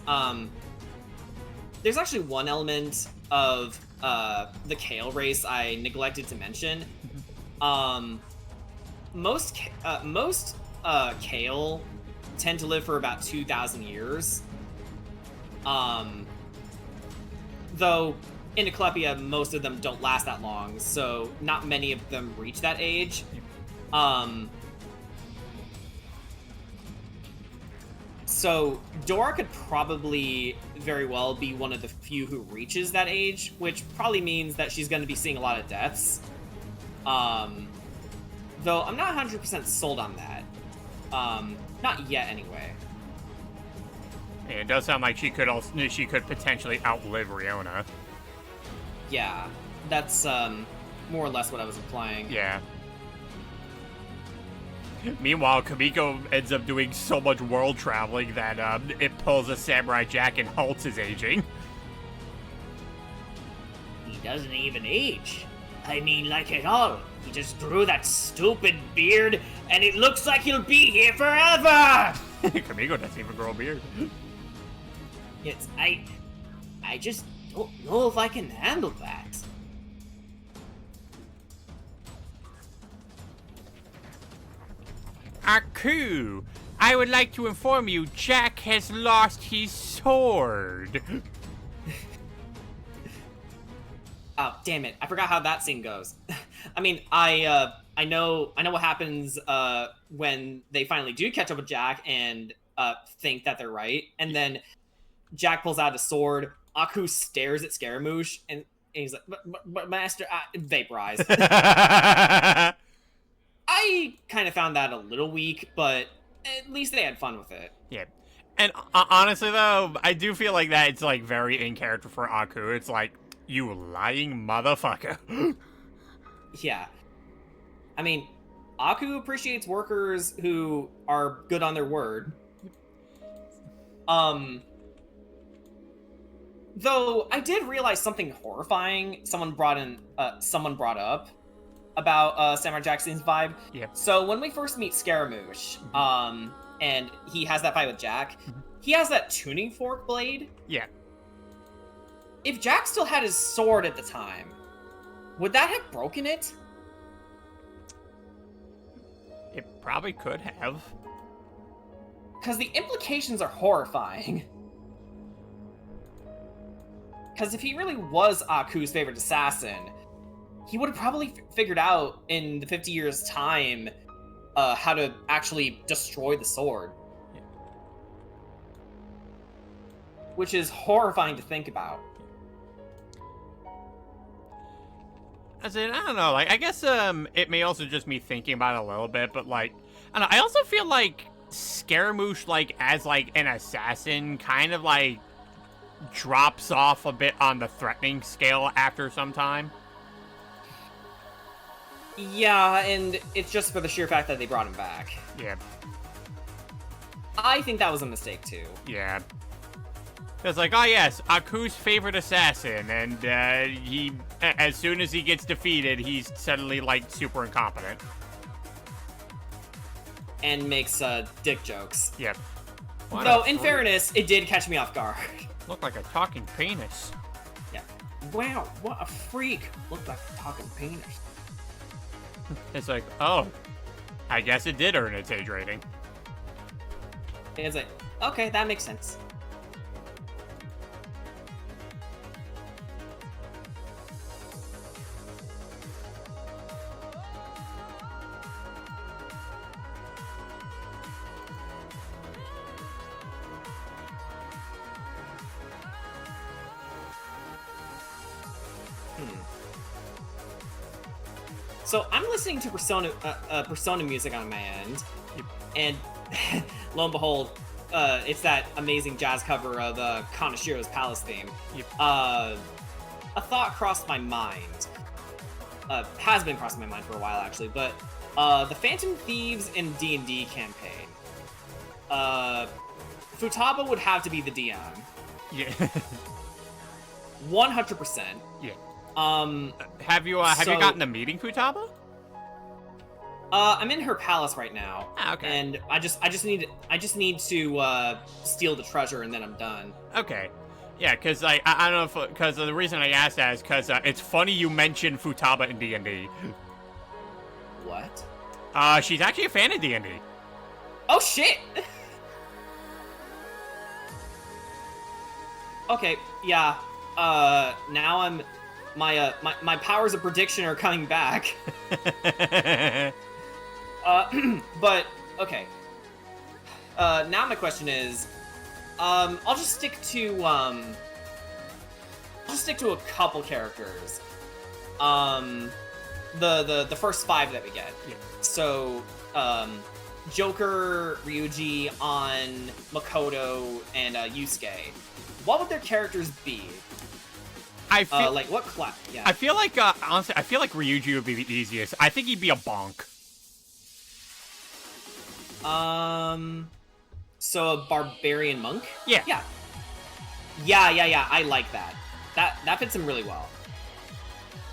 actually one element of the Kale race I neglected to mention. Most Kale tend to live for about 2,000 years. Though in Eclepia, most of them don't last that long, so not many of them reach that age. So Dora could probably very well be one of the few who reaches that age, which probably means that she's going to be seeing a lot of deaths. Though I'm not 100% sold on that. Not yet, anyway. Yeah, it does sound like she could potentially outlive Riona. Yeah, that's more or less what I was implying. Yeah. Meanwhile, Kamiko ends up doing so much world traveling that it pulls a Samurai Jack and halts his aging. He doesn't even age. I mean, like at all. He just grew that stupid beard, and it looks like he'll be here forever! Kamiko doesn't even grow a beard. It's, I just don't know if I can handle that. Aku, I would like to inform you, Jack has lost his sword. Oh, damn it. I forgot how that scene goes. I mean, I know what happens when they finally do catch up with Jack and think that they're right. And then Jack pulls out a sword. Aku stares at Scaramouche and he's like, but Master, vaporize. I kind of found that a little weak, but at least they had fun with it. Yeah. And honestly, though, I do feel like that it's, like, very in character for Aku. It's like, you lying motherfucker. Yeah. I mean, Aku appreciates workers who are good on their word. Though I did realize something horrifying someone brought up about Samurai Jackson's vibe. Yep. So when we first meet Scaramouche, and he has that fight with Jack, Mhm. he has that tuning fork blade. Yeah. If Jack still had his sword at the time, would that have broken it? It probably could have. Because the implications are horrifying. Because if he really was Aku's favorite assassin, he would have probably figured out in the 50 years' time how to actually destroy the sword. Yeah. Which is horrifying to think about. As in, I don't know, like, I guess, it may also just me thinking about it a little bit, but, like, I don't know, I also feel like Scaramouche, like, as, like, an assassin, kind of, like, drops off a bit on the threatening scale after some time. Yeah, and it's just for the sheer fact that they brought him back. Yeah. I think that was a mistake, too. Yeah. It's like, oh yes, Aku's favorite assassin, and he, as soon as he gets defeated, he's suddenly, like, super incompetent. And makes dick jokes. Yep. Though, in fairness, it did catch me off guard. Look like a talking penis. Yeah. Wow, what a freak. Looked like a talking penis. It's like, oh, I guess it did earn its age rating. And it's like, okay, that makes sense. So I'm listening to Persona music on my end, and lo and behold, it's that amazing jazz cover of Kanashiro's Palace theme. Yep. A thought crossed my mind. Has been crossing my mind for a while actually, but the Phantom Thieves in D&D campaign. Futaba would have to be the DM. Yeah. 100%. Yeah. Have you gotten a meeting, Futaba? I'm in her palace right now. Ah, okay. And I just need to steal the treasure and then I'm done. Okay. Yeah, because I don't know if, because the reason I asked that is because it's funny you mentioned Futaba in D&D. What? She's actually a fan of D&D. Oh shit! Okay, yeah. Now I'm my powers of prediction are coming back. But okay. Now my question is, I'll just stick to a couple characters. The first 5 that we get. Yeah. So, Joker, Ryuji, An, Makoto, and Yusuke. What would their characters be? I feel like what class? Yeah. I feel like honestly, I feel like Ryuji would be the easiest. I think he'd be a bonk. So a barbarian monk? Yeah. Yeah. I like that. That fits him really well.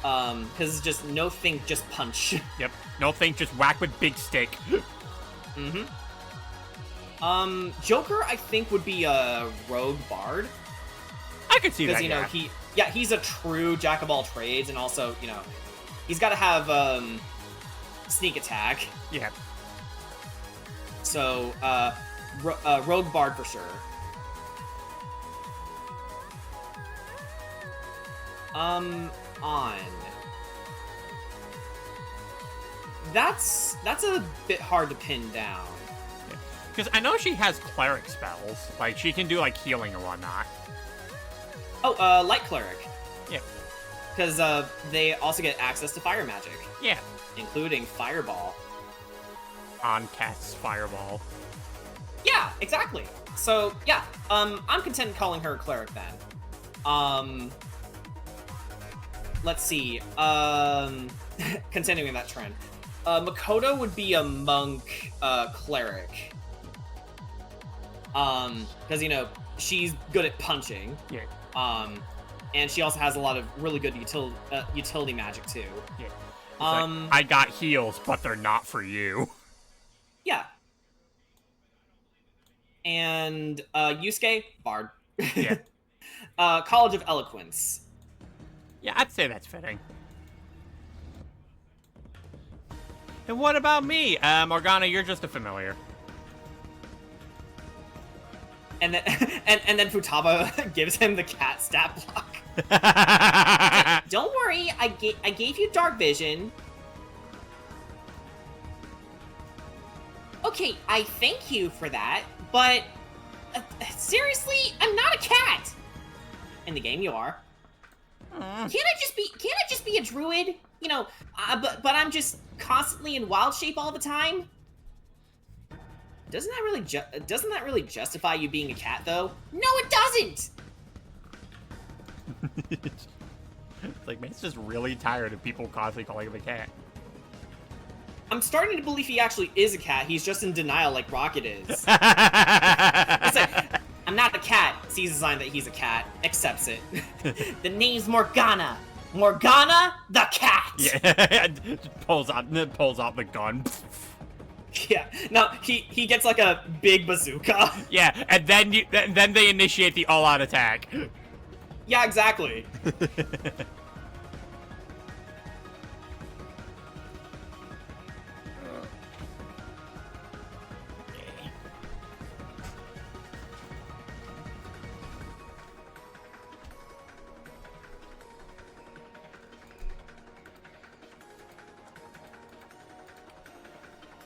Because it's just no think, just punch. Yep. No think, just whack with big stick. Mm-hmm. Joker, I think, would be a rogue bard. I could see that. Because he's a true jack of all trades, and also he's got to have sneak attack. Yeah. So rogue bard for sure. On. That's a bit hard to pin down. Because I know she has cleric spells. Like, she can do, like, healing or whatnot. Oh, light cleric. Yeah. Because they also get access to fire magic. Yeah. Including fireball. on casts Fireball. Yeah, exactly. So yeah, I'm content calling her a cleric then. Let's see. Continuing that trend. Makoto would be a monk cleric. Because she's good at punching. Yeah. And she also has a lot of really good utility magic too. Yeah. Like, I got heals, but they're not for you. Yeah. And Yusuke, Bard. Yeah. College of Eloquence. Yeah, I'd say that's fitting. And what about me? Morgana, you're just a familiar. And then and then Futaba gives him the cat stat block. Don't worry, I gave you dark vision. Okay, I thank you for that, but seriously, I'm not a cat. In the game, you are. Can't I just be a druid? But I'm just constantly in wild shape all the time. Doesn't that really justify you being a cat, though? No, it doesn't. It's like, man's just really tired of people constantly calling him a cat. I'm starting to believe he actually is a cat. He's just in denial like Rocket is. It's like, I'm not a cat. Sees a sign that he's a cat. Accepts it. The name's Morgana. Morgana the cat. Yeah. pulls out the gun. Yeah. No, he gets like a big bazooka. Yeah, and then they initiate the all-out attack. Yeah, exactly.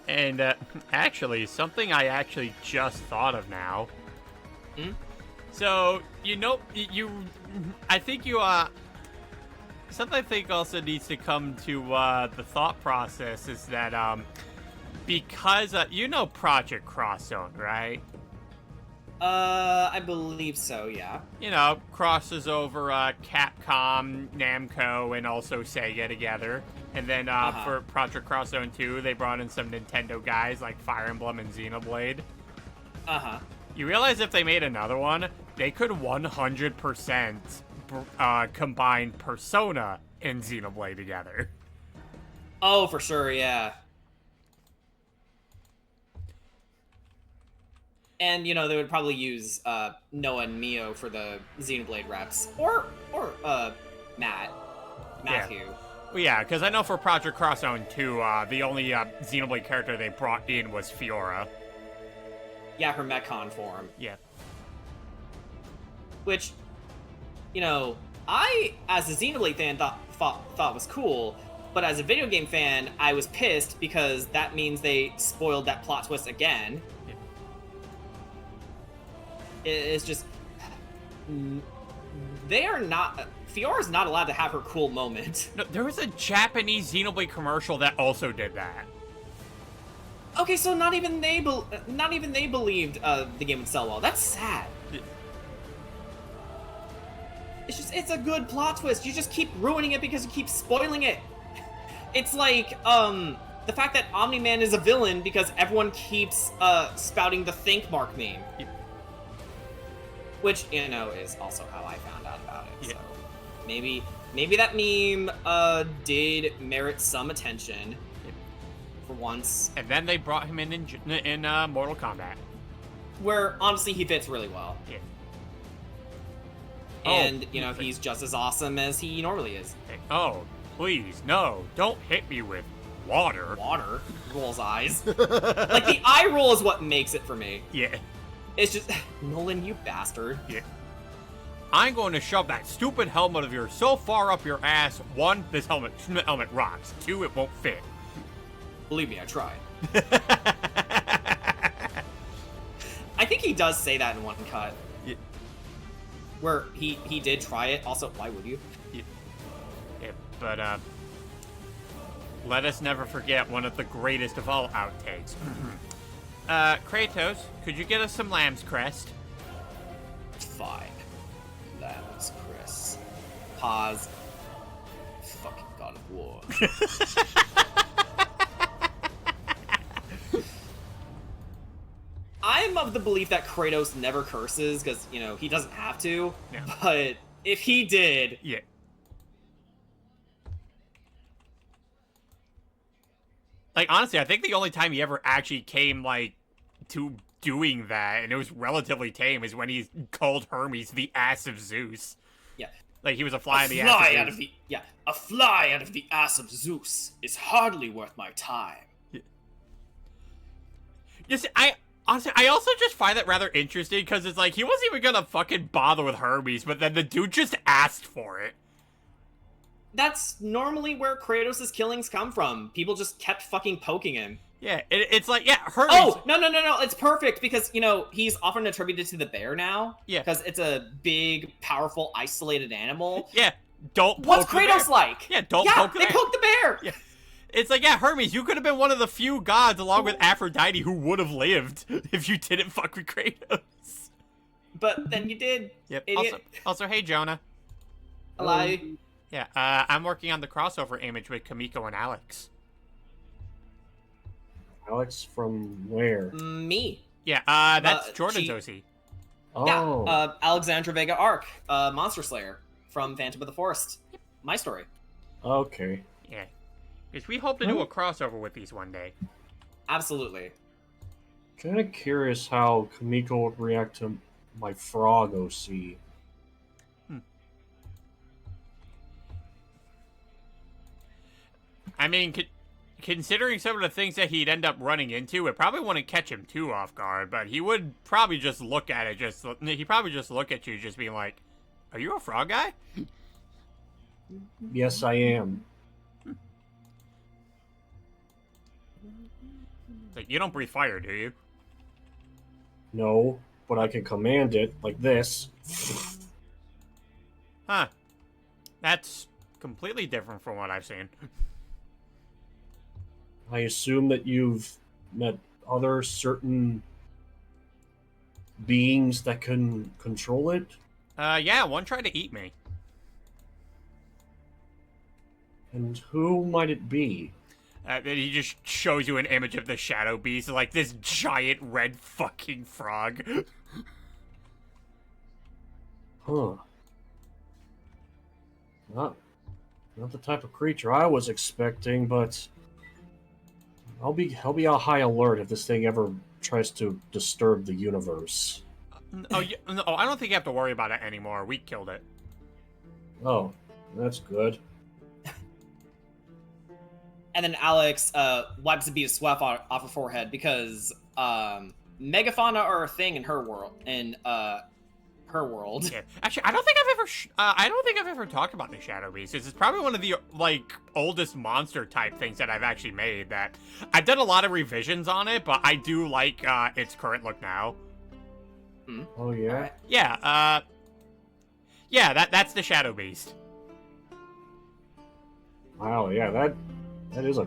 And actually, something I actually just thought of now. Hmm? So, I think something I think also needs to come to the thought process is that, because, Project Cross Zone, right? I believe so, yeah. Crosses over Capcom, Namco, and also Sega together. And then for Project Cross Zone 2, they brought in some Nintendo guys like Fire Emblem and Xenoblade. Uh-huh. You realize if they made another one, they could 100% combine Persona and Xenoblade together. Oh, for sure, yeah. And, they would probably use Noah and Mio for the Xenoblade reps. Or Matthew. Well, yeah, because I know for Project Cross Zone 2, the only Xenoblade character they brought in was Fiora. Yeah, her Mechon form. Yeah. Which, I, as a Xenoblade fan, thought was cool, but as a video game fan, I was pissed because that means they spoiled that plot twist again. Yeah. It's just... Fiora's not allowed to have her cool moment. No, there was a Japanese Xenoblade commercial that also did that. Okay, so not even they believed the game would sell well. That's sad. Yeah. It's a good plot twist. You just keep ruining it because you keep spoiling it. It's like, the fact that Omni-Man is a villain because everyone keeps, spouting the think mark meme. Yeah. Which, is also how I found out about it, Yeah. so... Maybe that meme, did merit some attention. Yeah. For once. And then they brought him in Mortal Kombat. Where, honestly, he fits really well. Yeah. And, he's just as awesome as he normally is. Hey, oh, please, no, don't hit me with water. Water? Rolls eyes. Like, the eye roll is what makes it for me. Yeah. It's just, Nolan, you bastard. Yeah. I'm going to shove that stupid helmet of yours so far up your ass. 1, this helmet rocks. 2, it won't fit. Believe me, I tried. I think he does say that in one cut. Yeah. Where he did try it. Also, why would you? Yeah, but, Let us never forget one of the greatest of all outtakes. Kratos, could you get us some lamb's crest? Fine. Lamb's Chris. Pause. Fucking God of War. I'm of the belief that Kratos never curses because, you know, he doesn't have to. Yeah. But if he did, Yeah. Like, honestly, I think the only time he ever actually came, like, to doing that, and it was relatively tame, is when he called Hermes the ass of Zeus. yeah. Like, he was a fly in the A ass fly of out Zeus. of the a fly out of the ass of Zeus is hardly worth my time. Just, honestly, I also just find that rather interesting, because it's like, he wasn't even gonna fucking bother with Hermes, but then the dude just asked for it. That's normally where Kratos' killings come from. People just kept fucking poking him. Yeah, it's like, yeah, Hermes... Oh, no, it's perfect because, you know, he's often attributed to the bear now. Yeah. Because it's a big, powerful, isolated animal. Yeah, don't poke What's the bear. Kratos like? Yeah, don't yeah, poke the they bear. poked the bear! Yeah. It's like, yeah, Hermes, you could have been one of the few gods, along with Aphrodite, who would have lived if you didn't fuck with Kratos. But then you did. Yep. Idiot. Also, hey, Jonah. Hello. Yeah, I'm working on the crossover image with Kamiko and Alex. Alex from where? Me. Yeah, that's Jordan's she- OC. Oh, Yeah, Alexandra Vega Arc, Monster Slayer from Phantom of the Forest. My story. okay. Yeah. Because we hope to do a crossover with these one day. Absolutely. Kind of curious how Kamiko would react to my frog OC. I mean, considering some of the things that he'd end up running into, it probably wouldn't catch him too off guard, but he would probably just look at it, he'd probably just look at you just being like, are you a frog guy? Yes, I am. It's like, you don't breathe fire, do you? No, but I can command it like this. Huh. That's completely different from what I've seen. I assume that you've met other certain beings that can control it. Yeah, one tried to eat me. And who might it be? Then he just shows you an image of the Shadow Beast, like this giant red fucking frog. Huh. Not the type of creature I was expecting, but I'll be on high alert if this thing ever tries to disturb the universe. Oh, no, I don't think you have to worry about it anymore. We killed it. Oh, that's good. And then Alex wipes a bead of sweat off her forehead because megafauna are a thing in her world. Her world. Yeah. Actually, I don't think I've ever talked about the Shadow Beast. It's probably one of the like oldest monster type things that I've actually made. That I've done a lot of revisions on it, but I do like its current look now. Oh yeah. Alright. Yeah. Yeah. That's the Shadow Beast. Wow. Yeah. That is a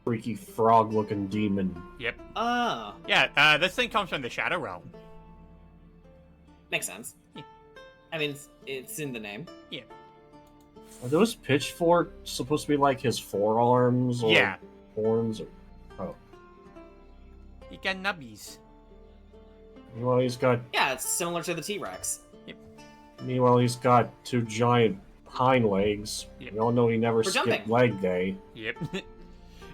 freaky frog-looking demon. Yep. Oh, Yeah. This thing comes from the Shadow Realm. makes sense. Yeah. I mean, it's in the name. Yeah. Are those pitchforks supposed to be like his forearms or Yeah. horns? Or... Oh. You got nubbies. Meanwhile, he's got It's similar to the T-Rex. Meanwhile, he's got two giant hind legs. Yep. We all know he never For skipped jumping. leg day. Yep.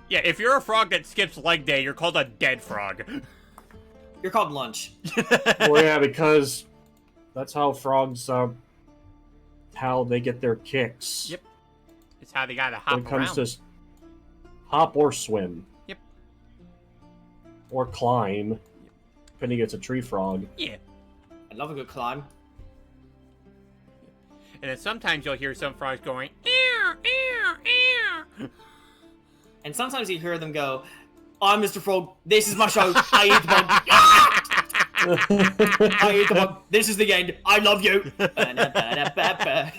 Yeah. If you're a frog that skips leg day, you're called a dead frog. You're called lunch. Well, yeah, because that's how frogs, how they get their kicks. Yep. It's how they gotta When hop it comes around. to hop or swim. Yep. Or climb. Depending if it's a tree frog. Yeah. I love a good climb. And then sometimes you'll hear some frogs going, ear, ear, ear. And sometimes you hear them go, I'm Mr. Frog, this is my show, I eat the bug. Ah! I eat the bug, this is the end, I love you. Ba-da-ba-da-ba-ba.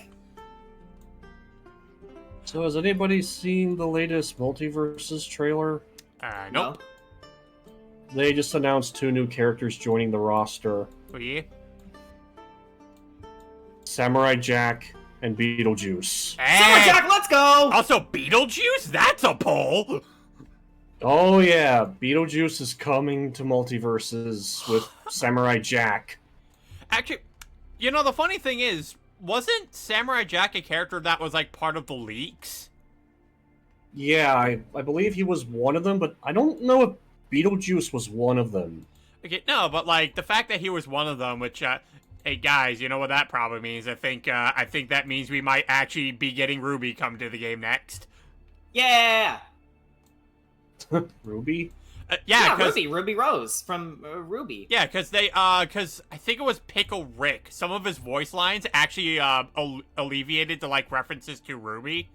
So has anybody seen the latest Multiverses trailer? Nope. They just announced 2 new characters joining the roster. Oh, yeah? Samurai Jack and Beetlejuice. Samurai Jack, let's go! Also, Beetlejuice? That's a poll! Oh yeah, Beetlejuice is coming to Multiverses with Samurai Jack. Actually, you know, the funny thing is, wasn't Samurai Jack a character that was, like, part of the leaks? Yeah, I believe he was one of them, but I don't know if Beetlejuice was one of them. Okay, no, but, like, the fact that he was one of them, which, hey, guys, you know what that probably means? I think that means we might actually be getting Ruby come to the game next. Yeah! Ruby? Yeah, Ruby Rose from Ruby. Yeah, because because I think it was Pickle Rick. Some of his voice lines actually, alleviated to, like, references to Ruby.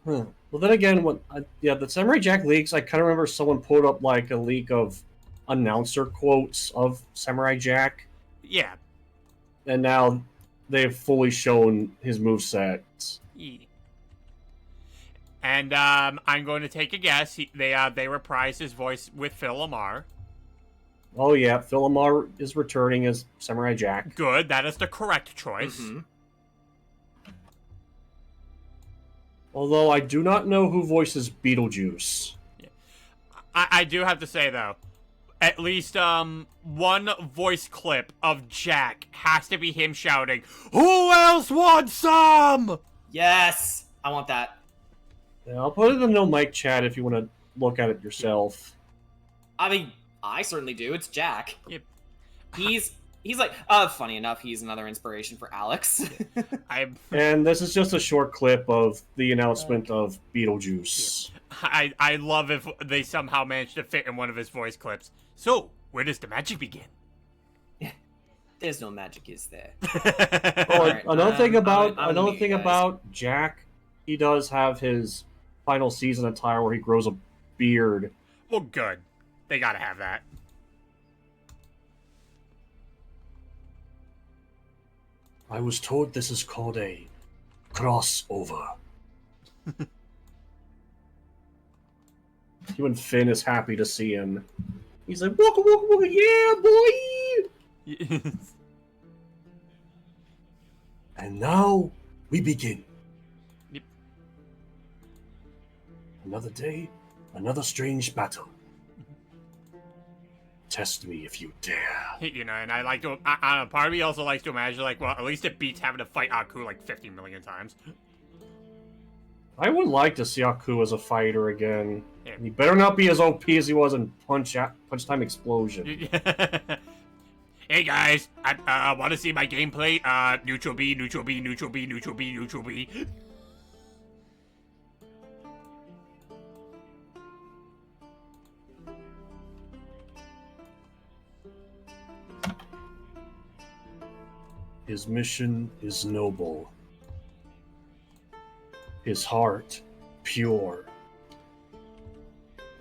Huh. Well, then again, the Samurai Jack leaks, I kind of remember someone put up, like, a leak of announcer quotes of Samurai Jack. Yeah. And now they've fully shown his moveset. Yeah. And, I'm going to take a guess. They reprised his voice with Phil Lamar. Oh yeah, Phil Lamar is returning as Samurai Jack. Good, that is the correct choice. Mm-hmm. Although I do not know who voices Beetlejuice. I do have to say, though, at least, one voice clip of Jack has to be him shouting, "Who else wants some?" Yes! I want that. Yeah, I'll put it in the no mic chat if you want to look at it yourself. I mean, I certainly do. It's Jack. Yep. He's like, funny enough, he's another inspiration for Alex. And this is just a short clip of the announcement of Beetlejuice. I love if they somehow managed to fit in one of his voice clips. So, where does the magic begin? There's no magic, is there? Alright, another thing guys. about Jack, he does have his final season attire where he grows a beard. Well, good. They gotta have that. I was told this is called a crossover. Even Finn is happy to see him. He's like, wooka wooka wooka, yeah, boy! And now we begin. Yep. Another day, another strange battle. Test me if you dare. You know, and I like to, I don't know, part of me also likes to imagine, like, well, at least it beats having to fight Aku like 50 million times. I would like to see Aku as a fighter again. Yeah. He better not be as OP as he was in Punch Time Explosion. Hey guys, I want to see my gameplay. Neutral B, neutral B, neutral B, neutral B, neutral B. His mission is noble. His heart pure.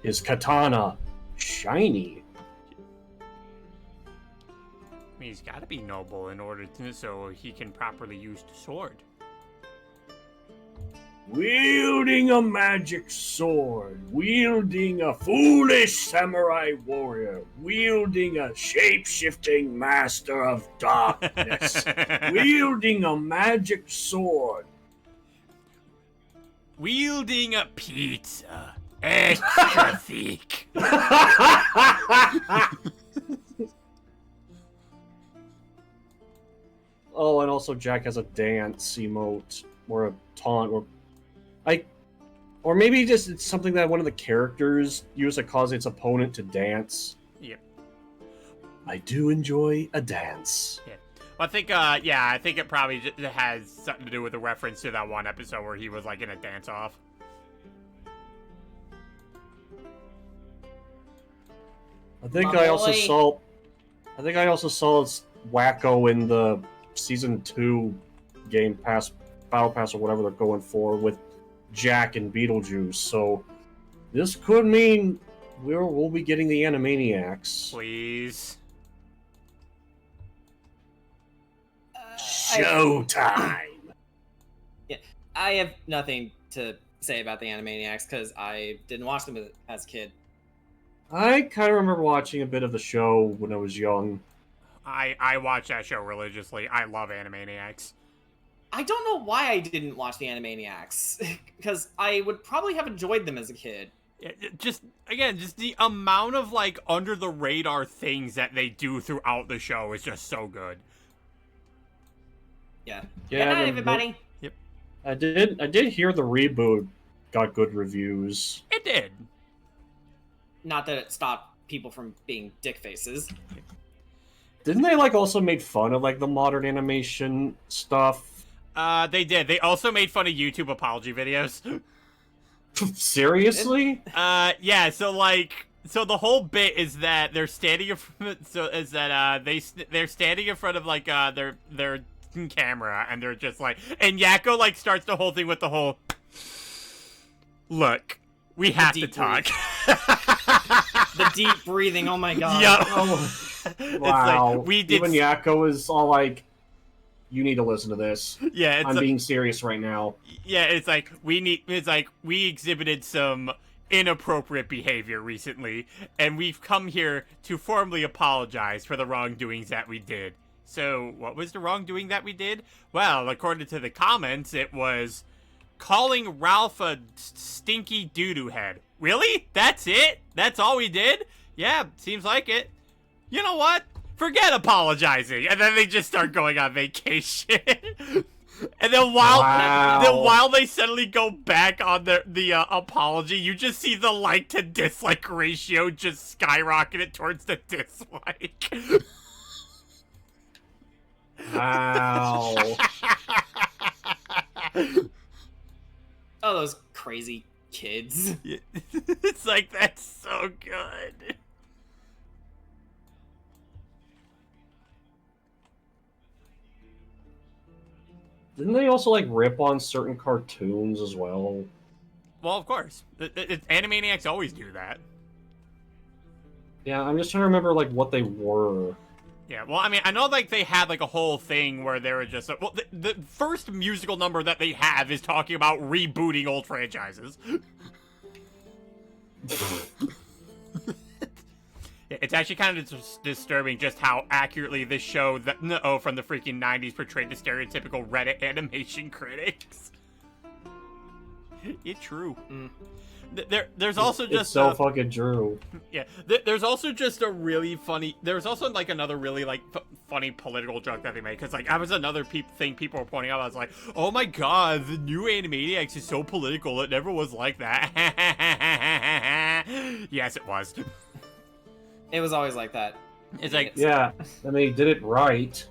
His katana shiny. I mean, he's got to be noble in order to, so he can properly use the sword. Wielding a magic sword, wielding a foolish samurai warrior, wielding a shape-shifting master of darkness, wielding a magic sword. Wielding a pizza. Extra thick. Oh, and also Jack has a dance emote, or a taunt, or maybe just it's something that one of the characters used to cause its opponent to dance. Yep. I do enjoy a dance. Yeah. Well, I think, yeah, I think it probably just has something to do with a reference to that one episode where he was, like, in a dance-off. I think My I also boy. saw Wacko in the Season 2 Game Pass, Battle Pass, or whatever they're going for, with Jack and Beetlejuice, so this could mean we'll be getting the Animaniacs. Please. Showtime! I have nothing to say about the Animaniacs because I didn't watch them as a kid. I kind of remember watching a bit of the show when I was young. I watch that show religiously. I love Animaniacs. I don't know why I didn't watch the Animaniacs because I would probably have enjoyed them as a kid. Just the amount of like under the radar things that they do throughout the show is just so good. Yeah. Good Yeah, night, everybody. I did hear the reboot got good reviews. It did. Not that it stopped people from being dick faces. Didn't they like also make fun of like the modern animation stuff? They did. They also made fun of YouTube apology videos. Seriously? Yeah. So the whole bit is that they're standing in front. They're standing in front of like their camera, and they're just like, and Yakko like starts the whole thing with the whole. Look, we have to talk. The deep breathing. Oh my god. Yeah. Oh, It's wow. like, we did. Even Yakko is all like, "You need to listen to this. Yeah, it's I'm like, being serious right now." yeah, it's like we exhibited some inappropriate behavior recently, and we've come here to formally apologize for the wrongdoings that we did. So, what was the wrongdoing that we did? Well, according to the comments, it was calling Ralph a stinky doo-doo head. Really? That's it? That's all we did? Yeah, seems like it. You know what? Forget apologizing. And then they just start going on vacation. And then while they suddenly go back on the apology, you just see the like to dislike ratio just skyrocketed towards the dislike. Wow. Oh, those crazy kids. It's like, that's so good. Didn't they also like rip on certain cartoons as well? Well, of course. Animaniacs always do that. Yeah, I'm just trying to remember like what they were. Yeah, well, I mean, I know like they had like a whole thing where they were just well, the first musical number that they have is talking about rebooting old franchises. Yeah, it's actually kind of disturbing just how accurately this show from the freaking 90s portrayed the stereotypical Reddit animation critics. It's true. There's also just it's so fucking true. Yeah, there's also just a really funny. There's also like another really like funny political joke that they made, because like that was another thing people were pointing out. I was like, oh my god, the new Animaniacs is so political. It never was like that. Yes, it was. It was always like that. It's like, Yeah, and they did it right.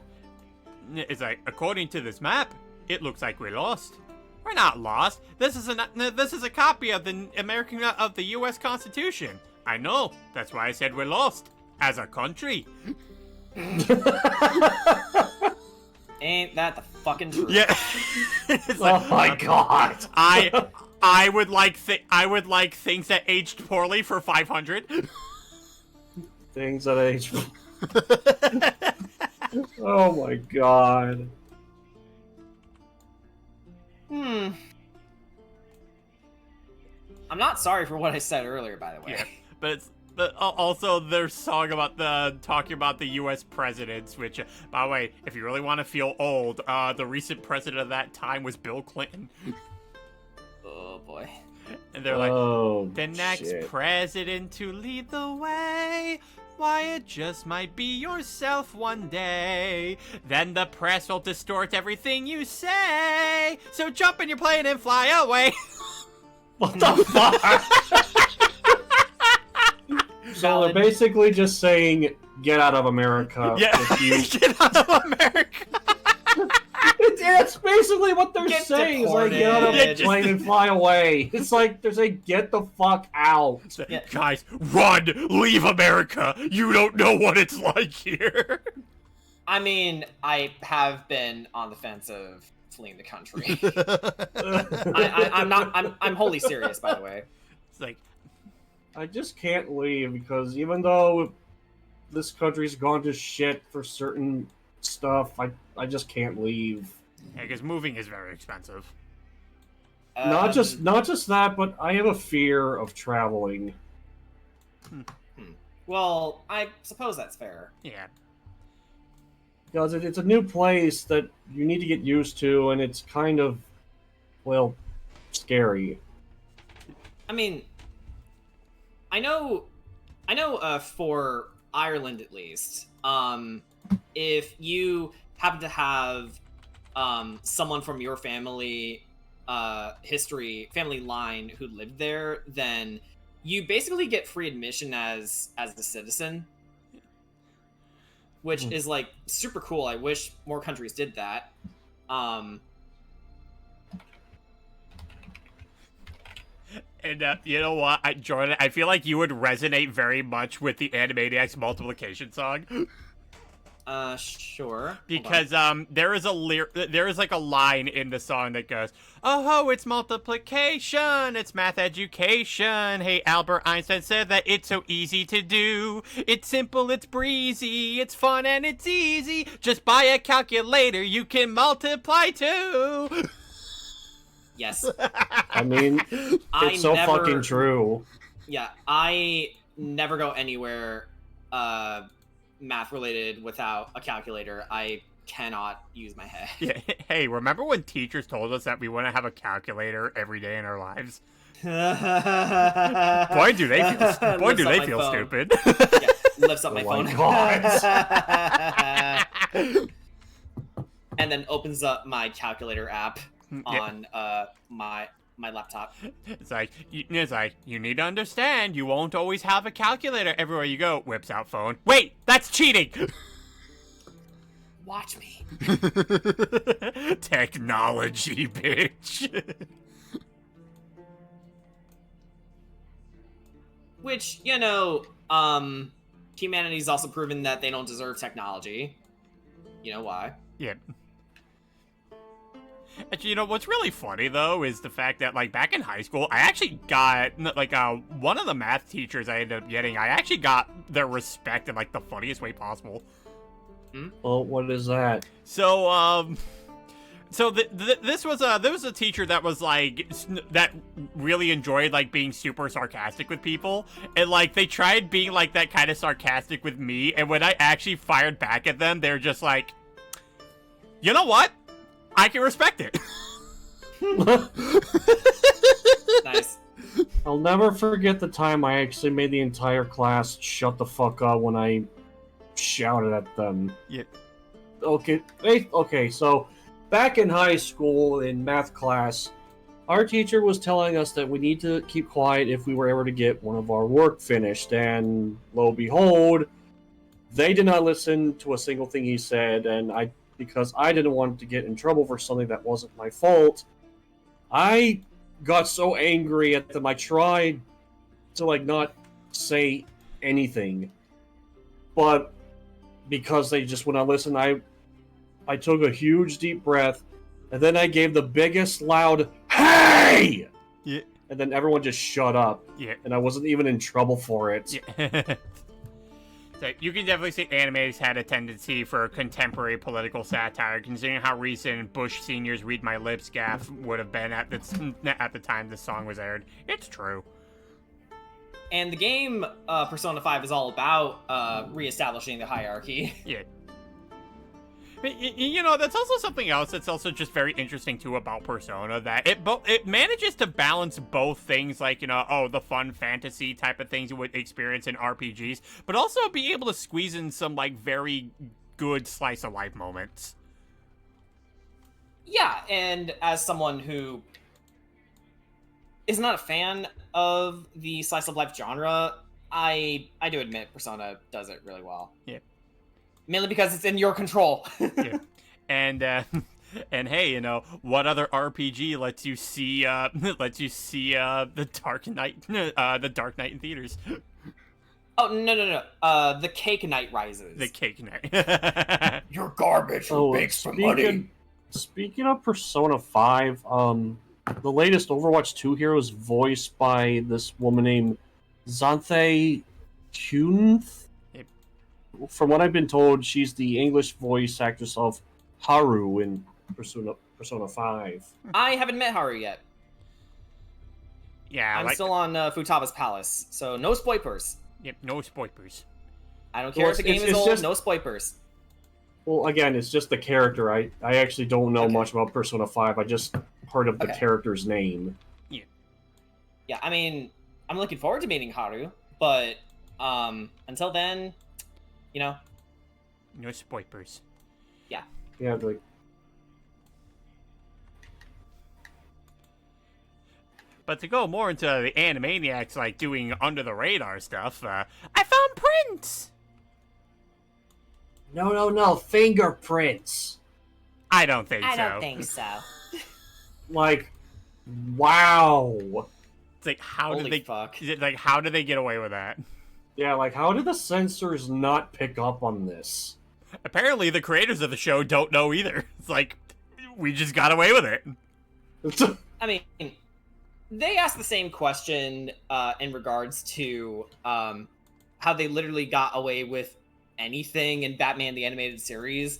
it's like, according to this map, it looks like we're lost. We're not lost. This is a copy of the U.S. Constitution. I know. That's why I said we're lost as a country. Ain't that the fucking truth? Yeah. It's like, Oh my god. I would like things that aged poorly for 500. Things that age. Oh my god. I'm not sorry for what I said earlier, by the way. Yeah, but also their song about talking about the U.S. presidents, which, by the way, if you really want to feel old, the recent president of that time was Bill Clinton. Oh boy. And they're like, Oh, the next shit. president to lead the way. Why, it just might be yourself one day. Then the press will distort everything you say. So jump in your plane and fly away. What the fuck? So they're basically just saying, "Get out of America." Yeah, if you- get out of America. It's basically what they're Get saying. It's like, deported. get out of Yeah, the just- plane and fly away. It's like they're saying, "Get the fuck out." Yeah. Guys, run! Leave America! You don't know what it's like here! I mean, I have been on the fence of fleeing the country. I'm wholly serious, by the way. It's like, I just can't leave because even though this country's gone to shit for certain stuff, I just can't leave. yeah, because moving is very expensive. Not just that, but I have a fear of traveling. Well, I suppose that's fair. Yeah. Because it's a new place that you need to get used to, and it's kind of, well, scary. I mean, I know, for Ireland at least, if you happen to have someone from your family family line who lived there, then you basically get free admission as a citizen, which is like super cool. I wish more countries did that. And you know what, Jordan, I feel like you would resonate very much with the Animaniacs multiplication song. Sure. Because there is like a line in the song that goes, "Oh, it's multiplication, it's math education. Hey, Albert Einstein said that it's so easy to do. It's simple, it's breezy, it's fun, and it's easy. Just buy a calculator, you can multiply too." Yes. I mean, it's so fucking true. Yeah, I never go anywhere math related without a calculator. I cannot use my head. Yeah. Hey, remember when teachers told us that we want to have a calculator every day in our lives? Boy, do they feel stupid. Yeah, lifts up my phone. God. And then opens up my calculator app on my laptop. It's like, you need to understand, you won't always have a calculator everywhere you go. Whips out phone. Wait, that's cheating! Watch me. Technology, bitch. Which, humanity's also proven that they don't deserve technology. You know why? Yeah. Actually, what's really funny, though, is the fact that, like, back in high school, I actually got, like, one of the math teachers I ended up getting, I actually got their respect in, like, the funniest way possible. Well, what is that? So, there was a teacher that was, like, that really enjoyed, like, being super sarcastic with people, and, like, they tried being, like, that kind of sarcastic with me, and when I actually fired back at them, they're just like, you know what? I can respect it. Nice. I'll never forget the time I actually made the entire class shut the fuck up when I shouted at them. Yeah. Okay, so back in high school in math class, our teacher was telling us that we need to keep quiet if we were ever to get one of our work finished, and lo and behold, they did not listen to a single thing he said, and because I didn't want to get in trouble for something that wasn't my fault, I got so angry at them, I tried to, like, not say anything. But because they just would not listen, I took a huge deep breath, and then I gave the biggest loud, "Hey!" Yeah. And then everyone just shut up. Yeah. And I wasn't even in trouble for it. Yeah. So you can definitely see Animaniacs had a tendency for contemporary political satire, considering how recent Bush Senior's "Read My Lips" gaffe would have been at the time this song was aired. It's true. And the game Persona 5 is all about reestablishing the hierarchy. Yeah. That's also something else that's also just very interesting, too, about Persona, that it manages to balance both things, like, the fun fantasy type of things you would experience in RPGs, but also be able to squeeze in some, like, very good slice-of-life moments. Yeah, and as someone who is not a fan of the slice-of-life genre, I do admit Persona does it really well. Yeah. Mainly because it's in your control. Yeah. And hey, what other RPG lets you see the Dark Knight in theaters? Oh, no. The Cake Knight Rises. The Cake Knight. You're garbage who begs for money. Speaking of Persona 5, the latest Overwatch 2 hero is voiced by this woman named Xanthe Kunth. From what I've been told, she's the English voice actress of Haru in Persona 5. I haven't met Haru yet. Yeah, I'm like, still on Futaba's Palace, so no spoilers. Yep, no spoilers. I don't care if the game is old, no spoilers. Well, again, it's just the character. I actually don't know much about Persona 5. I just heard of the character's name. Yeah, I mean, I'm looking forward to meeting Haru, but until then, you know. No spoilers. Yeah. Yeah, like. But to go more into the Animaniacs, like, doing under-the-radar stuff, I found prints! No, fingerprints. I don't think so. I don't think so. Like, wow. It's like, how Holy did they... fuck. Is it like, how did they get away with that? Yeah, like, how did the censors not pick up on this? Apparently, the creators of the show don't know either. It's like, we just got away with it. I mean, they asked the same question in regards to how they literally got away with anything in Batman the Animated Series.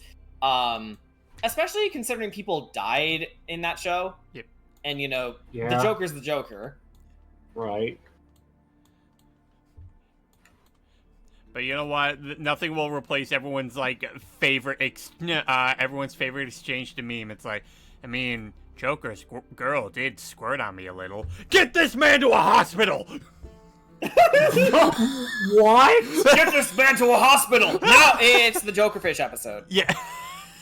Especially considering people died in that show. Yep. And, you know, Yeah. the Joker's the Joker. Right. But you know what? Nothing will replace everyone's like favorite everyone's favorite exchange to meme. It's like, I mean, Joker's girl did squirt on me a little. Get this man to a hospital. What? Get this man to a hospital! No, it's the Jokerfish episode. Yeah.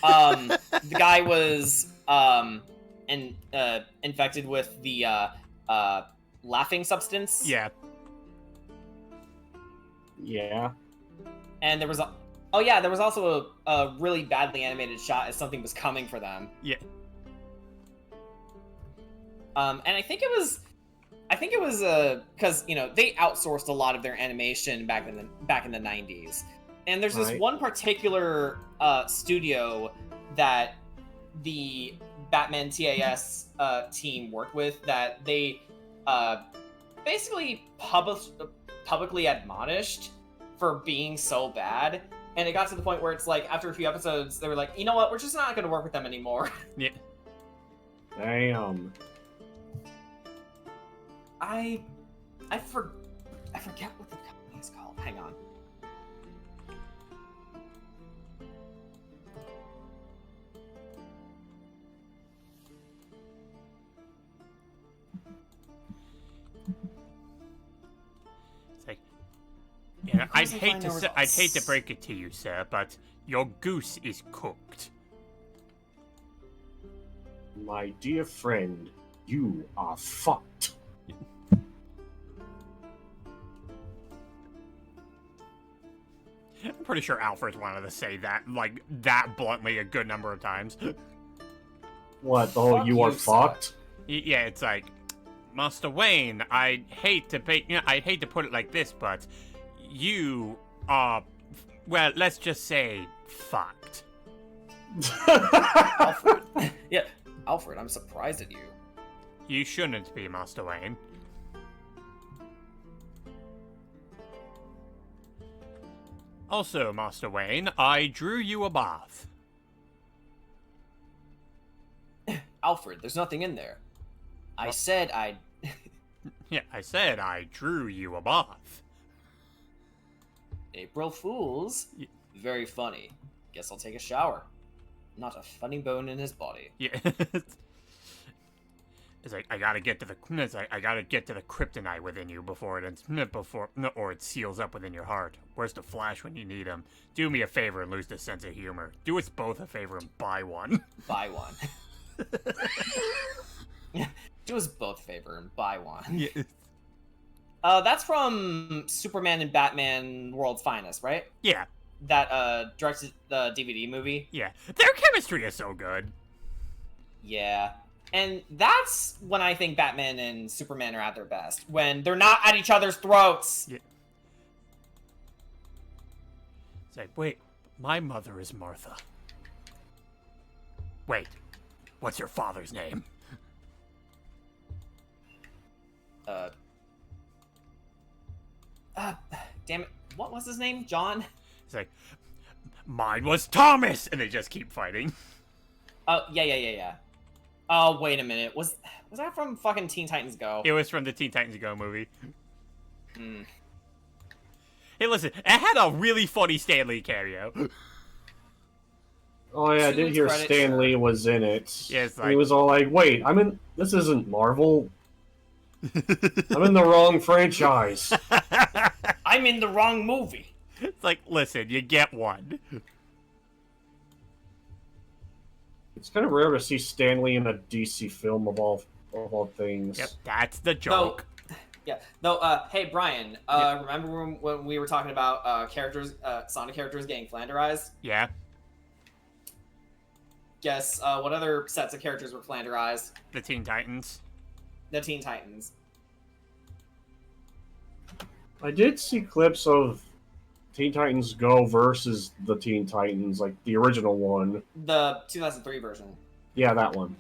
The guy was infected with the laughing substance. Yeah. Yeah. And there was there was also a really badly animated shot as something was coming for them. Yeah. And I think it was because you know they outsourced a lot of their animation back in the 90s. And there's this one particular studio that the Batman TAS team worked with that they basically publicly admonished for being so bad. And it got to the point where it's like, after a few episodes, they were like, you know what, we're just not going to work with them anymore. Yeah. Damn. I forget what the company is called. Hang on. It's like, yeah, Of course I find no I'd hate to results. break it to you, sir, but your goose is cooked. My dear friend, you are fucked. I'm pretty sure Alfred's wanted to say that, like, that bluntly a good number of times. What? Oh, Fuck you are you, fucked? Yeah, it's like, Master Wayne, I'd hate to put it like this, but you are, well, let's just say, fucked. Alfred. Yeah, Alfred, I'm surprised at you. You shouldn't be, Master Wayne. Also, Master Wayne, I drew you a bath. Alfred, there's nothing in there. I said I'd... Yeah, I said I drew you a bath. April Fools? Very funny. Guess I'll take a shower. Not a funny bone in his body. Yeah. It's like, I gotta get to the kryptonite within you before it seals up within your heart. Where's the Flash when you need him? Do me a favor and lose the sense of humor. Do us both a favor and buy one. Buy one. Do us both a favor and buy one. Yeah. That's from Superman and Batman World's Finest, right? Yeah. That directed the DVD movie. Yeah. Their chemistry is so good. Yeah. And that's when I think Batman and Superman are at their best. When they're not at each other's throats. Yeah. It's like, wait, my mother is Martha. Wait, what's your father's name? Damn it. What was his name? John? It's like, mine was Thomas! And they just keep fighting. Oh, yeah. Oh, wait a minute. Was that from fucking Teen Titans Go? It was from the Teen Titans Go movie. Hmm. Hey, listen, it had a really funny Stan Lee cameo. Oh yeah, I To did its hear credit, Stan sure. Lee was in it. Yeah, it's And he like- was all like, "Wait, this isn't Marvel. I'm in the wrong franchise." I'm in the wrong movie. It's like, listen, you get one. It's kind of rare to see Stan Lee in a DC film of all things. Yep, that's the joke. Yeah. Though, hey Brian, remember when we were talking about characters, Sonic characters getting Flanderized? Yeah. Guess what other sets of characters were Flanderized? The Teen Titans. The Teen Titans. I did see clips of Teen Titans Go versus the Teen Titans, like the original one. The 2003 version. Yeah, that one.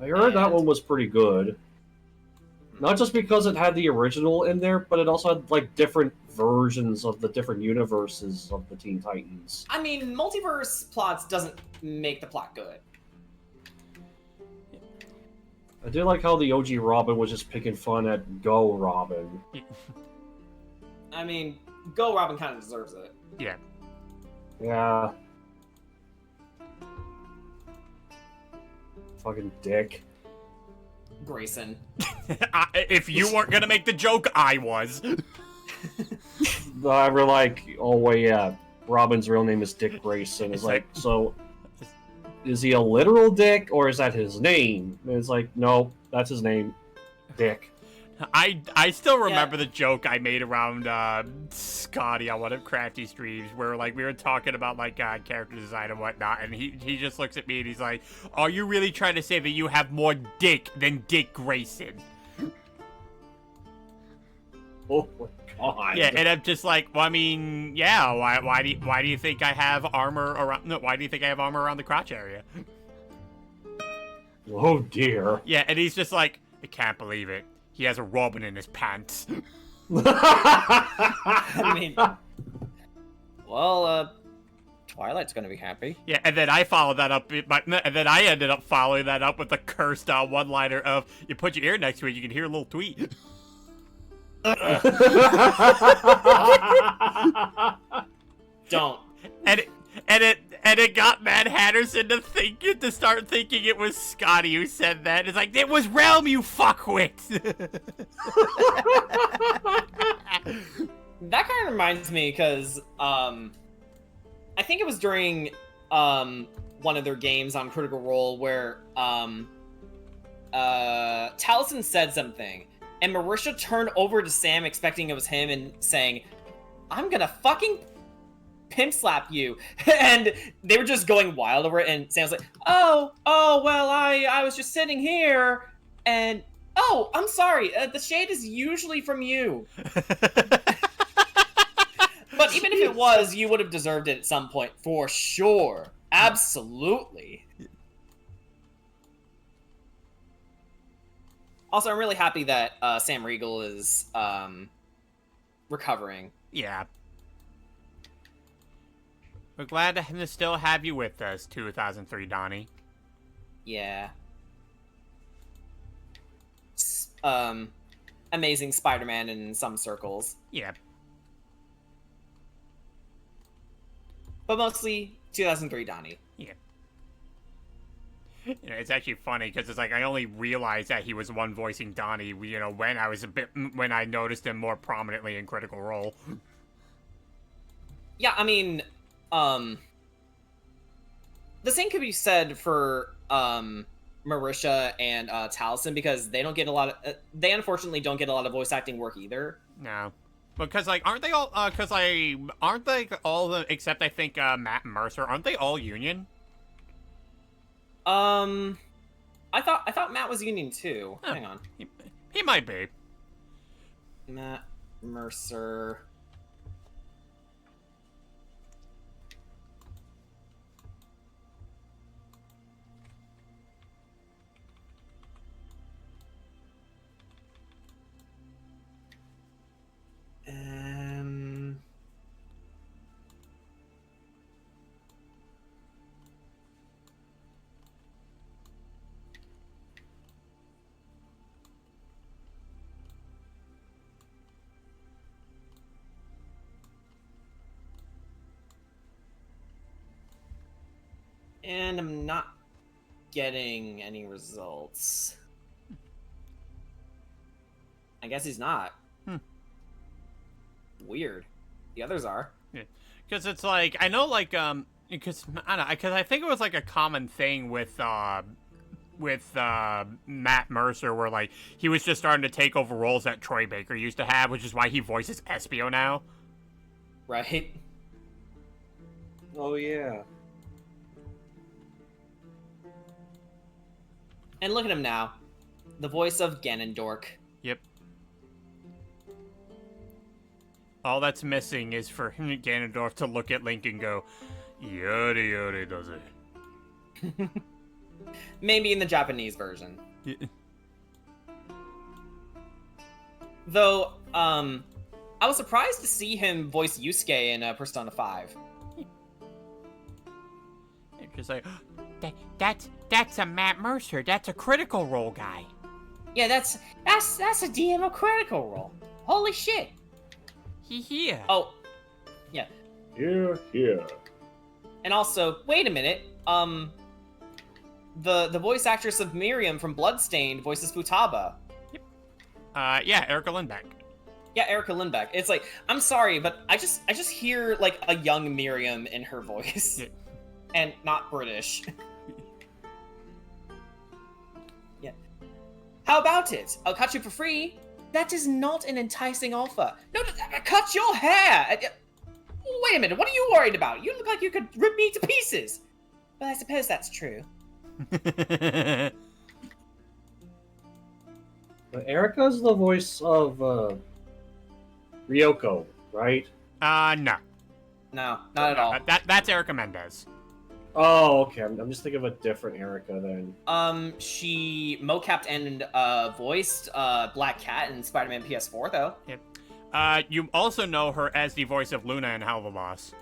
I heard that And- one was pretty good. Not just because it had the original in there, but it also had like different versions of the different universes of the Teen Titans. I mean, multiverse plots doesn't make the plot good. I did like how the OG Robin was just picking fun at Go Robin. I mean, Go Robin kind of deserves it. Yeah. Yeah. Fucking dick. Grayson. If you weren't gonna make the joke, I was. I were like, oh wait, yeah, Robin's real name is Dick Grayson. It's It's like, like- so is he a literal dick or is that his name? And it's like, no, that's his name, Dick. I still remember the joke I made around Scotty on one of Crafty streams where like we were talking about like character design and whatnot, and he just looks at me and he's like, "Are you really trying to say that you have more dick than Dick Grayson?" Oh my god. Yeah, and I'm just like, well, I mean, yeah. Why do you think I have armor around? No, why do you think I have armor around the crotch area? Oh dear. Yeah, and he's just like, I can't believe it. He has a Robin in his pants. I mean, well, Twilight's gonna be happy. Yeah, and then I followed that up, and then I ended up following that up with the cursed one-liner of, you put your ear next to it, you can hear a little tweet. Don't. And it got Mad Hatterson to start thinking it was Scotty who said that. It's like, it was Realm, you fuckwit! That kind of reminds me because I think it was during one of their games on Critical Role where Taliesin said something, and Marisha turned over to Sam expecting it was him and saying, "I'm gonna fucking pimp slap you," and they were just going wild over it. And Sam's like, "Oh, well, I was just sitting here, and oh, I'm sorry. The shade is usually from you." But even if it was, you would have deserved it at some point, for sure. Absolutely. Also, I'm really happy that Sam Riegel is recovering. Yeah. We're glad to still have you with us, 2003 Donnie. Yeah. Amazing Spider-Man in some circles. Yeah. But mostly 2003 Donnie. Yeah. You know, it's actually funny because it's like I only realized that he was the one voicing Donnie, you know, when I noticed him more prominently in Critical Role. Yeah, I mean, the same could be said for Marisha and Taliesin, because they don't get a lot of they unfortunately don't get a lot of voice acting work either. No. Because, like, aren't they all, aren't they all, except I think, Matt and Mercer, aren't they all union? I thought Matt was union too. Huh. Hang on. He might be. Matt Mercer. And I'm not getting any results. I guess he's not. Weird. The others are. Because it's like, I know, like, because, I don't know, because I think it was, like, a common thing with Matt Mercer, where, like, he was just starting to take over roles that Troy Baker used to have, which is why he voices Espio now. Right? Oh, yeah. And look at him now. The voice of Ganondorf. Yep. All that's missing is for Ganondorf to look at Link and go, yada yada does it. Maybe in the Japanese version. Yeah. Though, I was surprised to see him voice Yusuke in Persona 5. Just like, that's a Matt Mercer. That's a Critical Role guy. Yeah, that's a DM of Critical Role. Holy shit. Yeah. Oh, yeah. Here, here. And also, wait a minute. The voice actress of Miriam from Bloodstained voices Futaba. Yeah, Erica Lindbeck. Yeah, Erica Lindbeck. It's like, I'm sorry, but I just hear like a young Miriam in her voice. Yeah. And not British. Yeah. How about it? I'll cut you for free. That is not an enticing offer. No, cut your hair! Wait a minute, what are you worried about? You look like you could rip me to pieces. But I suppose that's true. But Erica's the voice of Ryoko, right? No. No, not at all. That's Erica Mendez. Oh, okay. I'm just thinking of a different Erica then. She mocapped and voiced Black Cat in Spider-Man PS4, though. Yep. You also know her as the voice of Luna in Hell of a Boss.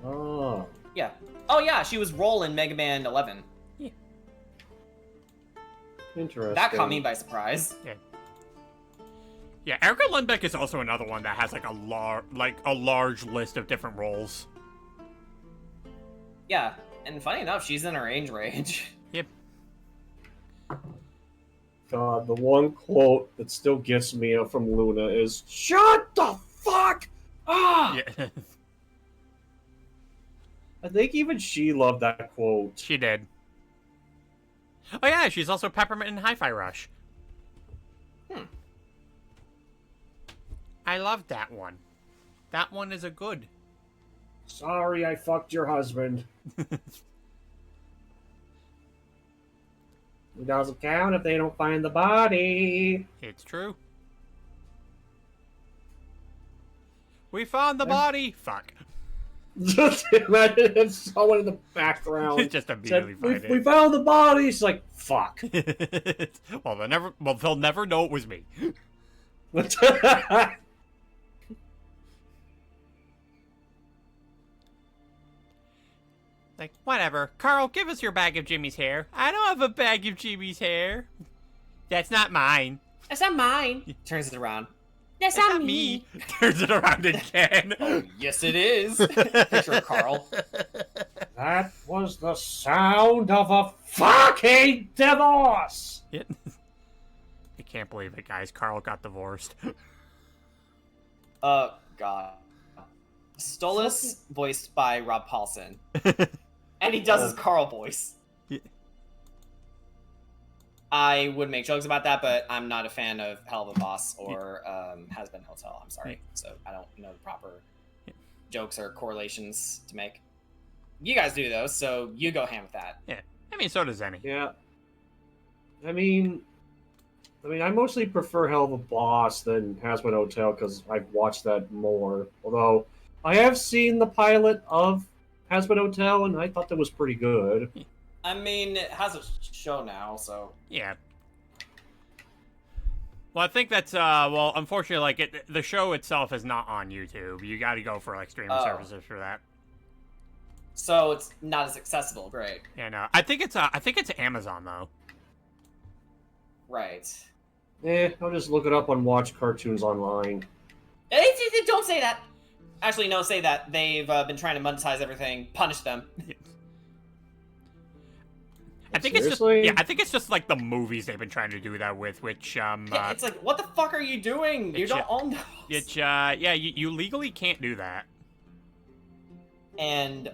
Oh. Yeah. Oh, yeah, she was Roll in Mega Man 11. Interesting. That caught me by surprise. Yeah, Erica Lindbeck is also another one that has like a large list of different roles. Yeah, and funny enough, she's in her age range. Yep. God, the one quote that still gets me from Luna is, "Shut the fuck up!" Yeah. I think even she loved that quote. She did. Oh yeah, she's also Peppermint in Hi-Fi Rush. I love that one. That one is a good. Sorry, I fucked your husband. It doesn't count if they don't find the body. It's true. We found the body! Fuck. Just imagine if someone in the background Just immediately said, find we it. found the body. It's like, fuck. Well, they'll never know it was me. Like, whatever. Carl, give us your bag of Jimmy's hair. I don't have a bag of Jimmy's hair. That's not mine. That's not mine. Turns it around. That's That's not not me. me. Turns it around again. Oh, yes, it is. Picture of Carl. That was the sound of a fucking divorce. I can't believe it, guys. Carl got divorced. God. Stolas, voiced by Rob Paulson. And he does his Carl voice. Yeah. I would make jokes about that, but I'm not a fan of Hell of a Boss or Has Been Hotel. I'm sorry. So I don't know the proper jokes or correlations to make. You guys do, though, so you go ham with that. Yeah. I mean, so does Zenny. Yeah. I mean, I mostly prefer Hell of a Boss than Has Been Hotel because I've watched that more. Although I have seen the pilot of Has Been Hotel, and I thought that was pretty good. I mean, it has a show now, so... Yeah. Well, I think that's, well, unfortunately, like, the show itself is not on YouTube. You gotta go for, like, streaming services for that. So it's not as accessible, great. Yeah, no. I think it's Amazon, though. Right. I'll just look it up on Watch Cartoons Online. Don't say that! Actually, no, say that. They've been trying to monetize everything. Punish them. I think Seriously? I think it's just like the movies they've been trying to do that with, which Yeah, it's like, what the fuck are you doing? You don't own those. Which yeah, you legally can't do that. And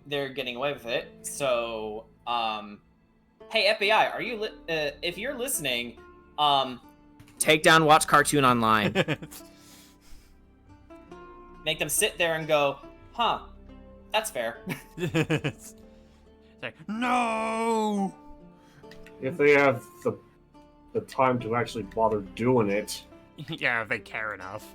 they're getting away with it. So hey FBI, are you if you're listening, take down Watch Cartoon Online. Make them sit there and go, huh, that's fair. It's like, no. If they have the time to actually bother doing it. Yeah, if they care enough.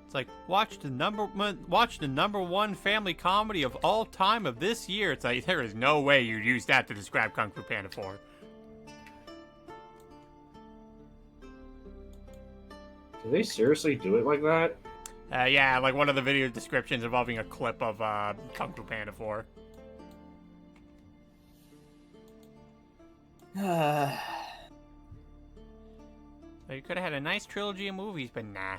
It's like, watch the number one family comedy of all time of this year. It's like, there is no way you'd use that to describe Kung Fu Panda 4. Do they seriously do it like that? Yeah, like one of the video descriptions involving a clip of Kung Fu Panda 4. So you could have had a nice trilogy of movies, but nah.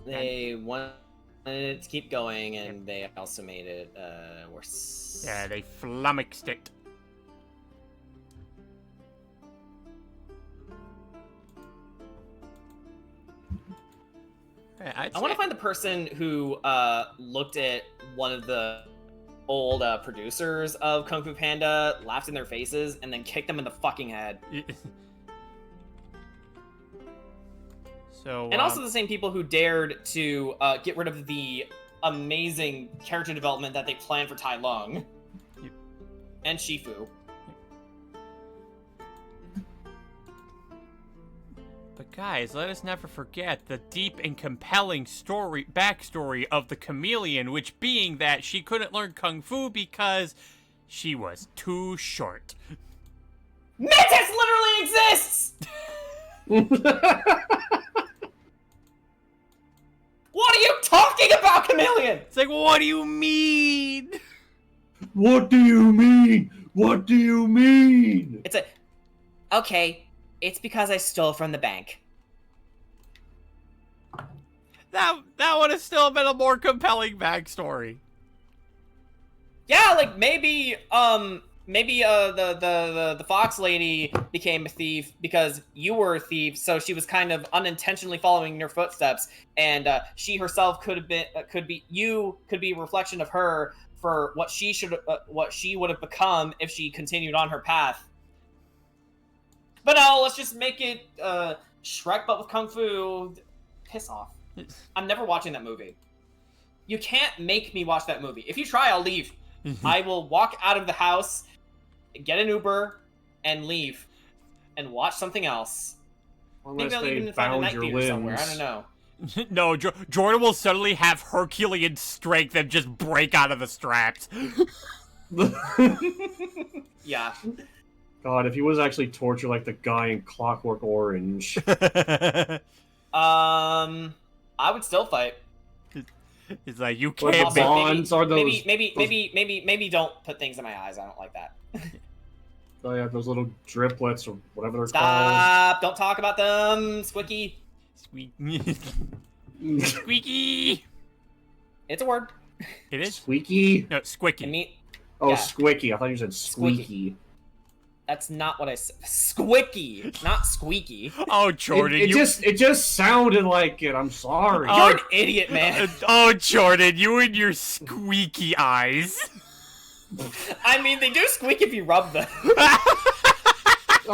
They wanted it to keep going, and they also made it worse. Yeah, they flummoxed it. I want to find the person who looked at one of the old producers of Kung Fu Panda, laughed in their faces, and then kicked them in the fucking head. So, and also the same people who dared to get rid of the amazing character development that they planned for Tai Lung. Yep. And Shifu. But guys, let us never forget the deep and compelling backstory of the chameleon, which being that she couldn't learn Kung Fu because she was too short. Mantis literally exists! What are you talking about, chameleon? It's like, what do you mean? What do you mean? What do you mean? It's okay, it's because I stole from the bank. That would have still been a more compelling backstory. Yeah, like maybe the fox lady became a thief because you were a thief, so she was kind of unintentionally following in your footsteps, and she herself could be a reflection of her for what she would have become if she continued on her path. But no, let's just make it Shrek but with Kung Fu. Piss off. I'm never watching that movie. You can't make me watch that movie. If you try, I'll leave. I will walk out of the house, get an Uber, and leave, and watch something else. Unless Maybe I'll even they find a bound night your theater somewhere. I limbs. don't know. No, Jordan will suddenly have Herculean strength and just break out of the straps. Yeah. God, if he was actually tortured like the guy in Clockwork Orange. I would still fight. It's like, you What can't Also, bonds are those? maybe don't put things in my eyes. I don't like that. Oh yeah, those little driplets or whatever they're Stop! Don't talk about them. Squicky. Squeaky. called. Squeaky. It's a word. It is? Squeaky? No, I squicky. mean, Oh, yeah. squicky. I thought you said squeaky. that's not what I said. Squicky, not squeaky. Oh, Jordan, It just sounded like it. I'm sorry. Oh, You're an idiot, man. Oh, Jordan, you and your squeaky eyes. I mean, they do squeak if you rub them.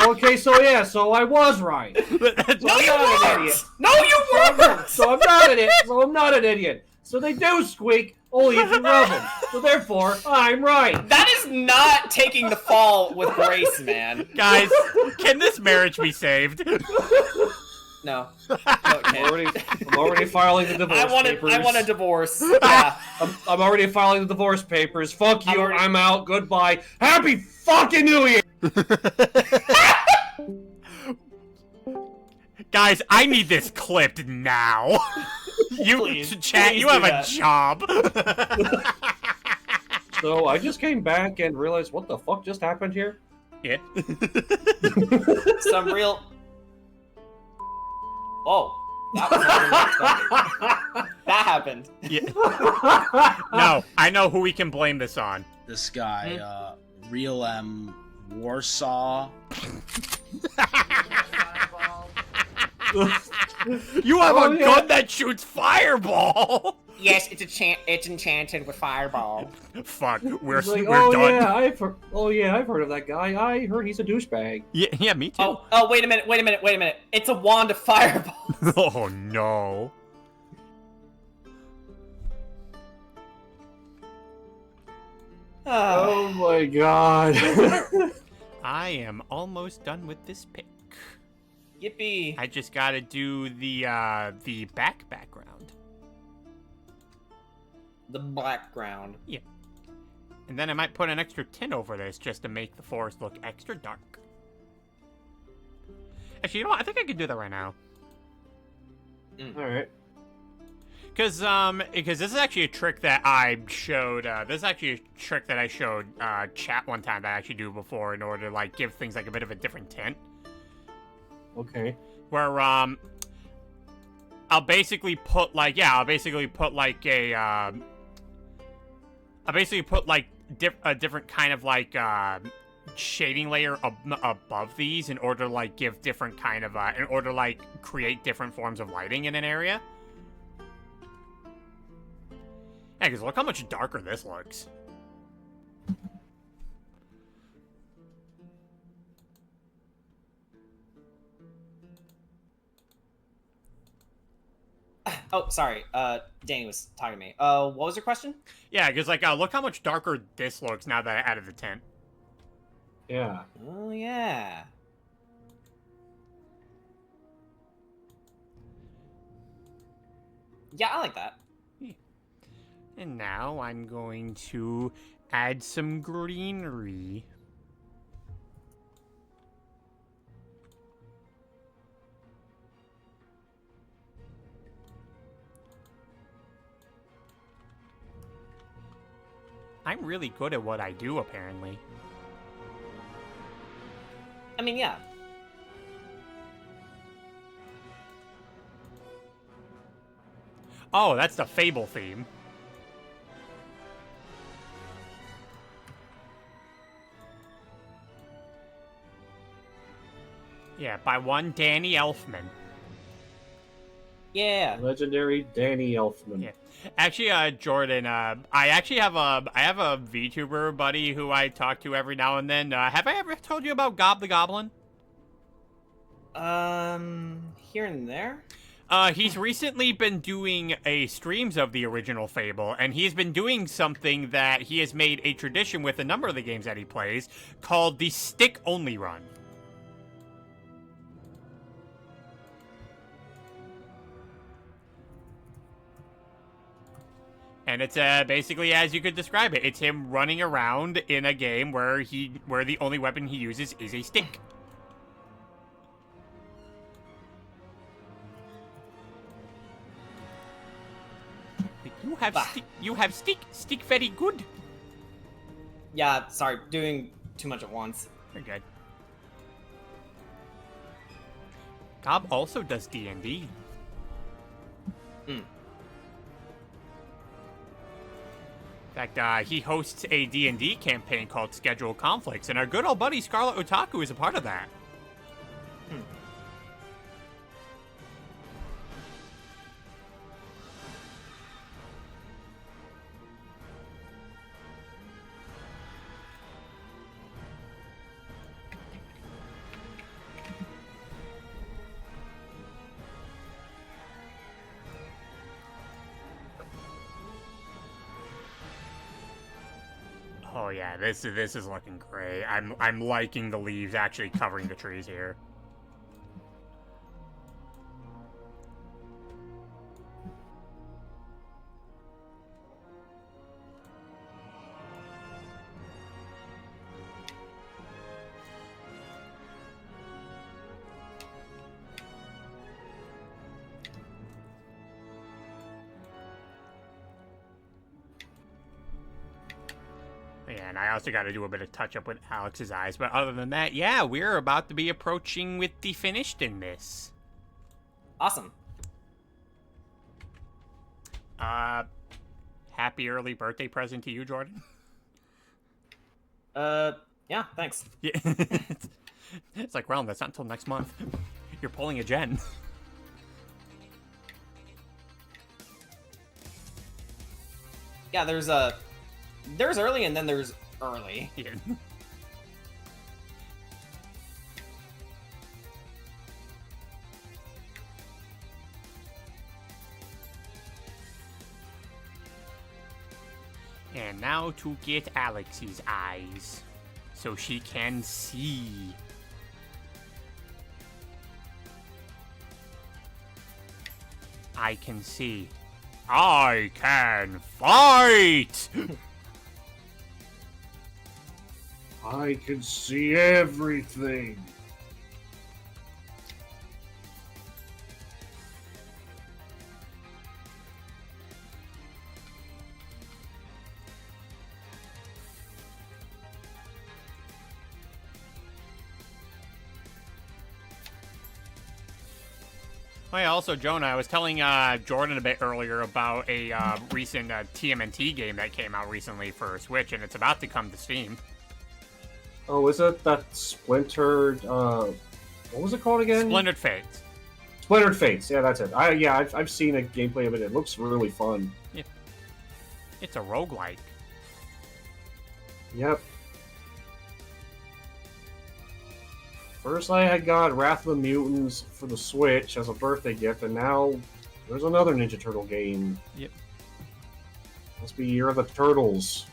Okay, so yeah, so I was right. No, I'm you not an weren't! idiot. No, you weren't! So I'm not an idiot. So I'm not an idiot. So they do squeak only if you rub them. So therefore, I'm right. That is not taking the fall with grace, man. Guys, can this marriage be saved? No. No, it can't. I'm already filing the divorce papers. I want a divorce. Yeah. I'm already filing the divorce papers. Fuck you. already- I'm out. Goodbye. Happy fucking New Year. Guys, I need this clipped now. You, Please, chat, please you do have that. a job. So I just came back and realized what the fuck just happened here. Yeah. Some real. Oh, that was unexpected. That happened. Yeah. No, I know who we can blame this on. This guy, Real M Warsaw. You have Oh, a yeah. gun that shoots fireball. Yes, it's enchanted with fireball. Fuck, we're He's like, we're oh done. yeah, I've heard of that guy. I heard he's a douchebag. Yeah, me too. Oh, wait a minute. It's a wand of fireball. Oh no. Oh my god. I am almost done with this pick. Yippee. I just gotta do the background. The background. And then I might put an extra tint over this just to make the forest look extra dark. Actually, you know what? I think I can do that right now. Alright. Because this is actually a trick that I showed, this is actually a trick that I showed, chat one time that I actually do before in order to, like, give things, like, a bit of a different tint. Okay. Where, I'll basically put, like, a different kind of, like, shading layer above these in order to, like, give different kind of, in order to, like, create different forms of lighting in an area. Yeah, because look how much darker this looks. Oh, sorry. Danny was talking to me. What was your question? Yeah, because, like, look how much darker this looks now that I added the tint. Yeah. Oh, yeah. Yeah, I like that. And now I'm going to add some greenery. I'm really good at what I do, apparently. I mean, yeah. Oh, that's the Fable theme. Yeah, by one Danny Elfman. Yeah. Legendary Danny Elfman. Yeah. Actually, Jordan, I actually have a VTuber buddy who I talk to every now and then. Have I ever told you about Gob the Goblin? Here and there? He's recently been doing streams of the original Fable, and he's been doing something that he has made a tradition with a number of the games that he plays, called the stick-only run. And it's basically as you could describe it. It's him running around in a game where the only weapon he uses is a stick. You have stick very good. Yeah, sorry, doing too much at once. Very good. Cobb also does D&D. In fact, he hosts a D&D campaign called Schedule Conflicts, and our good old buddy Scarlet Otaku is a part of that. Oh yeah, this is looking great. I'm liking the leaves actually covering the trees here. Yeah, and I also got to do a bit of touch-up with Alex's eyes. But other than that, yeah, we're about to be approaching with the finished in this. Awesome. Happy early birthday present to you, Jordan. Yeah, thanks. Yeah. It's like, Realm, that's not until next month. You're pulling a gen. Yeah, there's early and then there's early. Yeah. And now to get Alex's eyes, so she can see. I can see. I can fight! I can see everything. Oh yeah, also, Jonah, I was telling Jordan a bit earlier about a recent TMNT game that came out recently for Switch, and it's about to come to Steam. Oh, is it that Splintered? What was it called again? Splintered Fates. Splintered Fates. Yeah, that's it. I've seen a gameplay of it. It looks really fun. Yeah. It's a roguelike. Yep. First, I had got Wrath of the Mutants for the Switch as a birthday gift, and now there's another Ninja Turtle game. Yep. Must be Year of the Turtles.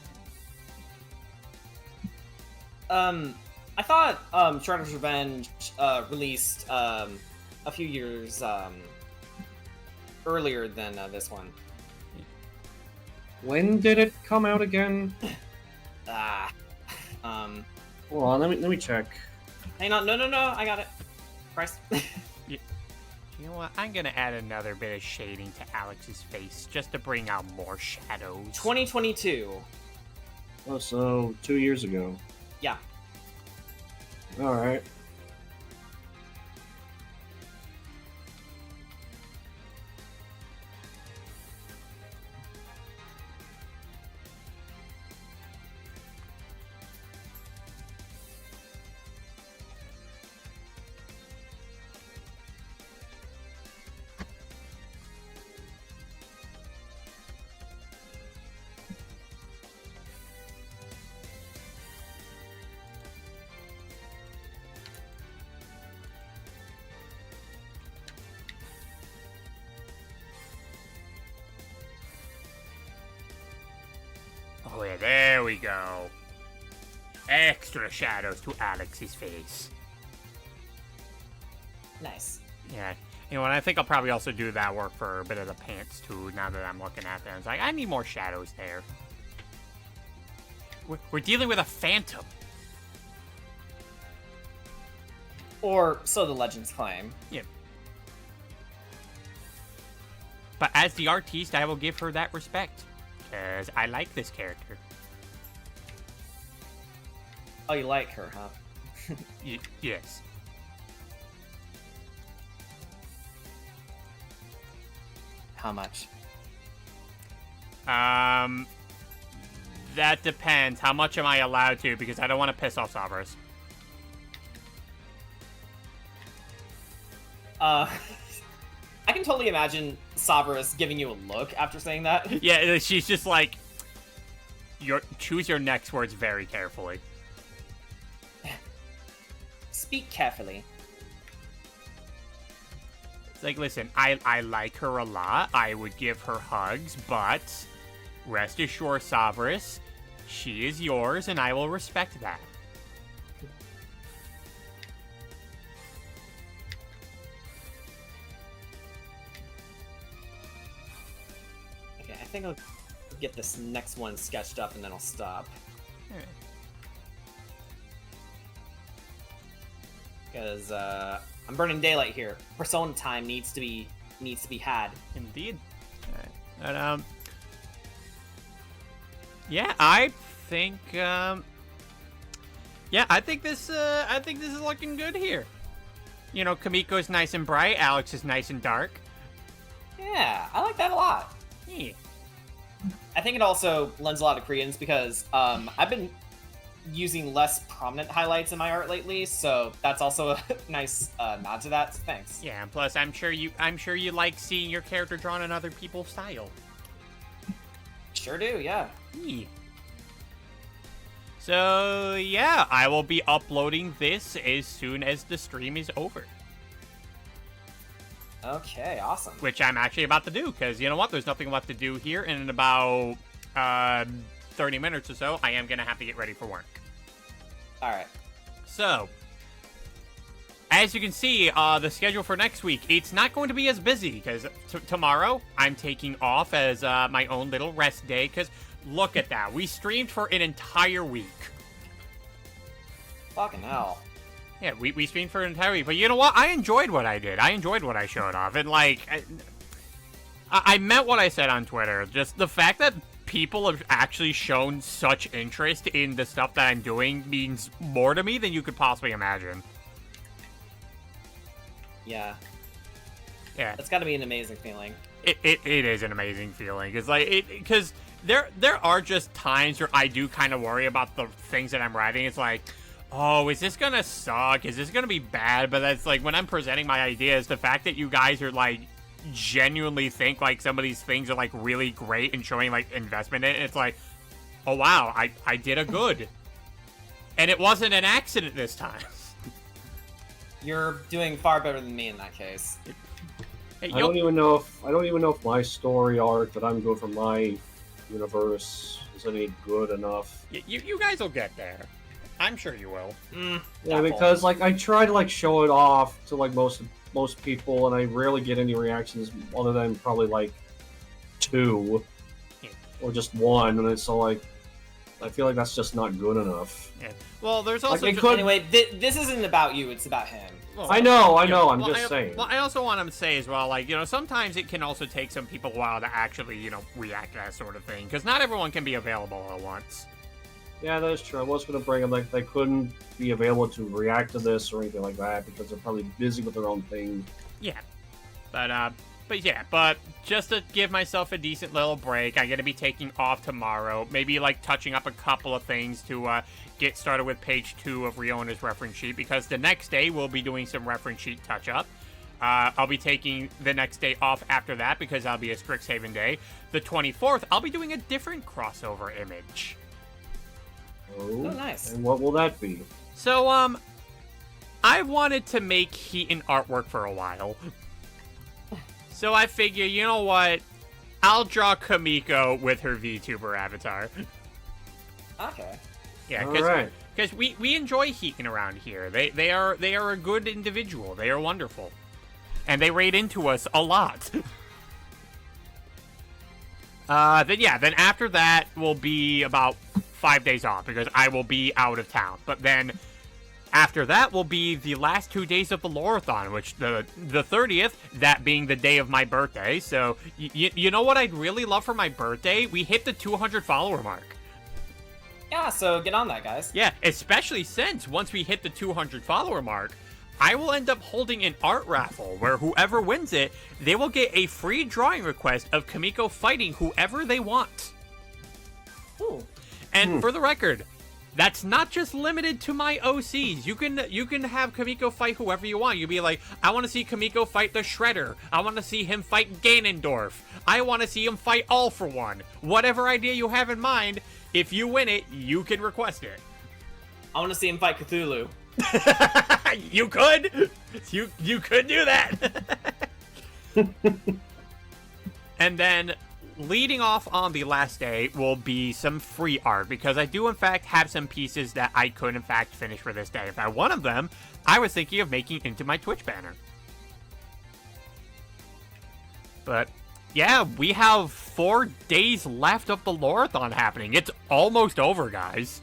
I thought Shredder's Revenge released a few years earlier than this one. When did it come out again? Hold on, let me check. Hang on, no, I got it. Christ. You know what? I'm gonna add another bit of shading to Alex's face just to bring out more shadows. 2022. Oh, so 2 years ago. Yeah. All right. Oh yeah, there we go. Extra shadows to Alex's face. Nice. Yeah. You know what? I think I'll probably also do that work for a bit of the pants too. Now that I'm looking at them, it's like I need more shadows there. We're dealing with a phantom. Or so the legends claim. Yeah. But as the artiste, I will give her that respect. Because I like this character. Oh, you like her, huh? Yes. How much? That depends. How much am I allowed to? Because I don't want to piss off Sabras. I can totally imagine Savarus giving you a look after saying that. Yeah, she's just like, choose your next words very carefully. Speak carefully. It's like, listen, I like her a lot. I would give her hugs, but rest assured, Savarus, she is yours, and I will respect that. Okay, I think I'll get this next one sketched up and then I'll stop. Alright. Because I'm burning daylight here. Persona time needs to be had. Indeed. Alright. But, yeah, I think, yeah, I think this is looking good here. You know, Kamiko's nice and bright, Alex is nice and dark. Yeah, I like that a lot. Yeah. I think it also lends a lot of credence because I've been using less prominent highlights in my art lately, so that's also a nice nod to that. So thanks. Yeah, and plus I'm sure you like seeing your character drawn in other people's style. Sure do, yeah. Yeah. So yeah, I will be uploading this as soon as the stream is over. Okay, awesome. Which I'm actually about to do, because you know what? There's nothing left to do here, and in about 30 minutes or so, I am going to have to get ready for work. Alright. So, as you can see, the schedule for next week, it's not going to be as busy, because tomorrow, I'm taking off as my own little rest day, because look at that. We streamed for an entire week. Fucking hell. Yeah, we streamed for an entire week, but you know what? I enjoyed what I did. I enjoyed what I showed off, and like, I meant what I said on Twitter. Just the fact that people have actually shown such interest in the stuff that I'm doing means more to me than you could possibly imagine. Yeah. Yeah, That's gotta be an amazing feeling. it is an amazing feeling. It's like because there are just times where I do kind of worry about the things that I'm writing. It's like, oh, is this gonna suck? Is this gonna be bad? But that's like when I'm presenting my ideas, the fact that you guys are like genuinely think like some of these things are like really great and showing like investment in it, it's like, oh wow, I did a good. And it wasn't an accident this time. You're doing far better than me in that case. Hey, I don't even know if my story arc that I'm doing for my universe is any good enough. you guys will get there. I'm sure you will. Yeah, because like I try to like show it off to like most people, and I rarely get any reactions other than probably like 2 or just 1, and it's so like I feel like that's just not good enough. Yeah. Well, there's also Like, it could- Anyway, this isn't about you, it's about him. well, I know, yeah, I'm well, just saying. Well, I also want to say as well, like, you know, sometimes it can also take some people a while to actually, you know, react to that sort of thing, because not everyone can be available at once. Yeah, that is true. I was going to bring them, like, they couldn't be available to react to this or anything like that because they're probably busy with their own thing. Yeah. But just to give myself a decent little break, I'm going to be taking off tomorrow, maybe, like, touching up a couple of things to get started with page 2 of Riona's reference sheet, because the next day we'll be doing some reference sheet touch-up. I'll be taking the next day off after that because that'll be a Strixhaven day. The 24th, I'll be doing a different crossover image. Oh, nice. And what will that be? So, I wanted to make Heaton artwork for a while. So I figure, you know what? I'll draw Kamiko with her VTuber avatar. Okay. Yeah, Alright. because we enjoy Heaton around here. They are a good individual. They are wonderful. And they raid into us a lot. Then after that will be about 5 days off because I will be out of town. But then after that will be the last 2 days of the lore-a-thon, which the 30th, that being the day of my birthday. So you know what I'd really love for my birthday? We hit the 200 follower mark. Yeah, so get on that, guys. Yeah, especially since once we hit the 200 follower mark, I will end up holding an art raffle where whoever wins it, they will get a free drawing request of Kamiko fighting whoever they want. Ooh. And for the record, that's not just limited to my OCs. You can have Kamiko fight whoever you want. You'll be like, I want to see Kamiko fight the Shredder. I want to see him fight Ganondorf. I want to see him fight All For One. Whatever idea you have in mind, if you win it, you can request it. I want to see him fight Cthulhu. You could. You could do that. And then leading off on the last day will be some free art, because I do in fact have some pieces that I could in fact finish for this day. In fact, one of them I was thinking of making into my Twitch banner. But yeah, we have 4 days left of the lore-a-thon happening. It's almost over, guys.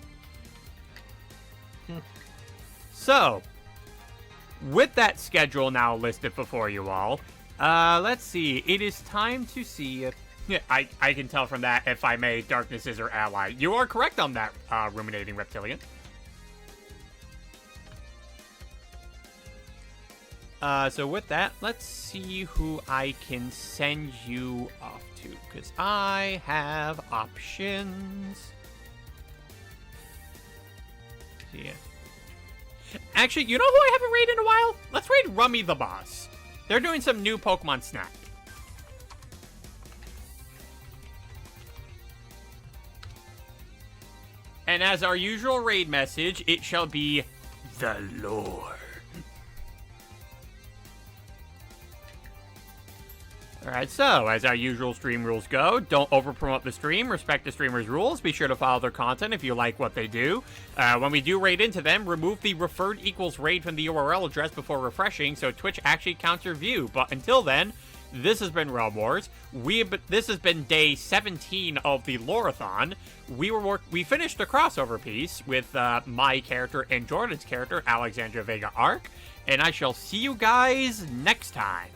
So, with that schedule now listed before you all, let's see. It is time to see Yeah, I can tell from that, if I may, darkness is her ally. You are correct on that, ruminating reptilian. So with that, let's see who I can send you off to, because I have options. Yeah. Actually, you know who I haven't raided in a while? Let's raid Rummy the Boss. They're doing some new Pokemon Snap. And as our usual raid message, it shall be the lore. Alright, so, as our usual stream rules go, don't over-promote the stream, respect the streamer's rules, be sure to follow their content if you like what they do. When we do raid into them, remove the referred equals raid from the URL address before refreshing, so Twitch actually counts your view. But until then, this has been Realm Wars. This has been day 17 of the lore-a-thon. We finished the crossover piece with my character and Jordan's character, Alexandra Vega Arc, and I shall see you guys next time.